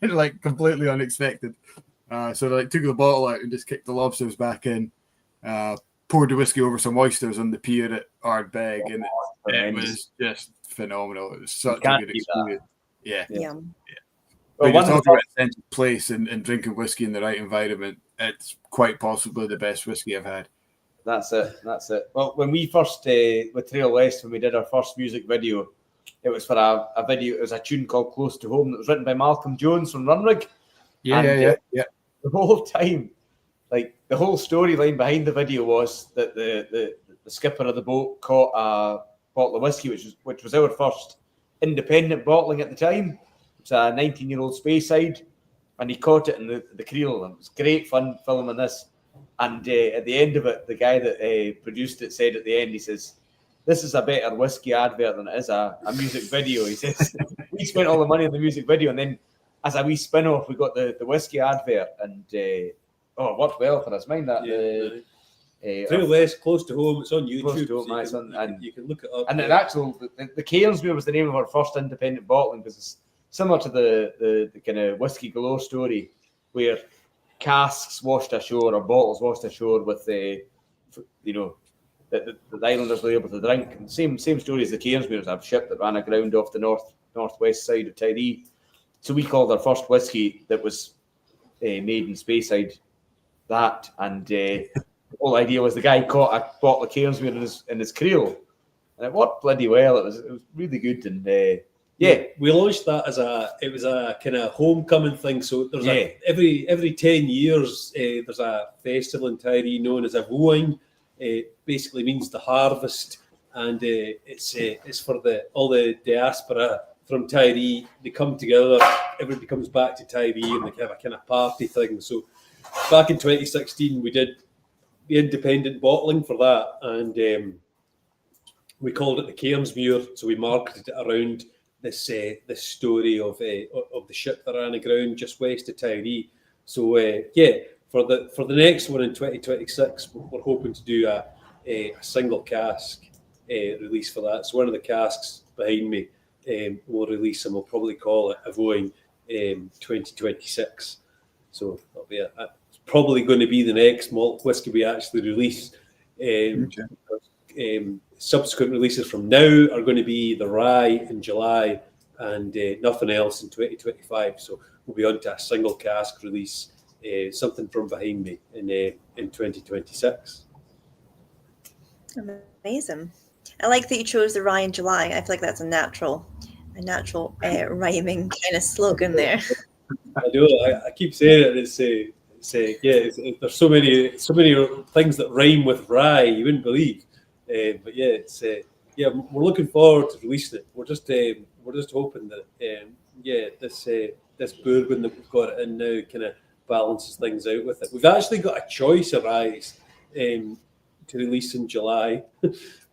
like completely unexpected? So they took the bottle out and just kicked the lobsters back in. Poured the whiskey over some oysters on the pier at Ardbeg, and it was just phenomenal. It was such a good experience. Yeah. When you're talking about a sense of place and drinking whiskey in the right environment, it's quite possibly the best whiskey I've had. That's it. Well, when we first with Trail West, when we did our first music video, it was for a video. It was a tune called "Close to Home" that was written by Malcolm Jones from Runrig. Yeah. The whole time. Like the whole storyline behind the video was that the skipper of the boat caught a bottle of whiskey, which was our first independent bottling at the time. It's a 19-year-old Speyside, and he caught it in the creel, and it was great fun filming this. And at the end of it, the guy that produced it said at the end, he says, "This is a better whiskey advert than it is a music video." He says, "We spent all the money on the music video, and then as a wee spin-off, we got the whiskey advert, and it worked well for us. Mind that. Trail West, close to home. It's on YouTube. Close to home, you can look it up. And the Cairnsmuir was the name of our first independent bottling, because it's similar to the kind of whiskey galore story, where casks washed ashore or bottles washed ashore with the islanders were able to drink. And same story as the Cairnsmuirs, a ship that ran aground off the northwest side of Tiree. So we called our first whiskey that was made in Speyside that, and the whole idea was the guy caught a bottle of Cairnsmuir in his creel, and it worked bloody well. It was really good, and we launched that as a kind of homecoming thing. So there's every 10 years there's a festival in Tiree known as a Voing. Basically means the harvest, and it's for all the diaspora from Tiree. They come together, everybody comes back to Tiree, and they have a kind of party thing. So back in 2016 we did the independent bottling for that, and we called it the Cairnsmuir. So we marketed it around this story of the ship that ran aground just west of Tiree. So for the next one in 2026, we're hoping to do a single cask release for that. So one of the casks behind me we'll release, and we'll probably call it a Voing 2026. So that'll be it's probably going to be the next malt whisky we actually release. Subsequent releases from now are going to be the rye in July, and nothing else in 2025. So we'll be on to a single cask release, something from behind me in 2026. Amazing. I like that you chose the rye in July. I feel like that's a natural rhyming kind of slogan there. I do. I keep saying it. There's so many things that rhyme with rye you wouldn't believe. But we're looking forward to releasing it. We're just hoping that this bourbon that we've got in now kind of balances things out with it. We've actually got a choice of ryes to release in July.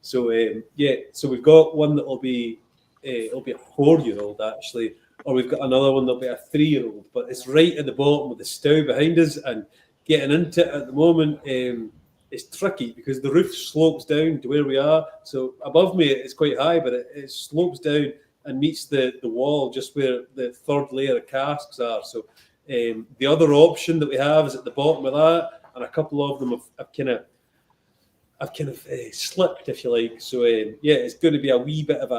So we've got one that will be it'll be a 4-year-old actually, or we've got another one that'll be a 3-year-old. But it's right at the bottom with the stow behind us, and getting into it at the moment it's tricky because the roof slopes down to where we are. So above me it's quite high, but it slopes down and meets the wall just where the third layer of casks are. So the other option that we have is at the bottom of that, and a couple of them have kind of slipped, if you like. So it's going to be a wee bit of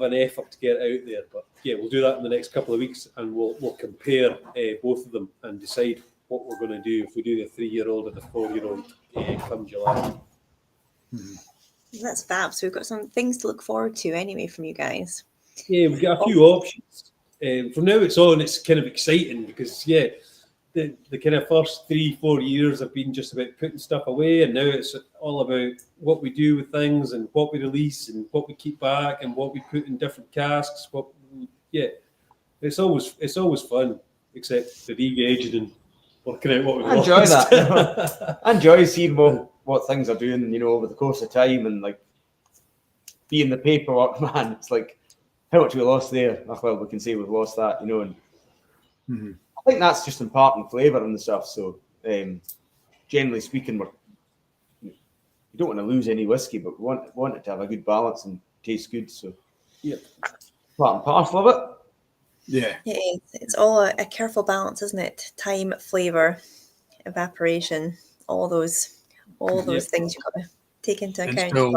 an effort to get out there, but we'll do that in the next couple of weeks, and we'll compare both of them and decide what we're going to do if we do the 3-year-old and the 4-year-old come July. That's fab. So we've got some things to look forward to anyway from you guys. Yeah, we've got a few options. From now it's kind of exciting because the kind of first 3-4 years have been just about putting stuff away, and now it's all about what we do with things and what we release and what we keep back and what we put in different casks. It's always fun, except the de-gauging and working out what we want. Enjoy that. I enjoy seeing what things are doing, over the course of time, and like being the paperwork man. It's like how much we lost there. Well, we can say we've lost that, and. Mm-hmm. I think that's just imparting flavour and stuff. So, generally speaking, you don't want to lose any whiskey, but we want it to have a good balance and taste good. So, part and parcel of it. Yeah, it's all a careful balance, isn't it? Time, flavour, evaporation, all those things you've got to take into account.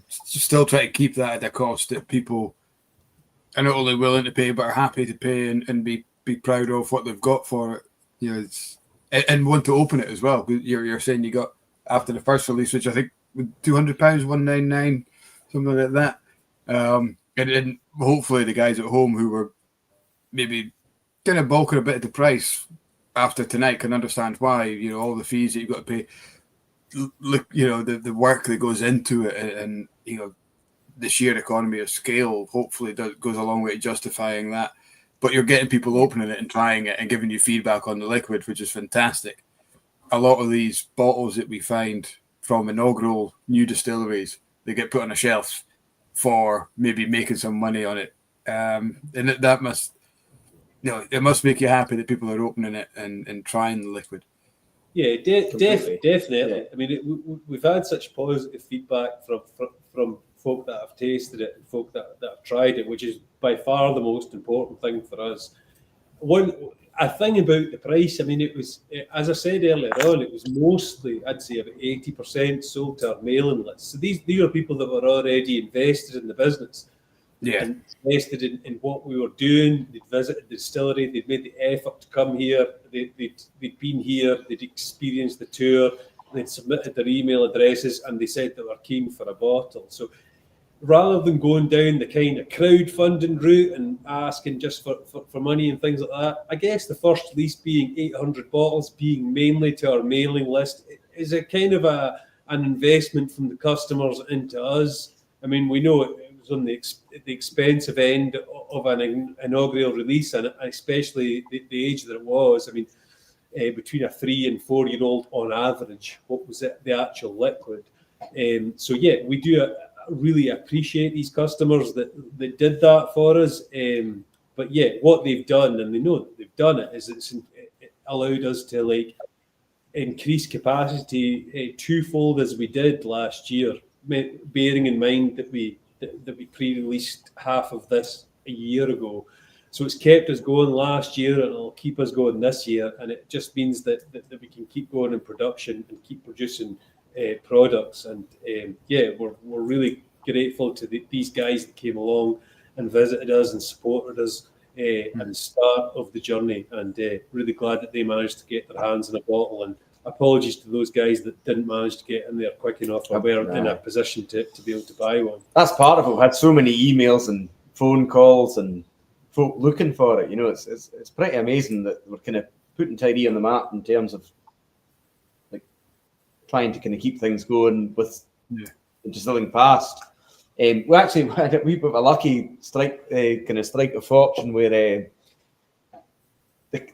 Still try to keep that at a cost that people are not only willing to pay but are happy to pay and be proud of what they've got for it, and want to open it as well. You're saying you got after the first release, which I think was £200, £199, something like that. And hopefully the guys at home who were maybe kind of bulking a bit of the price after tonight can understand why. All the fees that you've got to pay. Look, the work that goes into it, and the sheer economy of scale hopefully goes a long way to justifying that. But you're getting people opening it and trying it and giving you feedback on the liquid, which is fantastic. A lot of these bottles that we find from inaugural new distilleries, they get put on a shelf for maybe making some money on it. And that must, it must make you happy that people are opening it and trying the liquid. Yeah, definitely. Yeah. I mean, we've had such positive feedback from folk that have tasted it and folk that have tried it, which is by far the most important thing for us. A thing about the price, I mean, it was, as I said earlier on, it was mostly, I'd say about 80% sold to our mailing list. So these are people that were already invested in the business. Yeah. And invested in what we were doing. They'd visited the distillery, they'd made the effort to come here, they'd been here, they'd experienced the tour, they'd submitted their email addresses, and they said they were keen for a bottle. So rather than going down the kind of crowdfunding route and asking just for money and things like that, I guess the first release being 800 bottles, being mainly to our mailing list, is a kind of an investment from the customers into us. I mean, we know it was on the expensive end of an inaugural release, and especially the age that it was. I mean, between a 3 and 4 year old on average, what was it, the actual liquid? So yeah, we do really appreciate these customers that did that for us. But yeah, what they've done, and they know that they've done it, is it allowed us to increase capacity twofold as we did last year, bearing in mind that we pre-released half of this a year ago. So it's kept us going last year, and it'll keep us going this year, and it just means that we can keep going in production and keep producing products. And we're really grateful to these guys that came along and visited us and supported us at the start of the journey, and really glad that they managed to get their hands on a bottle. And apologies to those guys that didn't manage to get in there quick enough or weren't in a position to be able to buy one. That's part of it. We had so many emails and phone calls and folk looking for it. It's pretty amazing that we're kind of putting Tiree on the map in terms of trying to kind of keep things going with distilling past. We actually had a lucky strike of fortune where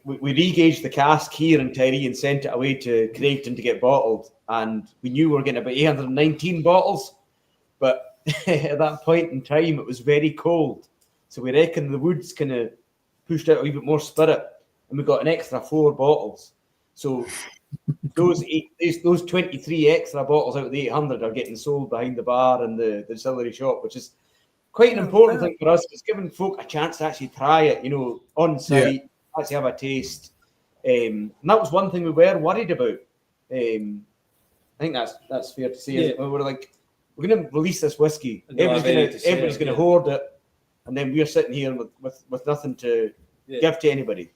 we re-gauged the cask here in Tiree and sent it away to Creighton to get bottled, and we knew we were getting about 819 bottles, but at that point in time it was very cold, so we reckon the woods kind of pushed out a wee bit more spirit, and we got an extra 4 bottles. So those 23 extra bottles out of the 800 are getting sold behind the bar in the distillery shop, which is quite an important thing for us. It's giving folk a chance to actually try it, on site, actually have a taste. And that was one thing we were worried about. I think that's fair to say. Yeah. We were like, we're going to release this whiskey. Everybody's going to hoard it, and then we're sitting here with nothing to give to anybody.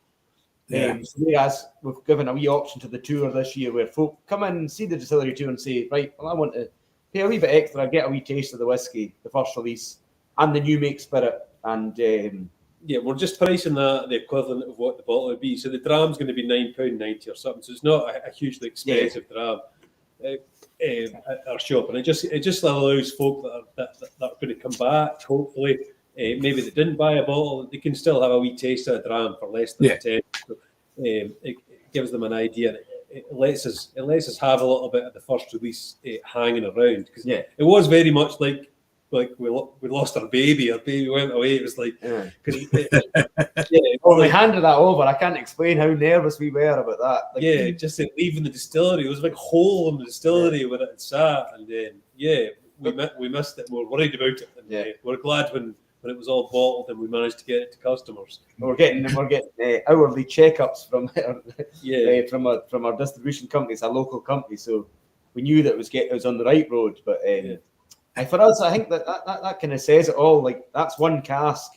So whereas we've given a wee option to the tour this year where folk come in and see the distillery tour and say, right, well, I want to pay a wee bit extra, get a wee taste of the whiskey, the first release, and the new make spirit. And we're just pricing the equivalent of what the bottle would be. So the dram's going to be £9.90 or something. So it's not a hugely expensive dram at our shop. And it just allows folk that are going to come back, hopefully. Maybe they didn't buy a bottle, they can still have a wee taste of a dram for less than 10. So, it gives them an idea. It lets us have a little bit of the first release hanging around, because it was very much like we lost our baby went away. It was like we handed that over. I can't explain how nervous we were about that. Just leaving the distillery, it was a big hole in the distillery where it had sat, and then we missed it. We were worried about it, and we're glad when it was all bottled and we managed to get it to customers. We're getting hourly checkups from our distribution company. It's a local company, so we knew that it was on the right road. But for us, I think that kind of says it all. Like, that's one cask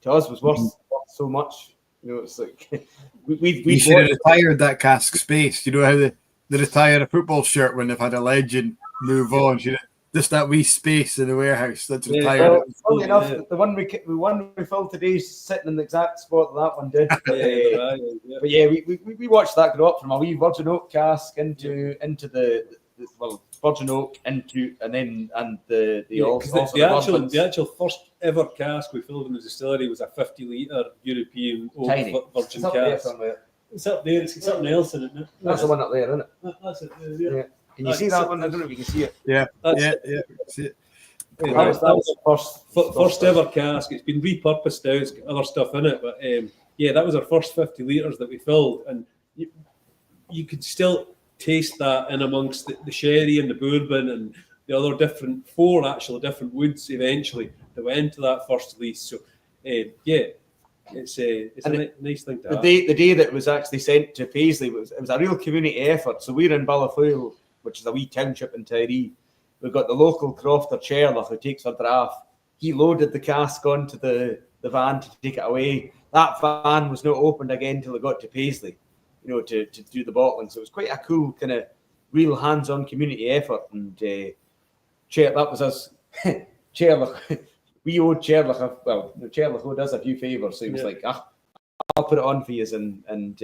to us was worth so much. It's like we should have retired that cask space. You know how they retire a football shirt when they've had a legend move on. Just that wee space in the warehouse that's retired. Well, funny enough, the one we filled today is sitting in the exact spot that one did. But we watched that grow up from a wee virgin oak cask into the virgin oak into, and the actual first ever cask we filled in the distillery was a 50-litre European oak virgin cask. It's up there. It's something else in it. No? That's the one up there, isn't it? That's it. Yeah. Can you see that one? I don't know if you can see it. Yeah. See it. That was the first ever cask. It's been repurposed now. It's got other stuff in it, but that was our first 50 litres that we filled, and you could still taste that in amongst the sherry and the bourbon and the other four different woods eventually that went into that first release. So it's a nice thing to have. The day that it was actually sent to Paisley, it was a real community effort. So we're in Ballyfoyle, which is a wee township in Tiree. We've got the local crofter Cherler who takes our draft. He loaded the cask onto the van to take it away. That van was not opened again until it got to Paisley, to do the bottling. So it was quite a cool kind of real hands-on community effort. And that was us. Cherler, we owed Cherler, Cherler owed us a few favours. So he was like, I'll put it on for you. And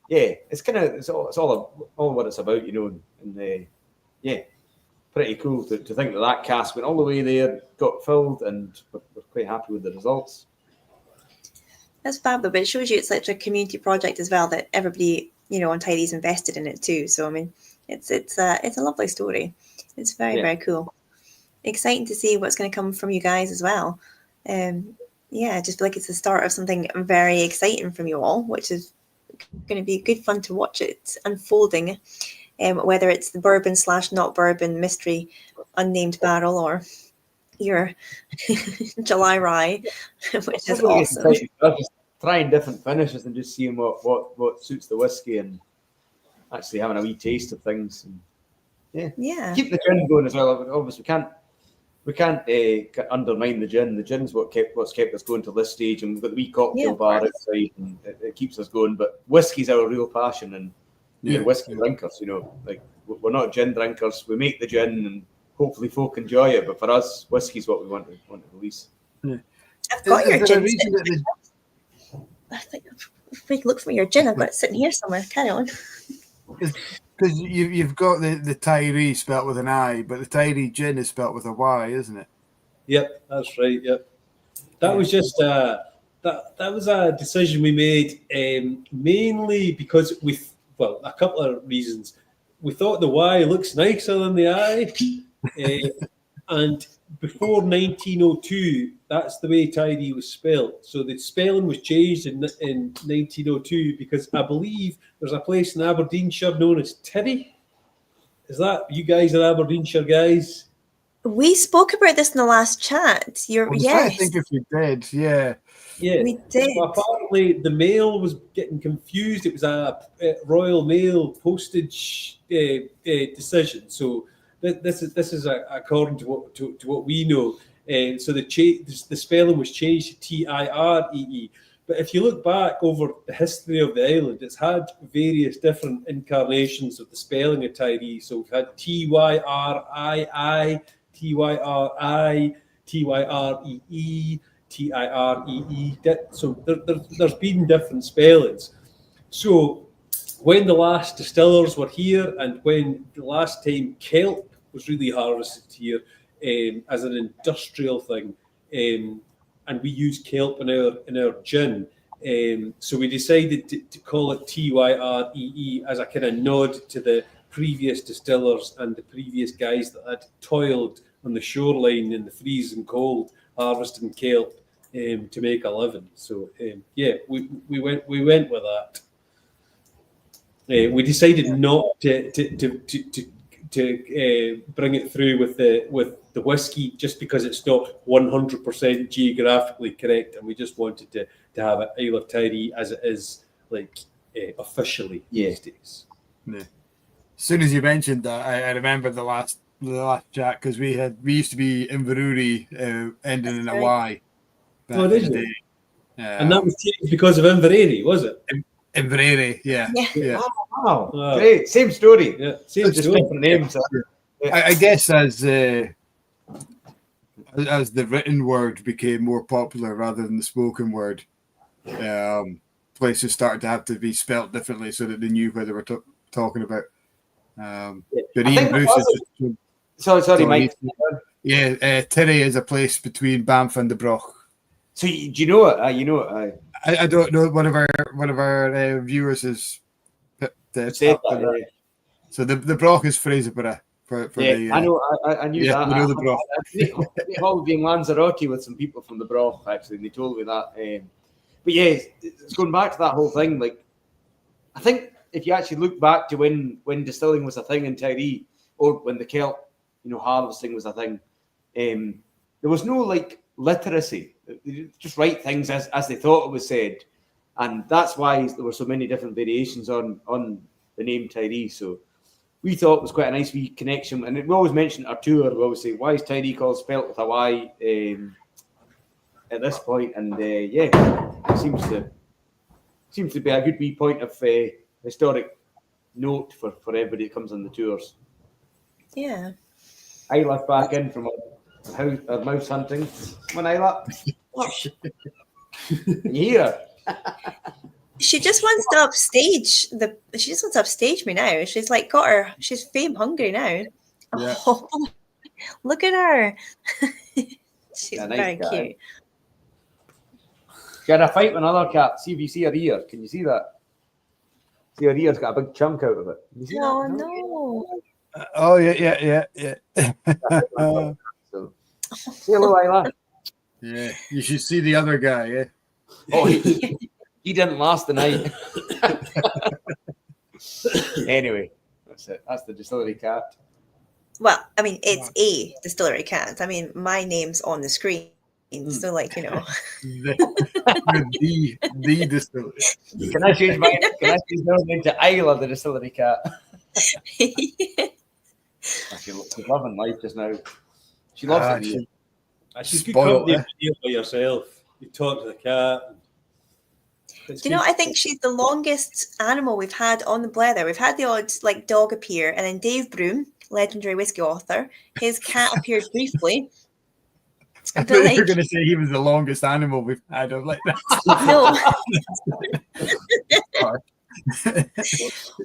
it's kind of, it's all what it's about, and pretty cool to think that cask went all the way there, got filled, and we're quite happy with the results. That's fab, but it shows you it's such a community project as well, that everybody, on Tiree's invested in it too. So I mean, it's a lovely story. It's very very cool. Exciting to see what's going to come from you guys as well. Just feel like it's the start of something very exciting from you all, which is going to be good fun to watch it unfolding. Whether it's the bourbon / not bourbon mystery unnamed barrel or your July rye, which is awesome. Just trying different finishes and just seeing what suits the whiskey and actually having a wee taste of things. And keep the gin going as well. Obviously, we can't undermine the gin. The gin's what's kept us going to this stage, and we've got the wee cocktail bar outside, and it keeps us going. But whiskey's our real passion, and we're whiskey drinkers. We're not gin drinkers. We make the gin, and hopefully folk enjoy it. But for us, whiskey's what we want to release. Yeah. I've got your gin. I think if we look for your gin, I've got it sitting here somewhere. Carry on. Because you've got the Tiree spelt with an I, but the Tiree gin is spelt with a Y, isn't it? Yep, that's right. Yep, that was just that was a decision we made mainly because a couple of reasons. We thought the Y looks nicer than the I, and before 1902, that's the way Tiree was spelled. So the spelling was changed in 1902 because I believe there's a place in Aberdeenshire known as Tiree. Is that you guys are Aberdeenshire guys? We spoke about this in the last chat. I think if you did, yeah, we did. So apparently, the mail was getting confused. It was a Royal Mail postage decision. So this is according to what we know. So the spelling was changed to Tiree. But if you look back over the history of the island, it's had various different incarnations of the spelling of Tiree. So we've had Tyrii, Tyri, Tyree, Tiree. So there's been different spellings. So when the last distillers were here, and when the last time kelp was really harvested here as an industrial thing, and we use kelp in our gin. So we decided to call it Tyree as a kind of nod to the previous distillers and the previous guys that had toiled on the shoreline in the freezing cold, harvesting kelp to make a living. So we went with that. We decided not to bring it through with the whiskey just because it's not 100% geographically correct, and we just wanted to have it Isle of Tiree as it is officially these days. Yeah. As soon as you mentioned that, I remember the last chat because we used to be Inverurie ending in a Y. Oh, did you? And that was changed because of Inverary, was it? Inverary, yeah. Oh, wow. Great. Same story. Yeah, same just story. different names. I guess as the written word became more popular rather than the spoken word, places started to have to be spelt differently so that they knew what they were talking about. But Ian Bruce is just, sorry, Mike. Tiree is a place between Banff and the Broch. So do you know it? You know it. I don't know. One of our viewers has put that. So the Broch is Fraserburgh for the. I know. I knew that. We know the Broch. I've always been Lanzarote with some people from the Broch actually, and they told me that. But yeah, it's going back to that whole thing. Like, I think if you actually look back to when distilling was a thing in Tiree, or when the kelp, harvesting was a thing, there was no like literacy. They just write things as they thought it was said, and that's why there were so many different variations on the name Tiree. So we thought it was quite a nice wee connection, and we always mention our tour. We always say, "Why is Tiree called spelt with a Y?" At this point, and it seems to be a good wee point of historic note for everybody that comes on the tours. Yeah. Isla's back in from her mouse hunting. Come on, Isla. Can you hear her? She just wants to upstage she just wants to upstage me now. She's like she's fame hungry now. Yeah. Oh, look at her. She's nice very guy. cute. She had a fight with another cat. See if you see her ear. Can you see that? See, her ear's got a big chunk out of it. Can you see Oh, that? no. Oh, yeah. So, say hello, Isla. Yeah, you should see the other guy, yeah. Oh, he didn't last the night. Anyway, that's it. That's the distillery cat. Well, I mean, it's a distillery cat. I mean, my name's on the screen. So, like, the distillery. Can I change my name to Isla, the distillery cat? She's loving life just now. She loves it. She's good company by yourself. You talk to the cat. Do you know, I think she's the longest animal we've had on the Blether. We've had the odd like dog appear, and then Dave Broom, legendary whiskey author, his cat appeared briefly. I thought you were going to say he was the longest animal we've had. I'm like, no.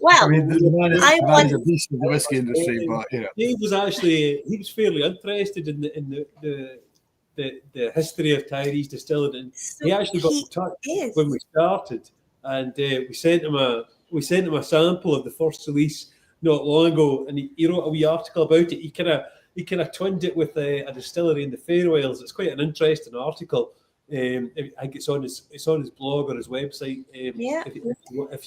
Well, I mean, I want a beast of the whiskey industry, but Dave was fairly interested in the history of Tiree's distillery. And so he actually got in touch when we started, and we sent him a sample of the first release not long ago, and he wrote a wee article about it. He kind of twinned it with a distillery in the Faroe Islands. It's quite an interesting article. I think it's on his blog or his website. If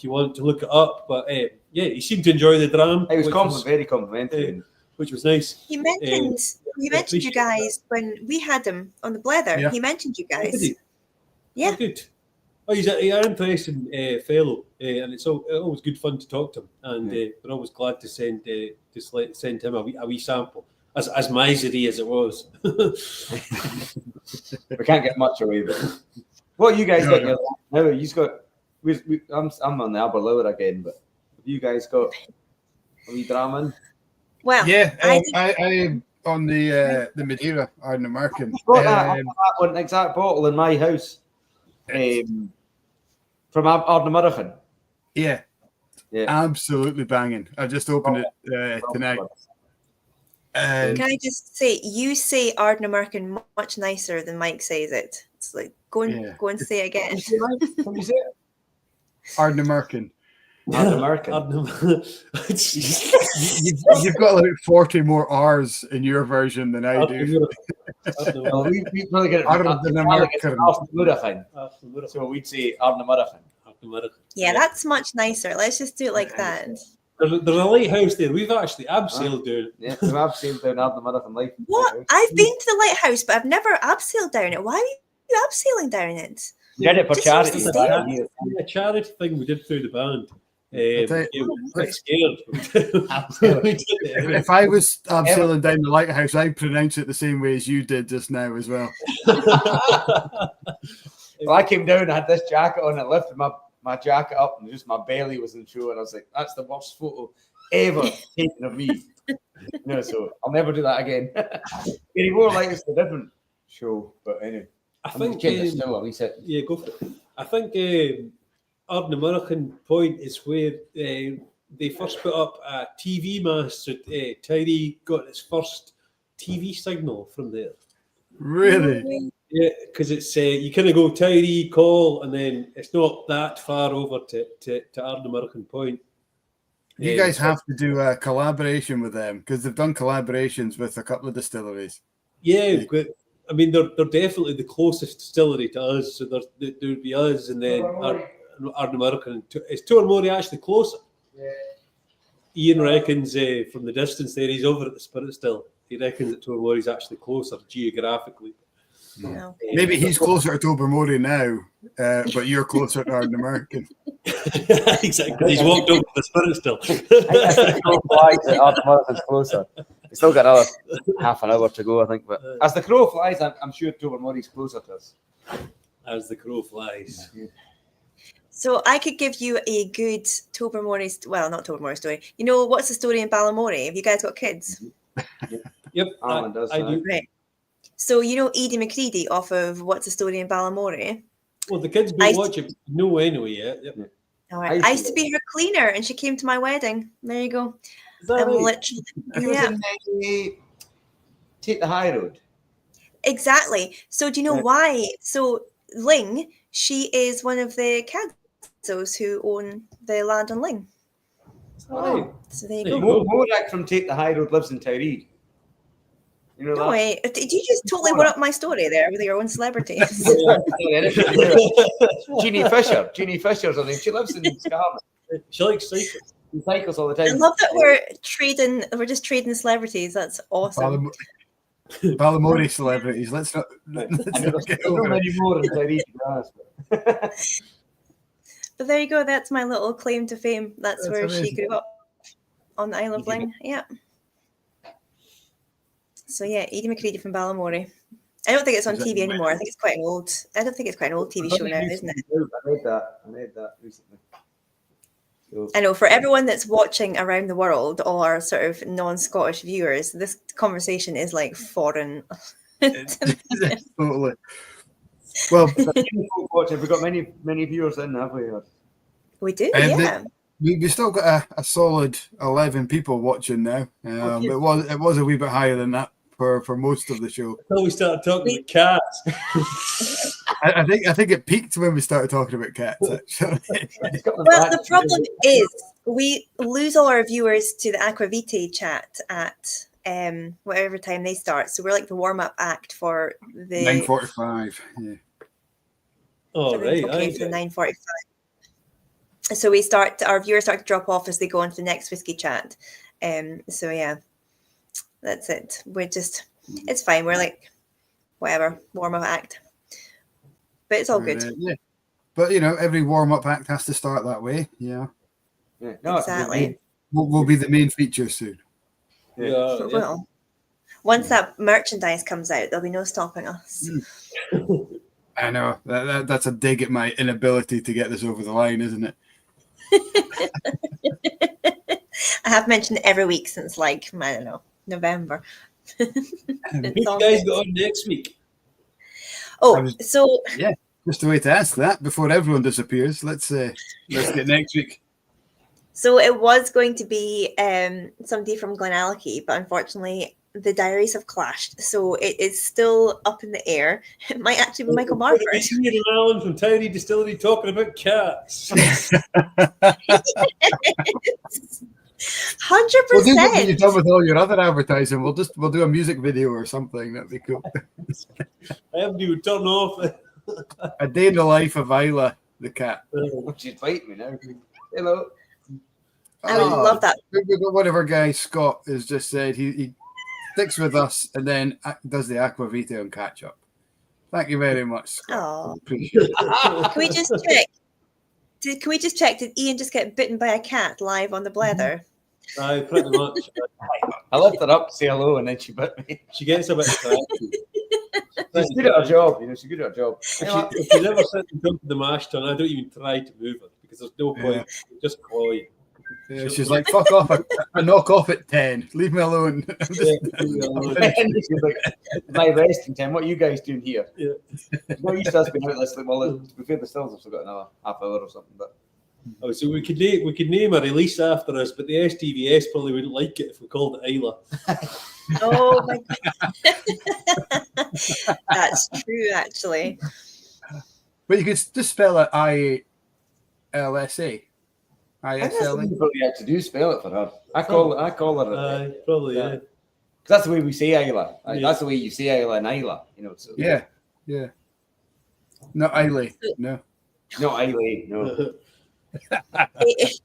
you want to look it up, but he seemed to enjoy the dram. It was very complimentary, which was nice. He mentioned you guys when we had him on the Blether. Yeah. He mentioned you guys. Yeah, good. Oh, he's an interesting fellow, and it's always good fun to talk to him. And we're always glad to send him a wee sample. As miserly as it was. We can't get much away with it. What you guys got now? You've got. I'm on the Aberlour again, but have you guys got a wee drama? Well, yeah, I on the Madeira Arden American. I've got that one exact bottle in my house. From Arden American. Yeah, absolutely banging. I just opened it tonight. Can I just say, you say Arden American much nicer than Mike says it. It's like go and say it again. Can you say it? Arden American. Arden American. You've got like 40 more R's in your version than I do. Well, we probably get it. Arden American. So we'd say Arden American. Yeah, that's much nicer. Let's just do it like that. There's a lighthouse there. We've actually abseiled down. Yeah, we've abseiled down Arden American Life. What? I've been to the lighthouse, but I've never abseiled down it. Why are you abseiling down it? We did it for charity. A charity thing we did through the band. We were pretty scared. If I was abseiling down the lighthouse, I'd pronounce it the same way as you did just now as well. Well, I came down, I had this jacket on, I lifted my jacket up and just my belly was in show, and I was like, that's the worst photo ever taken of me. So I'll never do that again. Anymore, like it's a different show, but anyway. I think still at least go for it. I think Arden American point is where they first put up a TV mast. So Tiree got its first TV signal from there. Really? Yeah, because it's you kind of go Tiree, call, and then it's not that far over to Ardnamurchan Point. You guys have to do a collaboration with them because they've done collaborations with a couple of distilleries. Yeah, but, I mean they're definitely the closest distillery to us. So there would be us, and then Ardnamurchan. Is Tobermory actually closer? Yeah. Ian reckons from the distance there, he's over at the Spirit Still. He reckons that Tobermory is actually closer geographically. Okay. Maybe he's closer to Tobermory now, but you're closer to Ardnamurchan. Exactly. He's walked over to the Spirit Still. Ardnamurchan's closer. We still got another half an hour to go, I think. But as the crow flies, I'm sure Tobermory's closer to us. As the crow flies. Yeah. So I could give you a good Tobermory, well, not Tobermory story. You know, what's the story in Balamory? Have you guys got kids? Yep, Alan does. I do. Right. So you know Edie McCready off of What's the Story in Balamory? Well, the kids don't watch it. No, anyway, yeah. Yep. All right. I used to be her cleaner, and she came to my wedding. There you go. Is that right? Literally, Take the high road. Exactly. So do you know why? So Ling, she is one of the Cados who own the land on Ling. Oh. So there you go. Morak from Take the High Road lives in Tiree. You know No that? way. Did you just totally one up my story there with your own celebrities? Jeannie Fisher. Jeannie Fisher's her name. She lives in Scotland. She likes cycling. She cycles all the I time. love that we're just trading celebrities. That's awesome. Balamory celebrities. Let's not get over many more in Tiree, to be honest. But there you go. That's my little claim to fame. That's where amazing. she grew up on the Isle of Ling. Yeah. So yeah, Edie McCready from Balamory. I don't think it's on TV anymore. I think it's quite an old. I don't think it's quite an old TV show now, isn't it? I made that recently. So. I know for everyone that's watching around the world, all our sort of non-Scottish viewers, this conversation is like foreign. Totally. Well, we've got many viewers in, have we? We do, yeah. We still got a solid 11 people watching now. It was a wee bit higher than that for most of the show. Until we started talking about cats. I think it peaked when we started talking about cats. Actually. Well, the problem is we lose all our viewers to the Aquavitae chat at whatever time they start. So we're like the warm-up act for the 9:45. Yeah. Oh, right. Okay, so 9:45. So our viewers start to drop off as they go into the next whiskey chat. So yeah, that's it. It's fine. We're like, whatever, warm-up act. But it's all good. Yeah. But, every warm-up act has to start that way. Yeah. No, exactly. We'll be the main feature soon. Yeah. Well, once that merchandise comes out, there'll be no stopping us. I know. That's a dig at my inability to get this over the line, isn't it? I have mentioned it every week since I don't know, November. Who you guys got on next week? Yeah, just a way to ask that before everyone disappears. Let's get next week. So it was going to be somebody from Glenallachie, but unfortunately the diaries have clashed. So it is still up in the air. It might actually be Michael Marford. Ian and Alain from Tiree Distillery talking about cats. 100%. We'll do what you've done with all your other advertising. We'll do a music video or something. That'd be cool. Everybody would turn off. A day in the life of Isla the cat. She's fighting me now. Hello. I would love that. One of our guys, Scott, has just said he sticks with us and then does the Aquavitae on catch up. Thank you very much, Scott. Oh, appreciate it. Can we just check? Can we just check? Did Ian just get bitten by a cat live on the Blether? Aye, pretty much. I left her up to say hello and then she bit me. She gets a bit cracky. She's good at her job, She's good at her job. If she's ever sitting down to the mash tun, I don't even try to move her because there's no point. Just claw you. Yeah, she's like, fuck off. I knock off at 10. Leave me alone. She's like, my resting time. What are you guys doing here? Yeah. No, you guys been out this. Well, to be fair, the stills have still got another half hour or something. But Oh, so we could name a release after us, but the STVS probably wouldn't like it if we called it Isla. Oh my God. That's true, actually. But you could just spell it ILSA. I think that's ISLA. what you probably had to do, spell it for her. I call her. Probably, yeah. 'Cause that's the way we say Isla. That's the way you say Isla and Isla. So. Yeah. Not Isla. No. Not Isla. No. It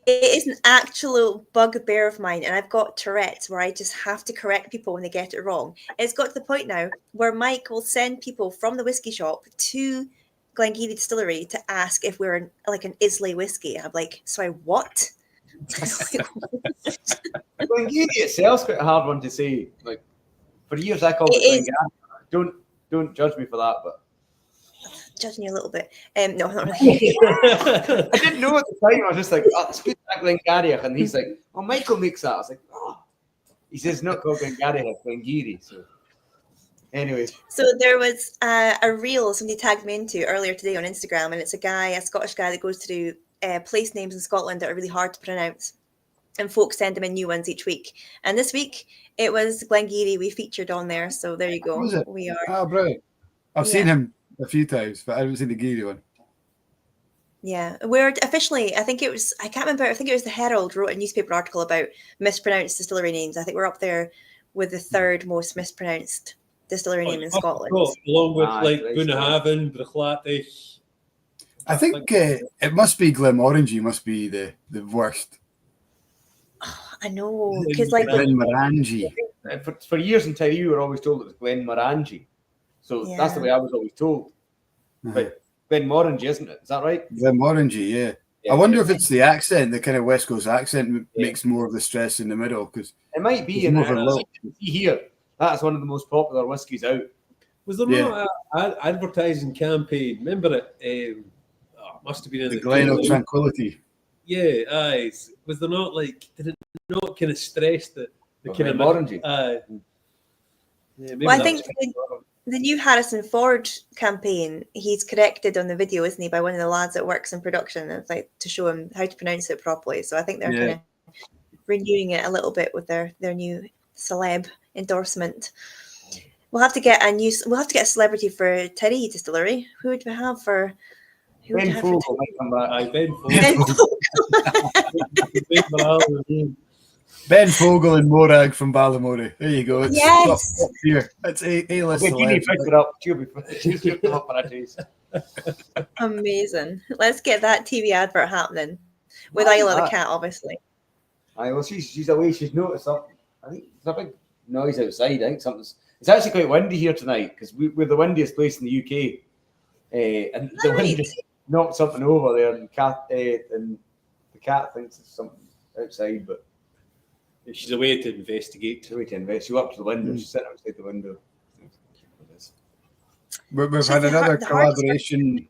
is an actual bugbear of mine, and I've got Tourette's where I just have to correct people when they get it wrong. It's got to the point now where Mike will send people from the whiskey shop to Glengarry Distillery to ask if we're like an Islay whiskey. I'm like, sorry, what? Glengarry itself's quite a hard one to say. Like for years, I called it Glengarry. Don't judge me for that, but. Judging you a little bit. No, not really. I didn't know at the time. I was just like, oh, it's good that Glengarry. And he's like, oh, Michael makes that. I was like, oh. He says not called Glengarry, it's Glengarry. So anyway. So there was a reel somebody tagged me into earlier today on Instagram, and it's a Scottish guy that goes to do place names in Scotland that are really hard to pronounce. And folks send him in new ones each week. And this week, it was Glengarry we featured on there. So there you go. Was it? We are. Oh, brilliant. I've seen him a few times, but I haven't seen the Geary one. Yeah, we're officially, I think it was the Herald wrote a newspaper article about mispronounced distillery names. I think we're up there with the third most mispronounced distillery name in Scotland. Along with like Bunnahabhain, Bruichladdich. I think it must be Glenmorangie must be the worst. Oh, I know, because like Glenmorangie. For years in Tiree, we were always told it was Glenmorangie. So that's the way I was always told. But Glenmorangie, isn't it? Is that right? Glenmorangie, yeah. I wonder if it's the accent, the kind of West Coast accent makes more of the stress in the middle, because it might be. And see here, that's one of the most popular whiskies out. Was there not an advertising campaign? Remember it? It must have been in the Glen of Tranquility. Yeah, aye. Was there not did it not kind of stress the kind of Glenmorangie? Well, I think the new Harrison Ford campaign, he's corrected on the video, isn't he, by one of the lads that works in production, and like to show him how to pronounce it properly. So I think they're kind of renewing it a little bit with their new celeb endorsement. We'll have to get a celebrity for Tiree Distillery. Who would we have for? Ben Fogel might come back. Ben Fogel and Morag from Ballymory. There you go. It's up here. It's A-list. Amazing. Let's get that TV advert happening with Isla the cat, obviously. Well, she's away. She's noticed something. I think there's a big noise outside. I think something's. It's actually quite windy here tonight because we're the windiest place in the UK, and the wind just knocked something over there, and the cat thinks it's something outside, but. She's away to investigate. She's up to the window. She's sitting outside the window. We've had another collaboration.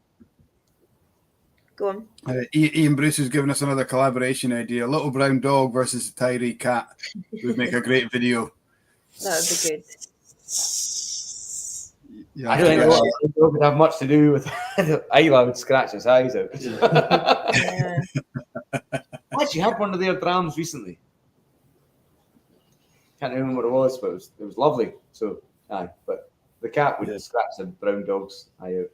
Go on. Ian Bruce has given us another collaboration idea. Little Brown Dog versus a Tiree Cat would make a great video. That would be good. Yeah, I don't think it would have much to do with Isla would scratch his eyes out. I actually had one of their drams recently. Can't remember what it was, but it was lovely. So, but the cat would scratch the brown dog's eye out.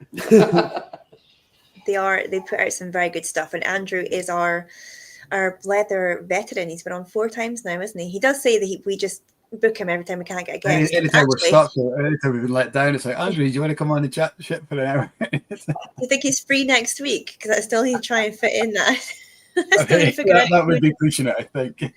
They put out some very good stuff, and Andrew is our Blether veteran. He's been on 4 times now, isn't he? He does say that we just book him every time we can't get a guest. Anytime we're stuck, anytime we've been let down, it's like, Andrew, do you want to come on and chat shit for an hour? Do you think he's free next week? Because I still need to try and fit in that. That would be pushing it, I think.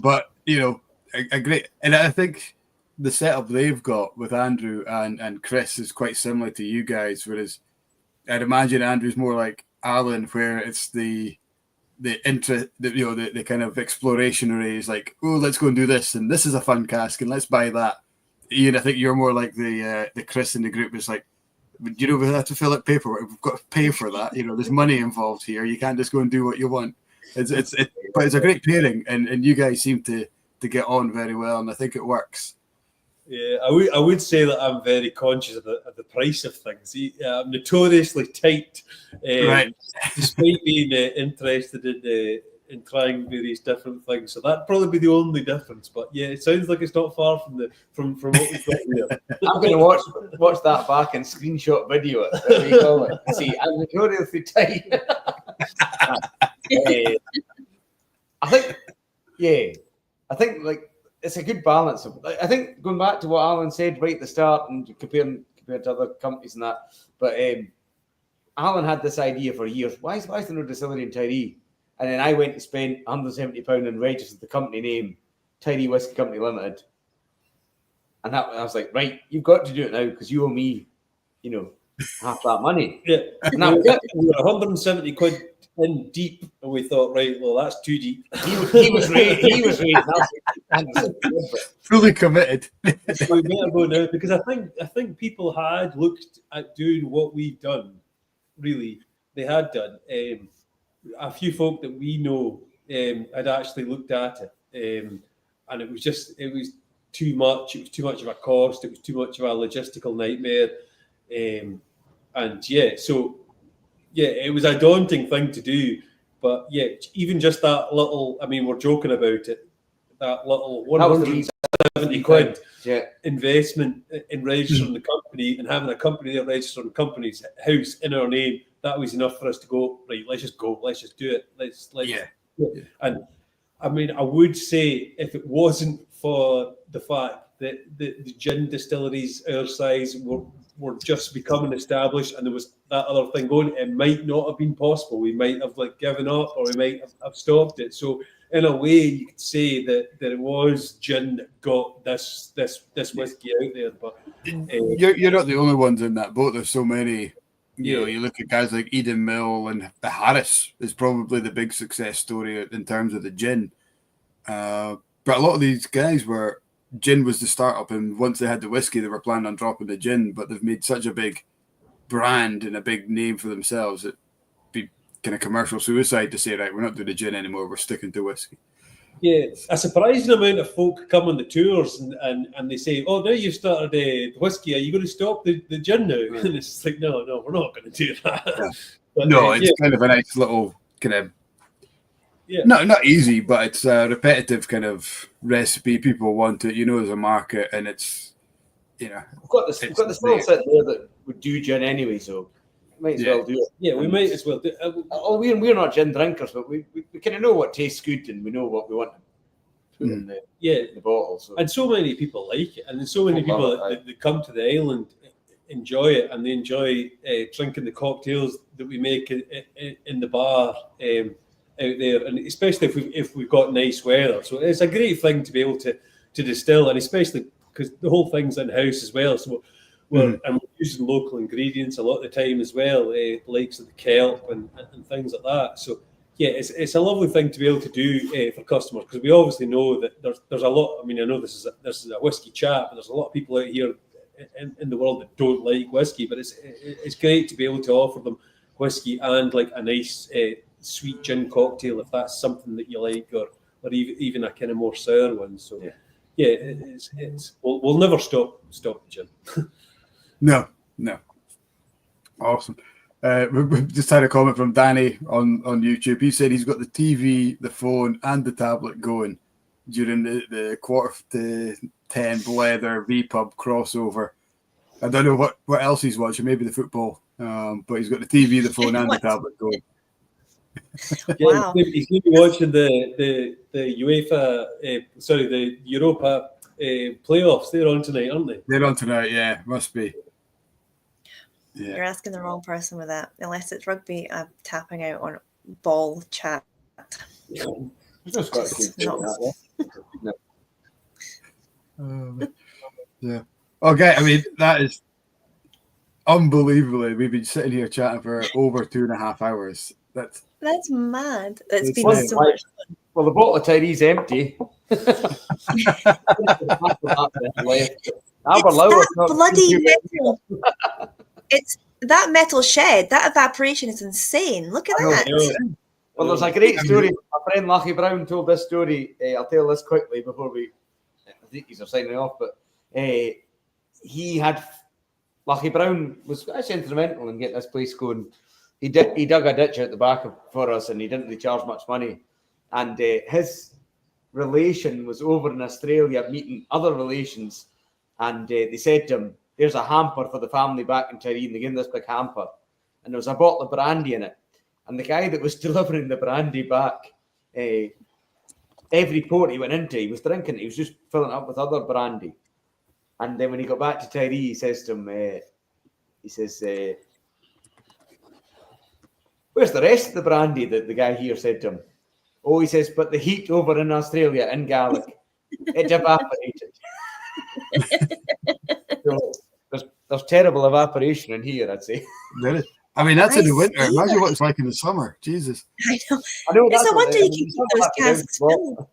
But a great, and I think the setup they've got with Andrew and Chris is quite similar to you guys. Whereas I'd imagine Andrew's more like Alan, where it's the interest, the kind of explorationary is like, oh, let's go and do this, and this is a fun cask, and let's buy that. Ian, I think you're more like the Chris in the group is like, we have to fill out paperwork. We've got to pay for that. There's money involved here. You can't just go and do what you want. But it's a great pairing, and you guys seem to get on very well, and I think it works. Yeah, I would say that I'm very conscious of the price of things. I'm notoriously tight, Right. despite being interested in trying various different things. So that'd probably be the only difference. But yeah, it sounds like it's not far from what we've got here. I'm going to watch that back and screenshot video it. There we go. See, I'm notoriously tight. I think like it's a good balance. I think going back to what Alan said right at the start and compared to other companies and that, but Alan had this idea for years. Why is there no distillery in Tiree? And then I went and spent £170 and registered the company name, Tiree Whisky Company Limited. And I was like, right, you've got to do it now because you owe me, half that money. Yeah, and that was it. We were 170 quid in deep, and we thought, right, well, that's too deep. He was ready. Fully committed. So we better go now because I think people had looked at doing what we've done. Really, they had done. A few folk that we know had actually looked at it, and it was too much. It was too much of a cost. It was too much of a logistical nightmare, and it was a daunting thing to do. But yeah, even just that little. I mean, we're joking about it. That little 170 quid investment in registering the company and having a company there registered on the company's house in our name. That was enough for us to go, right, let's just go. Let's just do it. Let's And I mean, I would say if it wasn't for the fact that the gin distilleries our size were just becoming established and there was that other thing going, it might not have been possible. We might have given up or we might have stopped it. So in a way, you could say that it was gin that got this whiskey out there. But you're not the only ones in that boat. There's so many. You look at guys like Eden Mill and the Harris is probably the big success story in terms of the gin. But a lot of these guys gin was the startup, and once they had the whiskey, they were planning on dropping the gin. But they've made such a big brand and a big name for themselves that it'd be kind of commercial suicide to say, right, we're not doing the gin anymore, we're sticking to whiskey. Yeah, a surprising amount of folk come on the tours and they say, oh, now you've started the whiskey, are you going to stop the gin now? Yeah. And it's like, no, we're not going to do that. Yeah. But, it's kind of a nice little kind of, not easy, but it's a repetitive kind of recipe. People want it, there's a market, and it's, We've got the small set there that would do gin anyway, so might as well do it. Yeah, we might as well do it. We're not gin drinkers, but we kind of know what tastes good and we know what we want to put in the bottle. So. And so many people like it, and there's so many people that come to the island enjoy it, and they enjoy drinking the cocktails that we make in the bar out there, and especially if we've got nice weather. So it's a great thing to be able to distill, and especially because the whole thing's in house as well. So we're using local ingredients a lot of the time as well, the likes of the kelp and things like that. So yeah, it's a lovely thing to be able to do for customers, because we obviously know that there's a lot. I mean, I know this is a whiskey chat, but there's a lot of people out here in the world that don't like whiskey. But it's great to be able to offer them whiskey and like a nice sweet gin cocktail if that's something that you like, or even a kind of more sour one. So we'll never stop the gin. No. Awesome. We just had a comment from Danny on YouTube. He said he's got the TV, the phone, and the tablet going during the 10:15 Blether V-Pub crossover. I don't know what else he's watching, maybe the football, but he's got the TV, the phone, and the tablet going. Wow. He's going to be watching the UEFA, the Europa playoffs. They're on tonight, aren't they? They're on tonight, yeah, must be. Yeah. You're asking the wrong person with that. Unless it's rugby, I'm tapping out on ball chat. Yeah. Okay, I mean, that is unbelievably. We've been sitting here chatting for over 2.5 hours. That's mad. It's been so much fun. Well, the bottle of Tiree's empty. Bloody metal. It's that metal shed. That evaporation is insane. Look at that. Well, there's a great story. My friend Lachie Brown told this story. I'll tell this quickly before I think he's signing off. But he had Lucky Brown was actually instrumental in getting this place going. He dug a ditch out the back for us, and he didn't really charge much money. And his relation was over in Australia meeting other relations, and they said to him, "There's a hamper for the family back in Tiree." And they gave him this big hamper, and there was a bottle of brandy in it. And the guy that was delivering the brandy back, every port he went into, he was drinking. He was just filling it up with other brandy. And then when he got back to Tiree, he says to him, "Where's the rest of the brandy?" that the guy here said to him. "Oh," he says, "but the heat over in Australia, in Gaelic, it evaporated." So there's terrible evaporation in here, I'd say. I mean, that's in the winter. Imagine what it's like in the summer. Jesus. I know. It's no wonder you can keep those casks filled.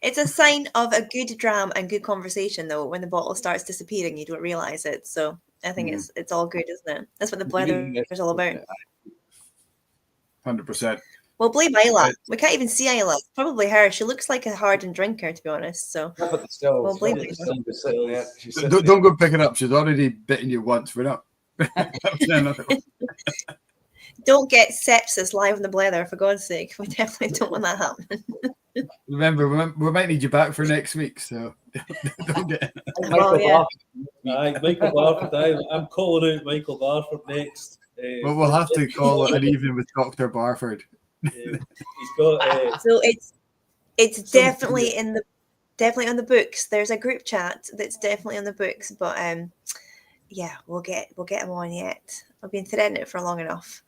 It's a sign of a good dram and good conversation, though, when the bottle starts disappearing, you don't realise it. So I think it's all good, isn't it? That's what the Blether is all about. 100%. Well, blame Isla. We can't even see Isla. Probably her. She looks like a hardened drinker, to be honest. So we'll blame her. Don't go pick it up. She's already bitten you once. We're not. Don't get sepsis live on the Blether, for God's sake. We definitely don't want that happening. Remember, we might need you back for next week, so don't get. Michael Barford. I'm calling out Michael Barford next. Well, we'll have to call it an evening with Dr. Barford. He's got. So it's definitely on the books. There's a group chat that's definitely on the books, but yeah, we'll get him on yet. I've been threading it for long enough,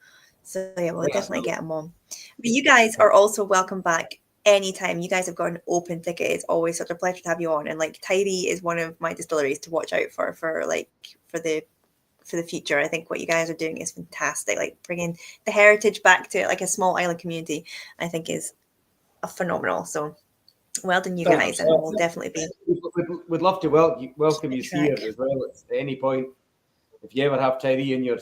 so yeah, we'll definitely get him on. But you guys are also welcome back anytime. You guys have got an open ticket. It's always such a pleasure to have you on. And like Tiree is one of my distilleries to watch out for the future. I think what you guys are doing is fantastic. Like bringing the heritage back to like a small island community, I think is a phenomenal. So well done, you guys, and we'll definitely be. We'd love to welcome you here as well at any point. If you ever have Tiree in your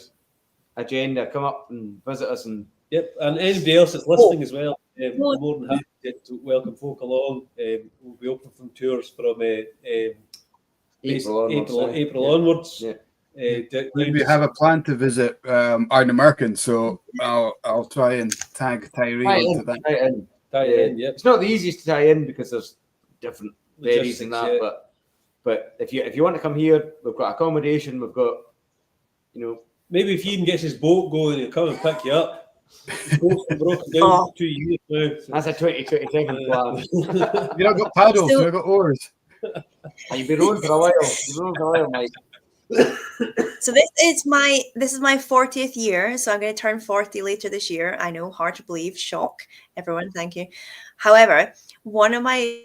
agenda, come up and visit us. And and anybody else that's listening as well, I'm more than happy to welcome folk along. We'll be open from tours from April onwards. Yeah. We have a plan to visit Iron American, so I'll try and tag Tiree into that. Tie in. It's not the easiest to tie in because there's different varies in that, but if you want to come here, we've got accommodation, we've got maybe if Ian gets his boat going, he'll come and pick you up. The boat's been broken down for 2 years now. So. That's a 2027 plan. You've not got paddles, you've got oars. You've been rowing for a while. Mike. So this is my 40th year, so I'm going to turn 40 later this year. I know, hard to believe, shock everyone, thank you. However, one of my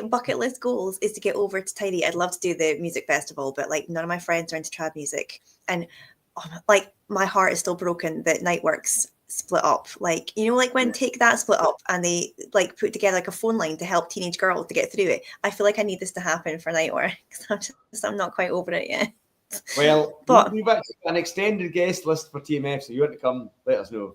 bucket list goals is to get over to Tiree. I'd love to do the music festival, but like none of my friends are into trad music, and like my heart is still broken that Nightworks split up. Like, like when Take That split up and they like put together like a phone line to help teenage girls to get through it. I feel like I need this to happen for Nightworks. I'm not quite over it yet. Well, we've actually got an extended guest list for TMF, so you want to come, let us know.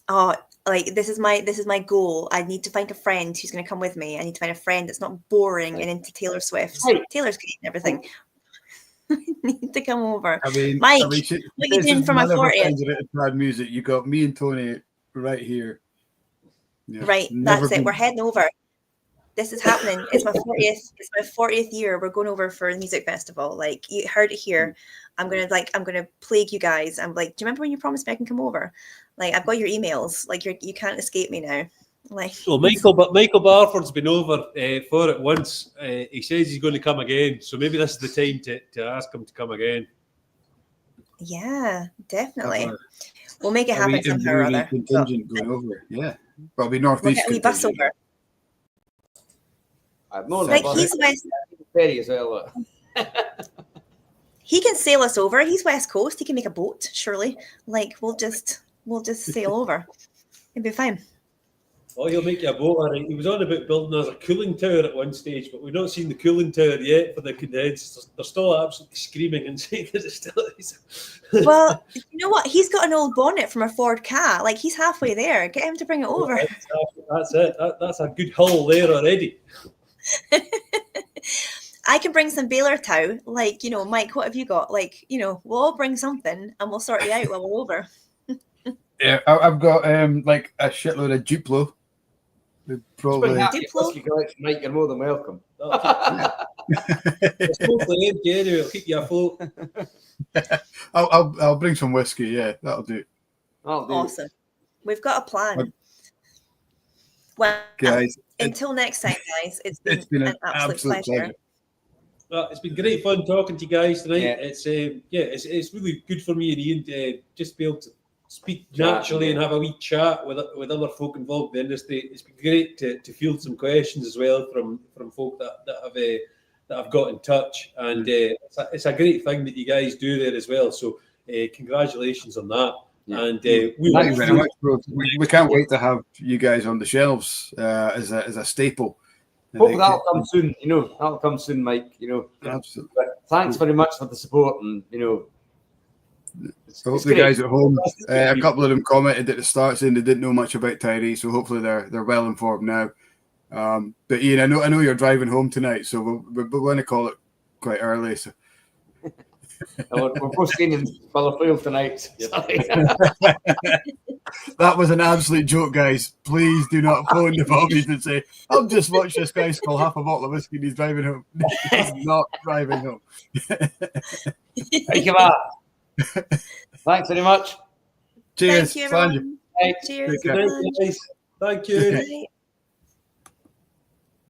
Oh, like this is my goal. I need to find a friend who's going to come with me. I need to find a friend that's not boring and into Taylor Swift. Taylor's great and everything. I need to come over. Mike, what are you doing for my 40th? Music. You got me and Tony right here. Yeah, right, that's it. We're heading over. This is happening. It's my 40th. It's my 40th year. We're going over for the music festival. Like, you heard it here. I'm gonna plague you guys. I'm like, do you remember when you promised me I can come over? Like, I've got your emails. Like, you can't escape me now. Like, well, Michael Barford's been over for it once. He says he's going to come again. So maybe this is the time to ask him to come again. Yeah, definitely. We'll make it happen somehow or other. Contingent going over. Yeah, probably northeast. We bus over. Like he's West. Ferry as well. He can sail us over. He's West Coast. He can make a boat. Surely, like we'll just sail over. It'll be fine. Oh, he'll make you a boat, all right. He was on about building us a cooling tower at one stage, but we've not seen the cooling tower yet for the condensed. They're still absolutely screaming inside the distilleries. Well, you know what? He's got an old bonnet from a Ford Ka. Like, he's halfway there. Get him to bring it over. That's it. That's a good hull there already. I can bring some baler tow. Like, you know, Mike, what have you got? Like, you know, we'll all bring something and we'll sort you out while we're over. Yeah, I've got like a shitload of Duplo. Probably. Mike, you're more than welcome. It's mostly empty anyway. It'll keep you afloat. I'll bring some whiskey. Yeah, that'll do. Awesome. We've got a plan. Well, guys, until next time, guys. It's been an absolute pleasure. Well, it's been great fun talking to you guys tonight. Yeah. It's really good for me and Ian to just be able to speak naturally and have a wee chat with other folk involved in the industry. It's been great to field some questions as well from folk that have got in touch, and it's a great thing that you guys do there as well. So congratulations on that. Yeah. And thank you very much, bro. We can't wait to have you guys on the shelves as a staple. Hope that'll come soon. You know, that'll come soon, Mike. You know, absolutely. But thanks very much for the support, and you know. I hope the guys at home, a couple of them commented at the start saying they didn't know much about Tiree, so hopefully they're well informed now. But Ian, I know you're driving home tonight, so we're going to call it quite early. So we're both staying in Blether tonight. That was an absolute joke, guys. Please do not phone the Bobbies and say, "I've just watched this guy spill half a bottle of whiskey and he's driving home." He's not driving home. Thank you, Matt. Thanks very much. Cheers. Thank you, everyone. Cheers. Thank you.